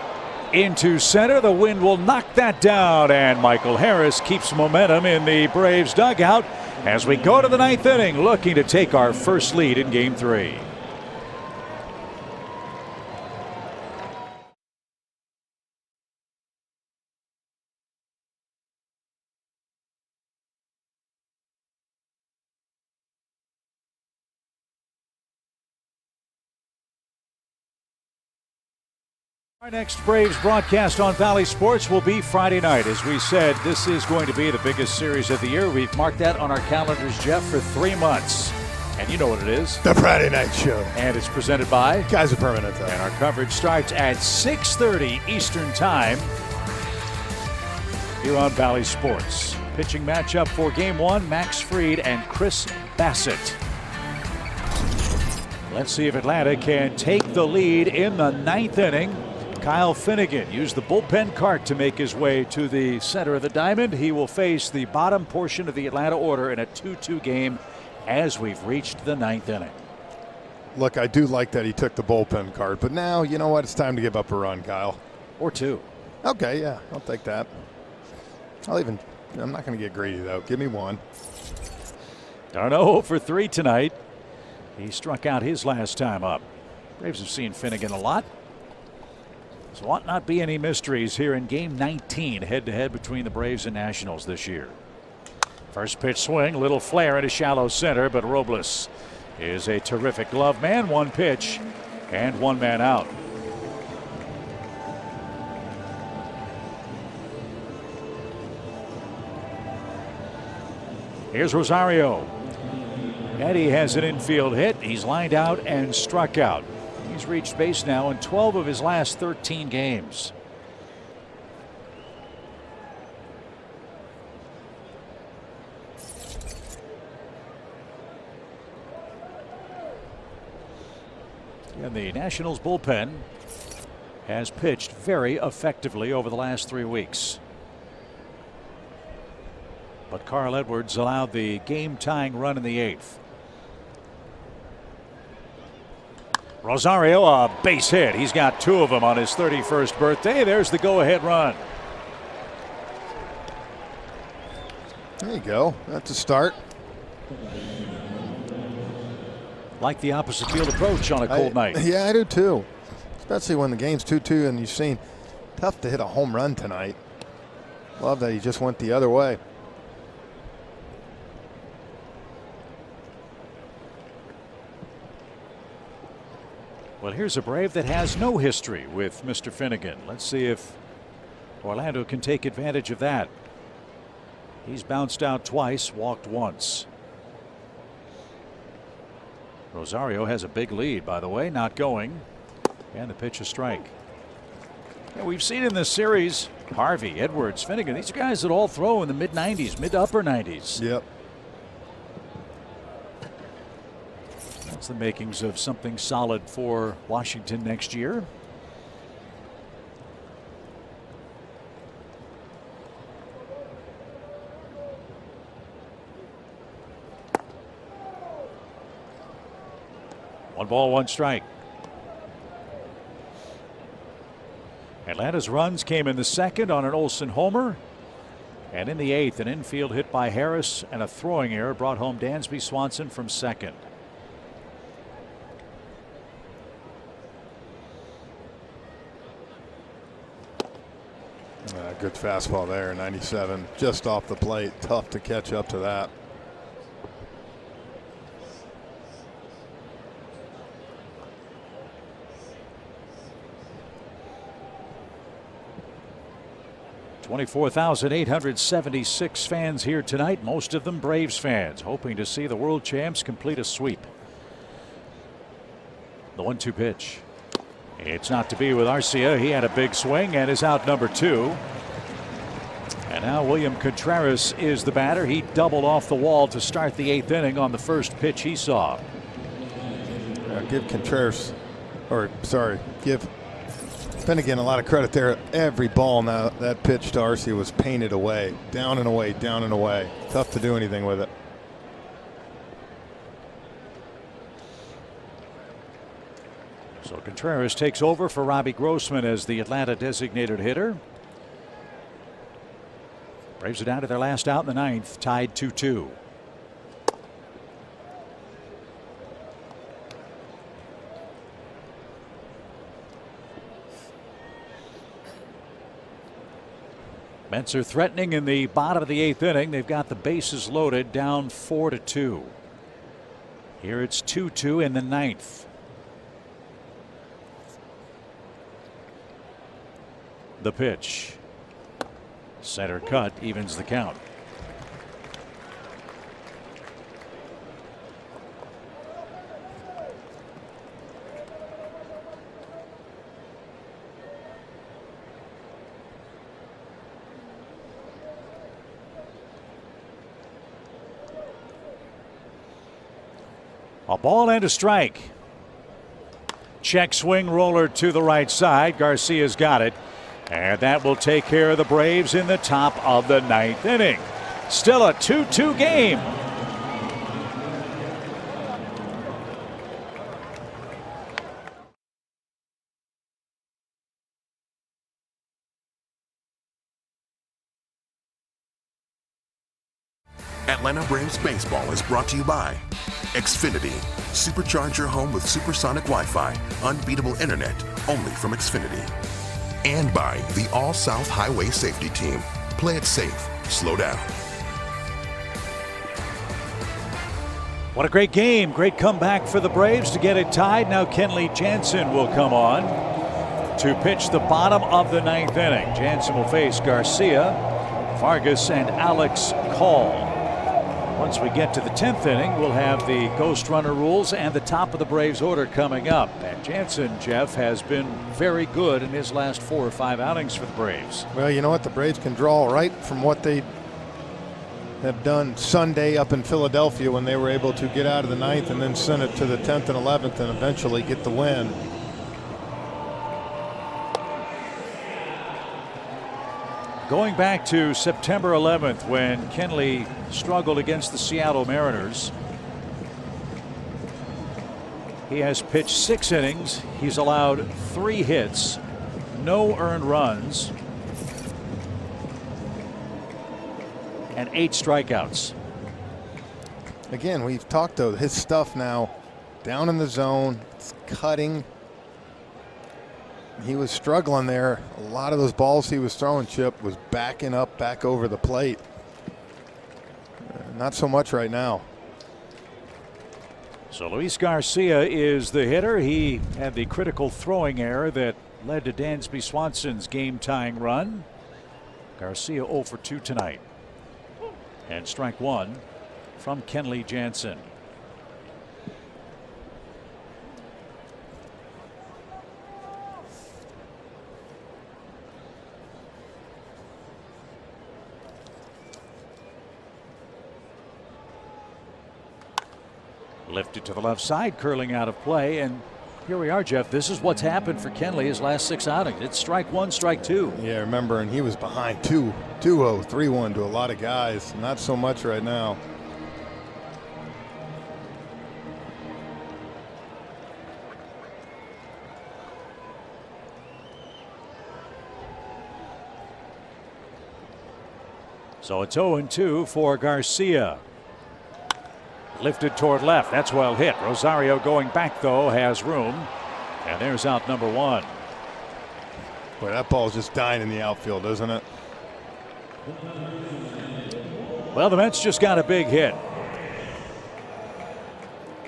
into center. The wind will knock that down, and Michael Harris keeps momentum in the Braves dugout as we go to the 9th inning, looking to take our first lead in Game 3. Our next Braves broadcast on Valley Sports will be Friday night. As we said, this is going to be the biggest series of the year. We've marked that on our calendars, Jeff, for 3 months. And you know what it is. The Friday Night Show. And it's presented by Kaiser Permanente. And our coverage starts at 6:30 Eastern Time here on Valley Sports. Pitching matchup for Game 1, Max Fried and Chris Bassett. Let's see if Atlanta can take the lead in the 9th inning. Kyle Finnegan used the bullpen cart to make his way to the center of the diamond. He will face the bottom portion of the Atlanta order in a 2-2 game as we've reached the 9th inning. Look, I do like that he took the bullpen card, but now, you know what? It's time to give up a run, Kyle. Or 2. Okay, yeah, I'll take that. I'm not going to get greedy, though. Give me 1. D'Arnaud for 3 tonight. He struck out his last time up. Braves have seen Finnegan a lot. So ought not be any mysteries here in Game 19, head-to-head between the Braves and Nationals this year. First pitch swing, little flare into shallow center, but Robles is a terrific glove man. 1 pitch and 1 man out. Here's Rosario. Eddie has an infield hit. He's lined out and struck out. He's reached base now in 12 of his last 13 games. And the Nationals bullpen has pitched very effectively over the last 3 weeks. But Carl Edwards allowed the game-tying run in the 8th. Rosario, a base hit. He's got 2 of them on his 31st birthday. There's the go-ahead run. There you go. That's a start. Like the opposite field approach on a cold night. Yeah, I do too. Especially when the game's 2-2 and you've seen tough to hit a home run tonight. Love that he just went the other way. Well, here's a Brave that has no history with Mr. Finnegan. Let's see if Orlando can take advantage of that. He's bounced out twice, walked once. Rosario has a big lead, by the way, not going. And the pitch, a strike. Yeah, we've seen in this series Harvey, Edwards, Finnegan. These are guys that all throw in the mid-90s, mid to upper 90s. Yep. That's the makings of something solid for Washington next year. One ball, one strike. Atlanta's runs came in the 2nd on an Olsen homer. And in the 8th, an infield hit by Harris and a throwing error brought home Dansby Swanson from 2nd. Good fastball there, 97, just off the plate. Tough to catch up to that. $24,876 fans here tonight, most of them Braves fans, hoping to see the world champs complete a sweep. The 1-2 pitch. It's not to be with Arcia. He had a big swing and is out number 2. And now William Contreras is the batter. He doubled off the wall to start the 8th inning on the first pitch he saw. Give Contreras, or sorry, give Finnegan a lot of credit there. Every ball now that pitch to Arcia was painted away, down and away, down and away. Tough to do anything with it. So Contreras takes over for Robbie Grossman as the Atlanta designated hitter. Braves are down to their last out in the 9th, tied 2-2. Mets are threatening in the bottom of the 8th inning. They've got the bases loaded, down 4-2. Here it's 2-2 in the 9th. The pitch. Center cut, evens the count. A ball and a strike. Check swing roller to the right side. Garcia's got it. And that will take care of the Braves in the top of the 9th inning. Still a 2-2 game. Atlanta Braves baseball is brought to you by Xfinity. Supercharge your home with supersonic Wi-Fi. Unbeatable internet only from Xfinity. And by the All-South Highway Safety Team. Play it safe. Slow down. What a great game. Great comeback for the Braves to get it tied. Now Kenley Jansen will come on to pitch the bottom of the 9th inning. Jansen will face Garcia, Vargas, and Alex Call. Once we get to the 10th inning, we'll have the ghost runner rules and the top of the Braves order coming up. And Jansen, Jeff, has been very good in his last 4 or 5 outings for the Braves. Well, you know what? The Braves can draw right from what they have done Sunday up in Philadelphia when they were able to get out of the 9th and then send it to the 10th and 11th and eventually get the win. Going back to September 11th when Kenley struggled against the Seattle Mariners. He has pitched 6 innings. He's allowed 3 hits, no earned runs, and 8 strikeouts. Again, we've talked though, his stuff now down in the zone, it's cutting. He was struggling there. A lot of those balls he was throwing, Chip, was backing up back over the plate. Not so much right now. So Luis Garcia is the hitter. He had the critical throwing error that led to Dansby Swanson's game-tying run. Garcia 0 for 2 tonight. And strike 1 from Kenley Jansen. Lifted to the left side, curling out of play, and here we are, Jeff. This is what's happened for Kenley his last 6 outings. It's strike 1, strike 2. Yeah, remember, and he was behind 2-0, 3-1 to a lot of guys. Not so much right now. So it's 0-2 for Garcia. Lifted toward left. That's well hit. Rosario going back, though, has room. And there's out number 1. Boy, that ball's just dying in the outfield, isn't it? Well, the Mets just got a big hit.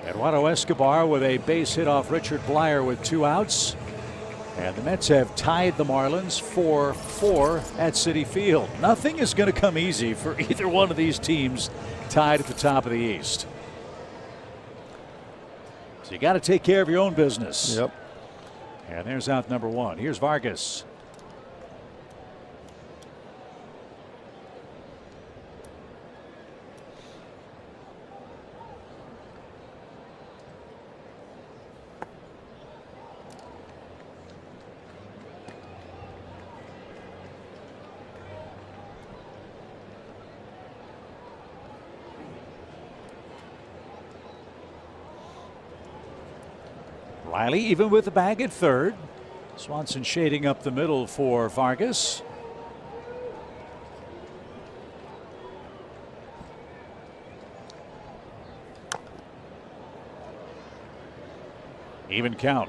Eduardo Escobar with a base hit off Richard Bleier with 2 outs. And the Mets have tied the Marlins 4-4 at Citi Field. Nothing is going to come easy for either one of these teams tied at the top of the East. So you got to take care of your own business. Yep. And there's out number 1. Here's Vargas. Riley even with the bag at third. Swanson shading up the middle for Vargas. Even count.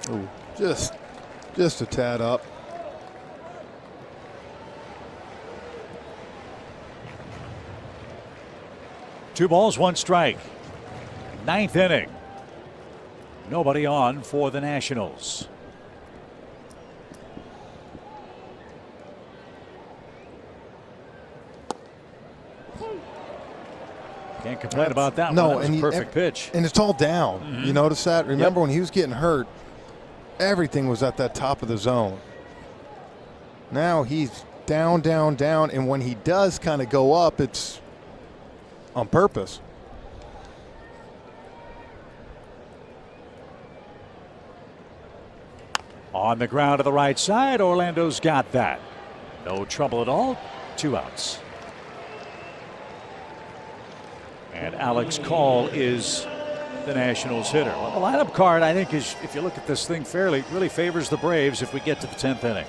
Ooh, just a tad up. Two balls, 1 strike. 9th inning. Nobody on for the Nationals. Can't complain about that one. That was a perfect pitch. And it's all down. You notice that? Remember when he was getting hurt, everything was at that top of the zone. Now he's down, down, down, and when he does kind of go up, it's on purpose. On the ground to the right side, Orlando's got that. No trouble at all. 2 outs. And Alex Call is the Nationals hitter. Well, the lineup card, I think, is, if you look at this thing fairly, really favors the Braves if we get to the 10th inning.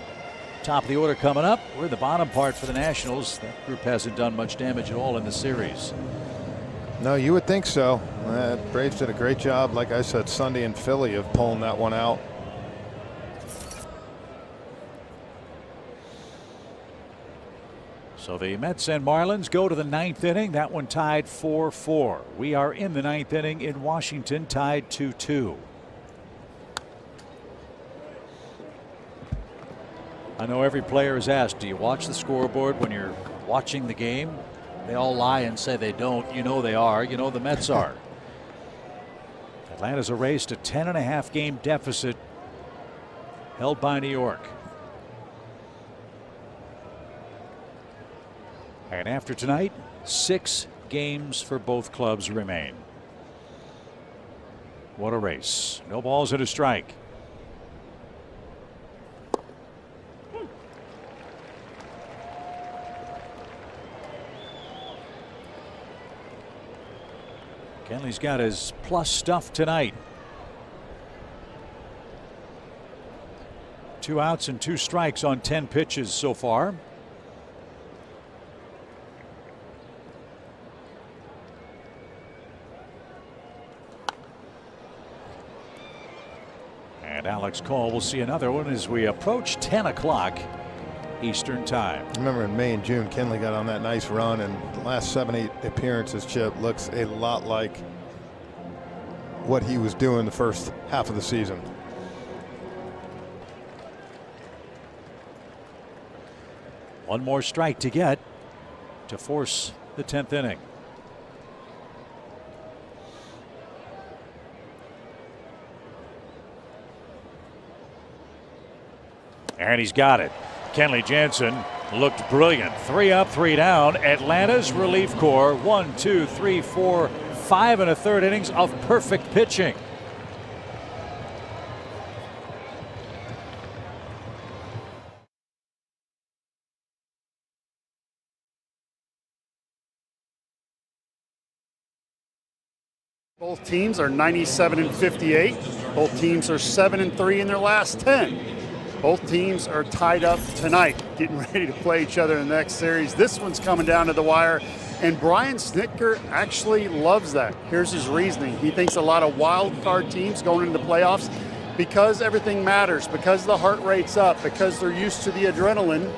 Top of the order coming up. We're in the bottom part for the Nationals. That group hasn't done much damage at all in the series. No, you would think so. Braves did a great job, like I said, Sunday in Philly, of pulling that one out. So the Mets and Marlins go to the 9th inning. That one tied 4-4. We are in the 9th inning in Washington, tied 2-2. I know every player is asked, do you watch the scoreboard when you're watching the game? They all lie and say they don't. You know they are. You know the Mets are. Atlanta's erased a 10.5 game deficit held by New York. And after tonight, 6 games for both clubs remain. What a race. No balls and a strike. Kenley's got his plus stuff tonight. 2 outs and 2 strikes on 10 pitches so far. And Alex Cole will see another one as we approach 10 o'clock Eastern time. Remember in May and June, Kenley got on that nice run, and the last 7-8 appearances, Chip, looks a lot like what he was doing the first half of the season. One more strike to get to force the 10th inning. And he's got it. Kenley Jansen looked brilliant. 3 up, 3 down. Atlanta's relief corps. 1, 2, 3, 4, 5 1/3 innings of perfect pitching. Both teams are 97 and 58. Both teams are 7 and 3 in their last 10. Both teams are tied up tonight, getting ready to play each other in the next series. This one's coming down to the wire, and Brian Snitker actually loves that. Here's his reasoning. He thinks a lot of wild card teams going into the playoffs, because everything matters, because the heart rate's up, because they're used to the adrenaline,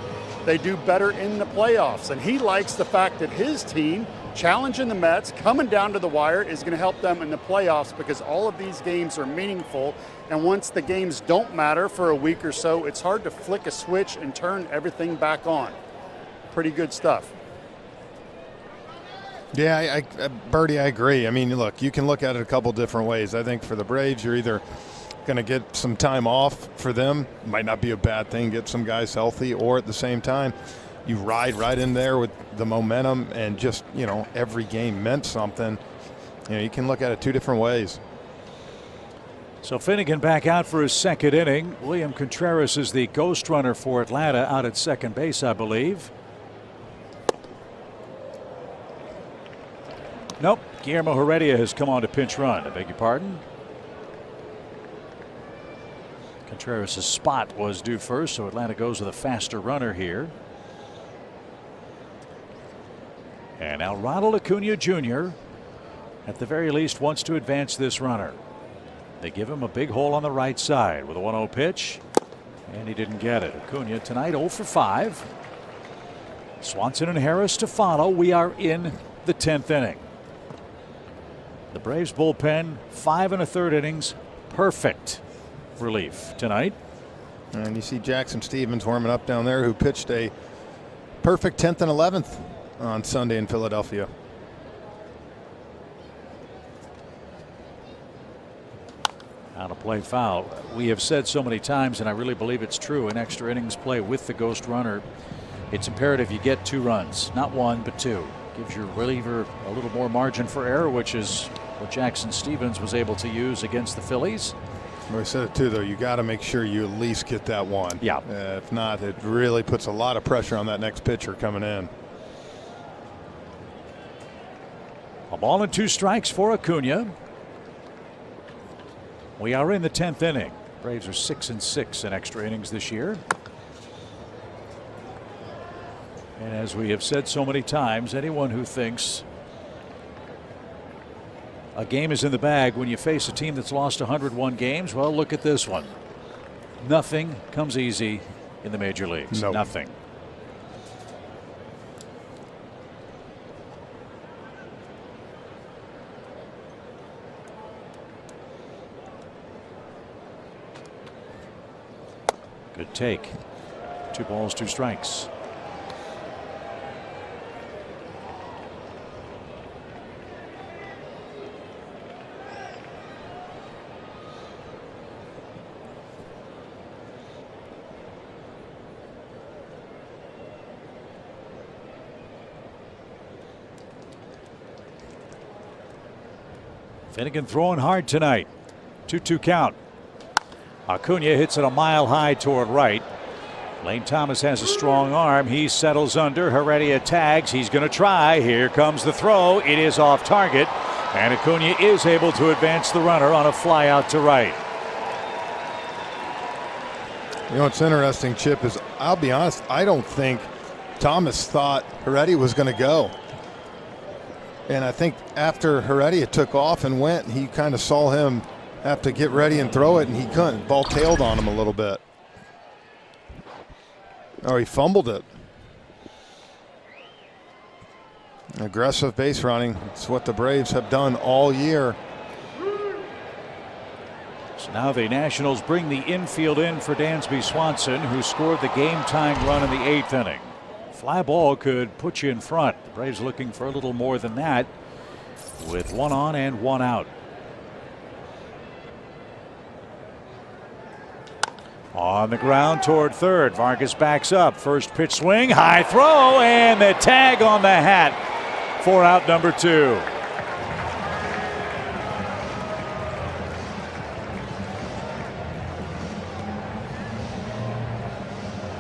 they do better in the playoffs. And he likes the fact that his team, challenging the Mets, coming down to the wire, is going to help them in the playoffs, because all of these games are meaningful. And once the games don't matter for a week or so, it's hard to flick a switch and turn everything back on. Pretty good stuff. Yeah, Bertie, I agree. I mean, look, you can look at it a couple different ways. I think for the Braves, you're either going to get some time off for them. Might not be a bad thing, get some guys healthy, or at the same time, you ride right in there with the momentum and just, you know, every game meant something. You know, you can look at it 2 different ways. So Finnegan back out for his 2nd inning. William Contreras is the ghost runner for Atlanta out at second base, I believe. Nope. Guillermo Heredia has come on to pinch run. I beg your pardon. Contreras' spot was due first, so Atlanta goes with a faster runner here. And now Ronald Acuna Jr. at the very least wants to advance this runner. They give him a big hole on the right side with a 1-0 pitch, and he didn't get it. Acuna tonight 0 for 5. Swanson and Harris to follow. We are in the 10th inning. The Braves bullpen, 5 1/3 innings, perfect relief tonight. And you see Jackson Stevens warming up down there, who pitched a perfect 10th and 11th on Sunday in Philadelphia. Out of play foul. We have said so many times, and I really believe it's true, in extra innings play with the ghost runner, it's imperative you get 2 runs, not 1 but 2. Gives your reliever a little more margin for error, which is what Jackson Stevens was able to use against the Phillies. Well, I said it too, though. You got to make sure you at least get that 1. Yeah. If not, it really puts a lot of pressure on that next pitcher coming in. A ball and 2 strikes for Acuna. We are in the 10th inning. Braves are 6 and 6 in extra innings this year. And as we have said so many times, anyone who thinks a game is in the bag when you face a team that's lost 101 games, well, look at this one. Nothing comes easy in the major leagues. Nope. Nothing. Good take. 2 balls, 2 strikes. Finnegan throwing hard tonight. 2-2 count. Acuna hits it a mile high toward right. Lane Thomas has a strong arm. He settles under. Heredia tags. He's going to try. Here comes the throw. It is off target. And Acuna is able to advance the runner on a fly out to right. You know what's interesting, Chip, is I'll be honest, I don't think Thomas thought Heredia was going to go. And I think after Heredia took off and went, he kind of saw him have to get ready and throw it, and he couldn't. Ball tailed on him a little bit. Oh, he fumbled it. Aggressive base running. It's what the Braves have done all year. So now the Nationals bring the infield in for Dansby Swanson, who scored the game-tying run in the 8th inning. Fly ball could put you in front. The Braves looking for a little more than that with 1 on and 1 out. On the ground toward third. Vargas backs up. First pitch swing. High throw. And the tag on the hat for out number 2.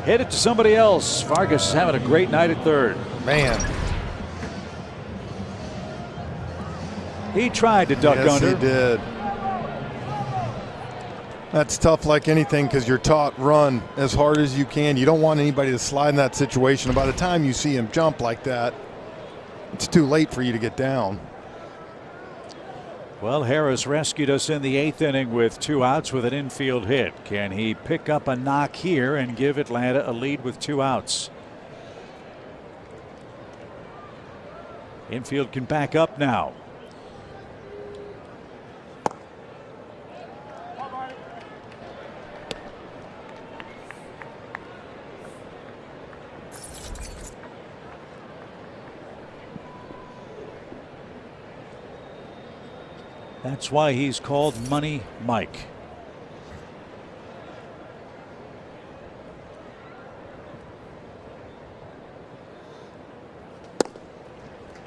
Hit it to somebody else. Vargas is having a great night at third. Man. He tried to duck under. Yes, he did. That's tough like anything because you're taught run as hard as you can. You don't want anybody to slide in that situation. And by the time you see him jump like that, it's too late for you to get down. Well, Harris rescued us in the 8th inning with 2 outs with an infield hit. Can he pick up a knock here and give Atlanta a lead with 2 outs? Infield can back up now. That's why he's called Money Mike.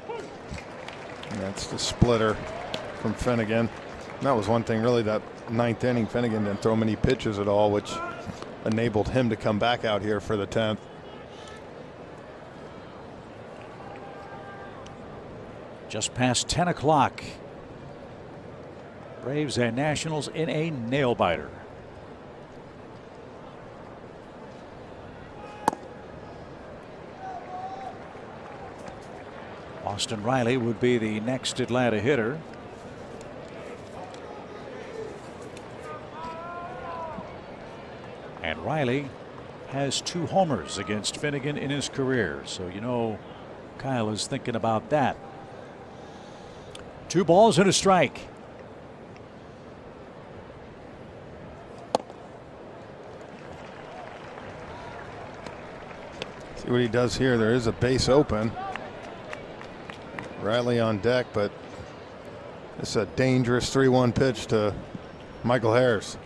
And that's the splitter from Finnegan. And that was one thing really, that 9th inning, Finnegan didn't throw many pitches at all, which enabled him to come back out here for the 10th. Just past 10 o'clock. Braves and Nationals in a nail biter. Austin Riley would be the next Atlanta hitter. And Riley has 2 homers against Finnegan in his career. So, you know, Kyle is thinking about that. 2 balls and a strike. See what he does here. There is a base open. Riley on deck, but it's a dangerous 3-1 pitch to Michael Harris.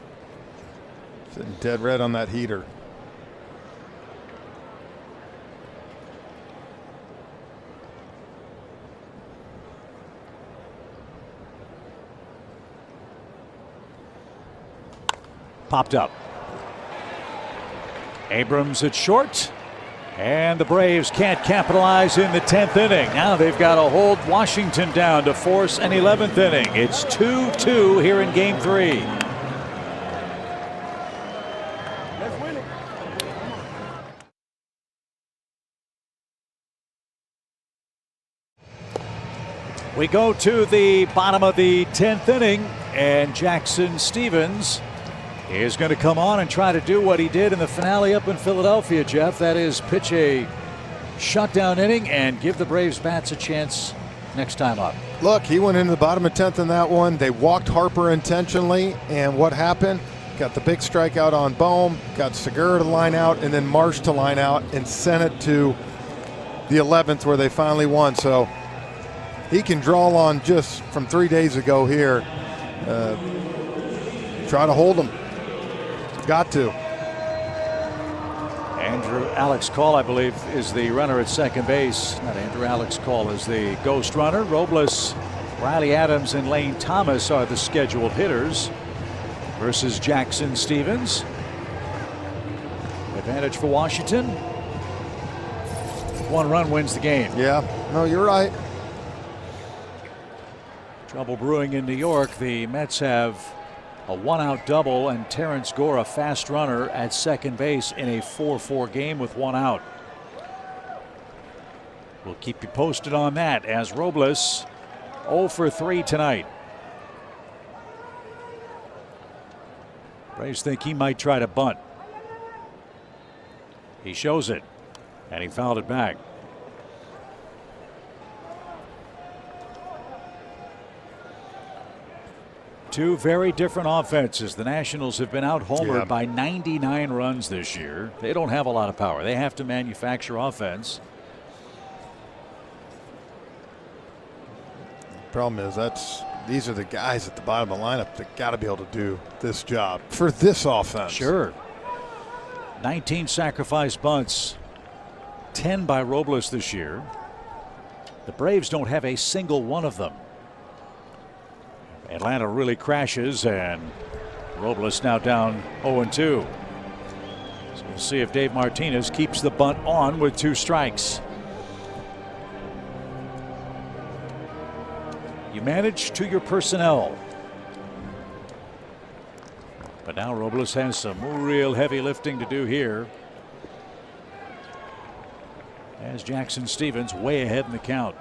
Sitting dead red on that heater. Popped up. Abrams at short. And the Braves can't capitalize in the 10th inning. Now they've got to hold Washington down to force an 11th inning. It's 2-2 here in Game 3. We go to the bottom of the 10th inning, and Jackson Stevens is going to come on and try to do what he did in the finale up in Philadelphia, Jeff. That is pitch a shutdown inning and give the Braves bats a chance next time up. Look, he went into the bottom of 10th in that one. They walked Harper intentionally, and what happened? got the big strikeout on Bohm, got Segura to line out, and then Marsh to line out, and sent it to the 11th where they finally won. So he can draw on just from 3 days ago here. Try to hold him. Got to. Andrew Alex Call, I believe, is the runner at second base. Not Andrew Alex Call is the ghost runner. Robles, Riley Adams, and Lane Thomas are the scheduled hitters versus Jackson Stevens. Advantage for Washington. 1 run wins the game. Yeah, no, you're right. Trouble brewing in New York. The Mets have a 1-out double and Terrence Gore, a fast runner, at second base in a 4-4 game with 1 out. We'll keep you posted on that as Robles 0 for 3 tonight. Braves think he might try to bunt. He shows it, and he fouled it back. Two very different offenses. The Nationals have been out-homered by 99 runs this year. They don't have a lot of power. They have to manufacture offense. Problem is these are the guys at the bottom of the lineup that got to be able to do this job for this offense. Sure. 19 sacrifice bunts, 10 by Robles this year. The Braves don't have a single one of them. Atlanta really crashes, and Robles now down 0-2. So we'll see if Dave Martinez keeps the bunt on with 2 strikes. You manage to your personnel. But now Robles has some real heavy lifting to do here, as Jackson Stevens way ahead in the count.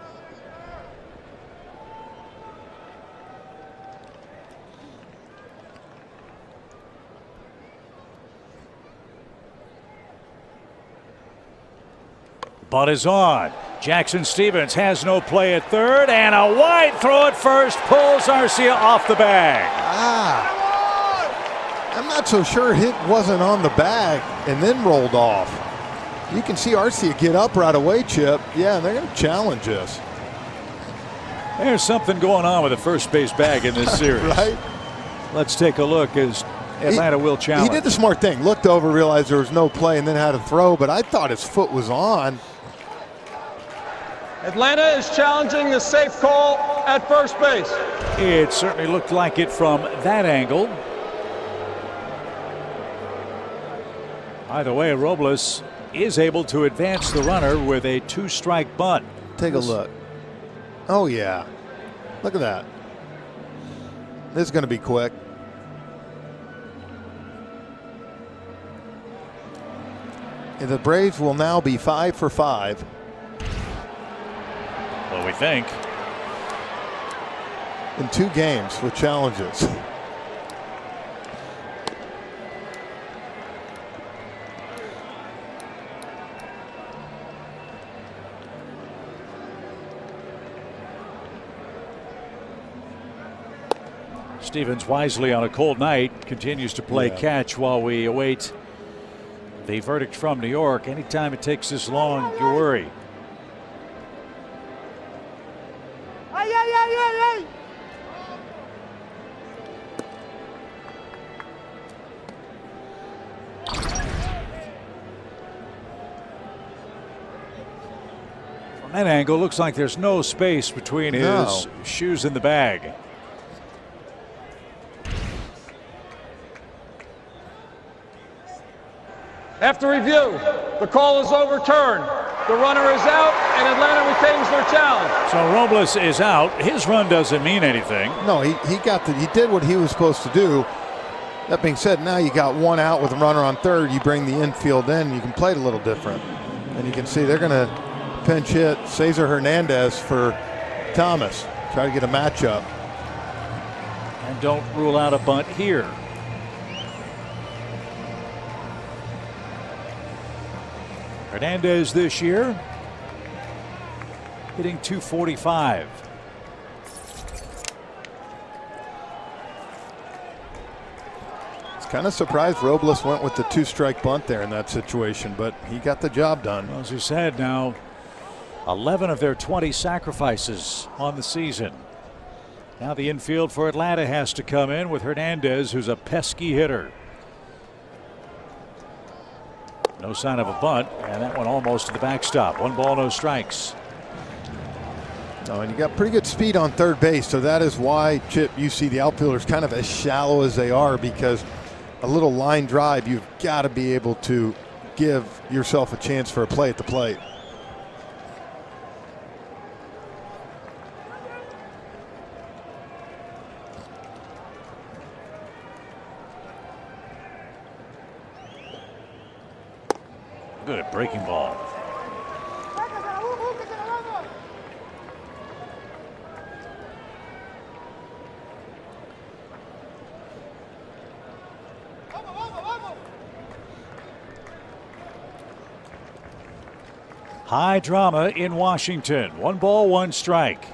Bunt is on. Jackson Stevens has no play at third, and a wide throw at first pulls Arcia off the bag. I'm not so sure hit wasn't on the bag and then rolled off. You can see Arcia get up right away, Chip. Yeah, they're going to challenge this. There's something going on with the first base bag in this series. Right? Let's take a look as Atlanta will challenge. He did the smart thing. Looked over, realized there was no play, and then had to throw, but I thought his foot was on. Atlanta is challenging the safe call at first base. It certainly looked like it from that angle. Either way, Robles is able to advance the runner with a 2-strike bunt. Take a look. Oh, yeah. Look at that. This is going to be quick. And the Braves will now be 5 for 5. Well, we think. In 2 games with challenges. Stevens wisely on a cold night continues to play catch while we await the verdict from New York. Anytime it takes this long, you worry. From that angle, looks like there's no space between his shoes and the bag. After review, the call is overturned. The runner is out, and Atlanta retains their challenge. So Robles is out. His run doesn't mean anything. No, he did what he was supposed to do. That being said, now you got 1 out with a runner on third. You bring the infield in, you can play it a little different. And you can see they're going to pinch hit Cesar Hernandez for Thomas. Try to get a matchup. And don't rule out a bunt here. Hernandez this year hitting .245. Kind of surprised Robles went with the 2-strike bunt there in that situation, but he got the job done. Well, as you said, now 11 of their 20 sacrifices on the season. Now the infield for Atlanta has to come in with Hernandez, who's a pesky hitter. No sign of a bunt, and that one almost to the backstop. 1 ball, no strikes. Oh, and you got pretty good speed on third base, so that is why, Chip, you see the outfielders kind of as shallow as they are, because a little line drive, you've got to be able to give yourself a chance for a play at the plate. Good breaking ball. High drama in Washington. 1 ball, 1 strike.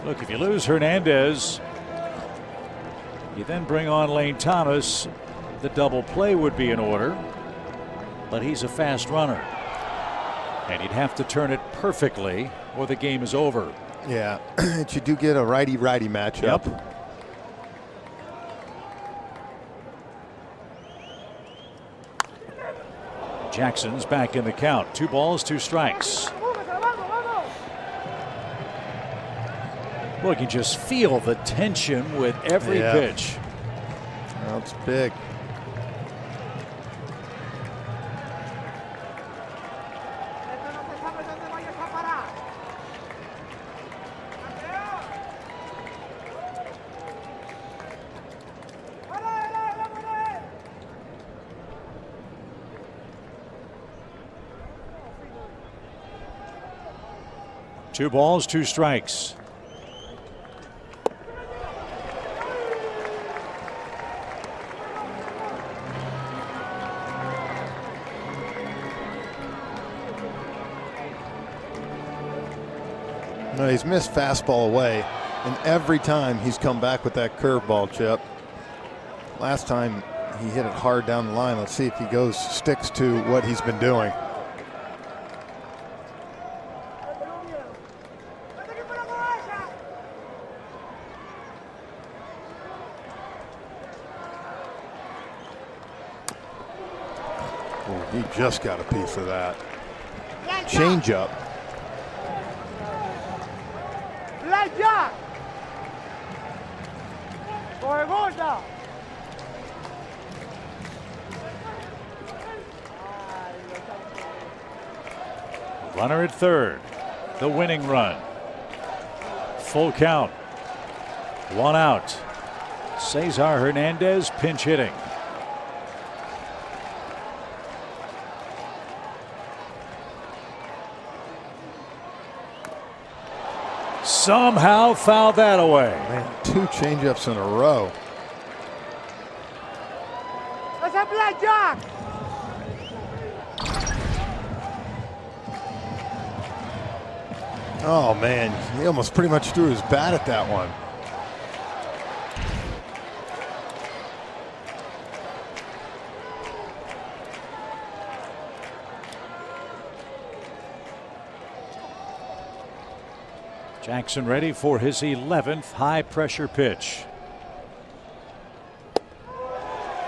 Look, if you lose Hernandez, you then bring on Lane Thomas. The double play would be in order, but he's a fast runner, and he'd have to turn it perfectly or the game is over. Yeah, you do get a righty-righty matchup. Yep. Jackson's back in the count. 2 balls, 2 strikes. Look, you just feel the tension with every pitch. That's big. Two balls, 2 strikes. No, he's missed fastball away, and every time he's come back with that curveball, Chip. Last time he hit it hard down the line. Let's see if he sticks to what he's been doing. He just got a piece of that. Changeup. Runner at third. The winning run. Full count. 1 out. Cesar Hernandez pinch hitting. Somehow fouled that away. Man, 2 changeups in a row. Oh man, he almost pretty much threw his bat at that one. Jackson ready for his 11th high pressure pitch.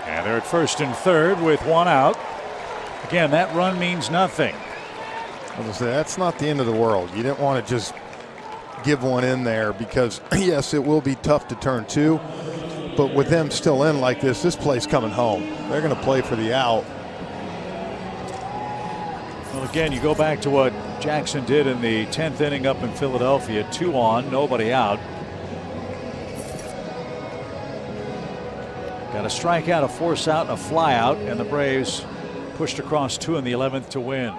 And they're at first and third with 1 out. Again, that run means nothing. I was gonna say, that's not the end of the world. You didn't want to just give one in there because, yes, it will be tough to turn 2. But with them still in like this play's coming home. They're going to play for the out. Well, again, you go back to what Jackson did in the 10th inning up in Philadelphia. 2 on, nobody out. Got a strikeout, a force out, and a fly out, and the Braves pushed across 2 in the 11th to win.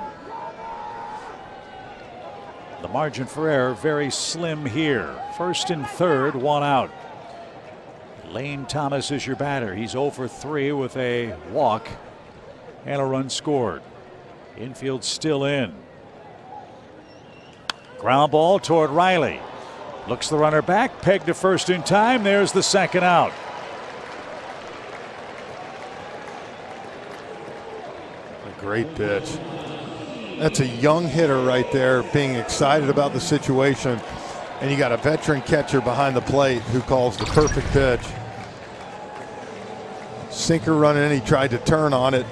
The margin for error very slim here. First and third, 1 out. Lane Thomas is your batter. He's 0 for 3 with a walk and a run scored. Infield still in. Ground ball toward Riley. Looks the runner back, pegged to first in time. There's the second out. A great pitch. That's a young hitter right there, being excited about the situation. And you got a veteran catcher behind the plate who calls the perfect pitch. Sinker running in, he tried to turn on it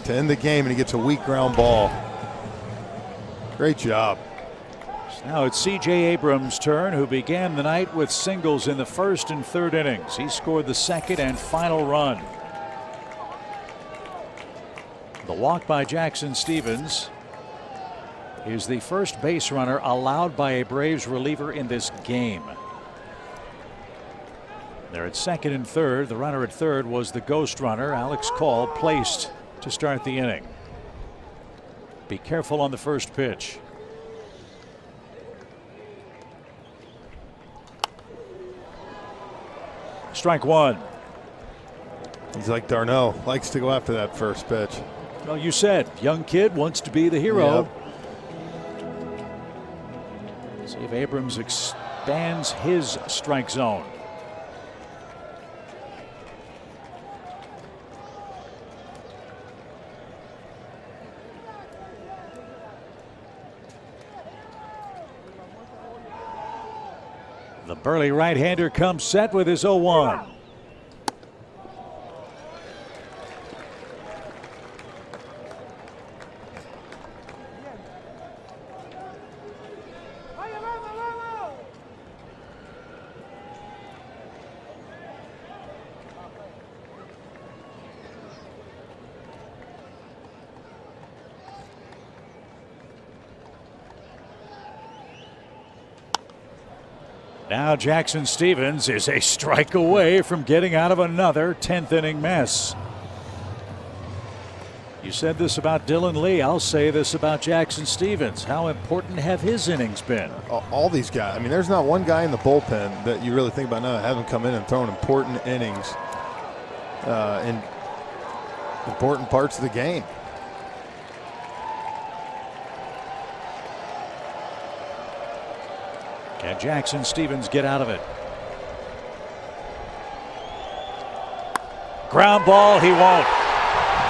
to end the game, and he gets a weak ground ball. Great job. Now it's C.J. Abrams' turn, who began the night with singles in the first and third innings. He scored the second and final run. The walk by Jackson Stephens is the first base runner allowed by a Braves reliever in this game. They're at second and third. The runner at third was the ghost runner, Alex Call, placed to start the inning. Be careful on the first pitch. Strike one. He's like Darno, likes to go after that first pitch. Well, you said, young kid wants to be the hero. Yep. See if Abrams expands his strike zone. The burly right-hander comes set with his 0-1. Now Jackson Stephens is a strike away from getting out of another 10th inning mess. You said this about Dylan Lee. I'll say this about Jackson Stephens. How important have his innings been? All these guys. I mean, there's not one guy in the bullpen that you really think about now having come in and thrown important innings in important parts of the game. Can Jackson Stephens get out of it? Ground ball, he won't.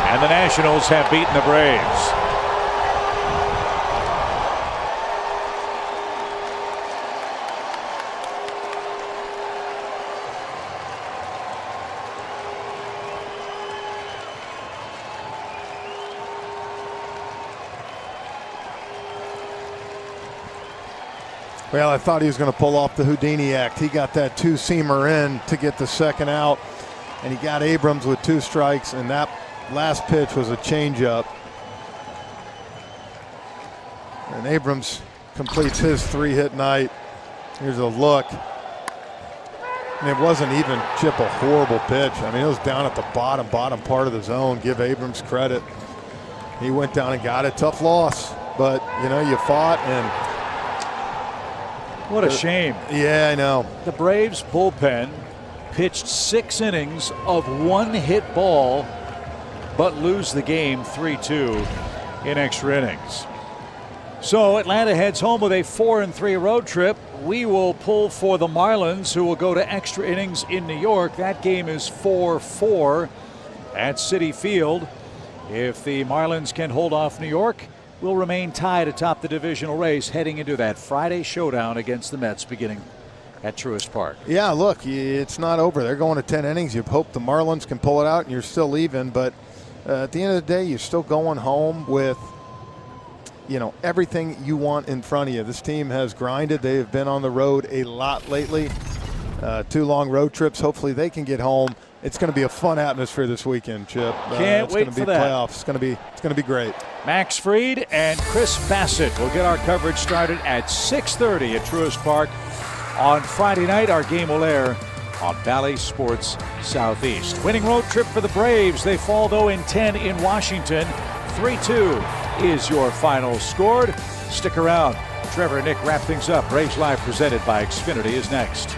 And the Nationals have beaten the Braves. Well, I thought he was going to pull off the Houdini act. He got that two-seamer in to get the second out, and he got Abrams with 2 strikes, and that last pitch was a changeup. And Abrams completes his 3-hit night. Here's a look. And it wasn't even, Chip, a horrible pitch. I mean, it was down at the bottom part of the zone. Give Abrams credit. He went down and got it. Tough loss, but, you know, you fought and... What a shame. Yeah, I know. The Braves bullpen pitched 6 innings of 1-hit ball, but lose the game 3-2 in extra innings. So Atlanta heads home with a 4-3 road trip. We will pull for the Marlins, who will go to extra innings in New York. That game is 4-4 at Citi Field. If the Marlins can hold off New York, will remain tied atop the divisional race heading into that Friday showdown against the Mets beginning at Truist Park. Yeah, look, it's not over. They're going to 10 innings. You hope the Marlins can pull it out and you're still even, but at the end of the day, you're still going home with, you know, everything you want in front of you. This team has grinded. They've been on the road a lot lately. 2 long road trips. Hopefully they can get home. It's going to be a fun atmosphere this weekend, Chip. Can't wait for that. Playoffs. It's going to be great. Max Fried and Chris Bassett will get our coverage started at 6:30 at Truist Park on Friday night. Our game will air on Bally Sports Southeast. Winning road trip for the Braves. They fall 0-10 in Washington. 3-2 is your final scored. Stick around. Trevor and Nick wrap things up. Braves Live presented by Xfinity is next.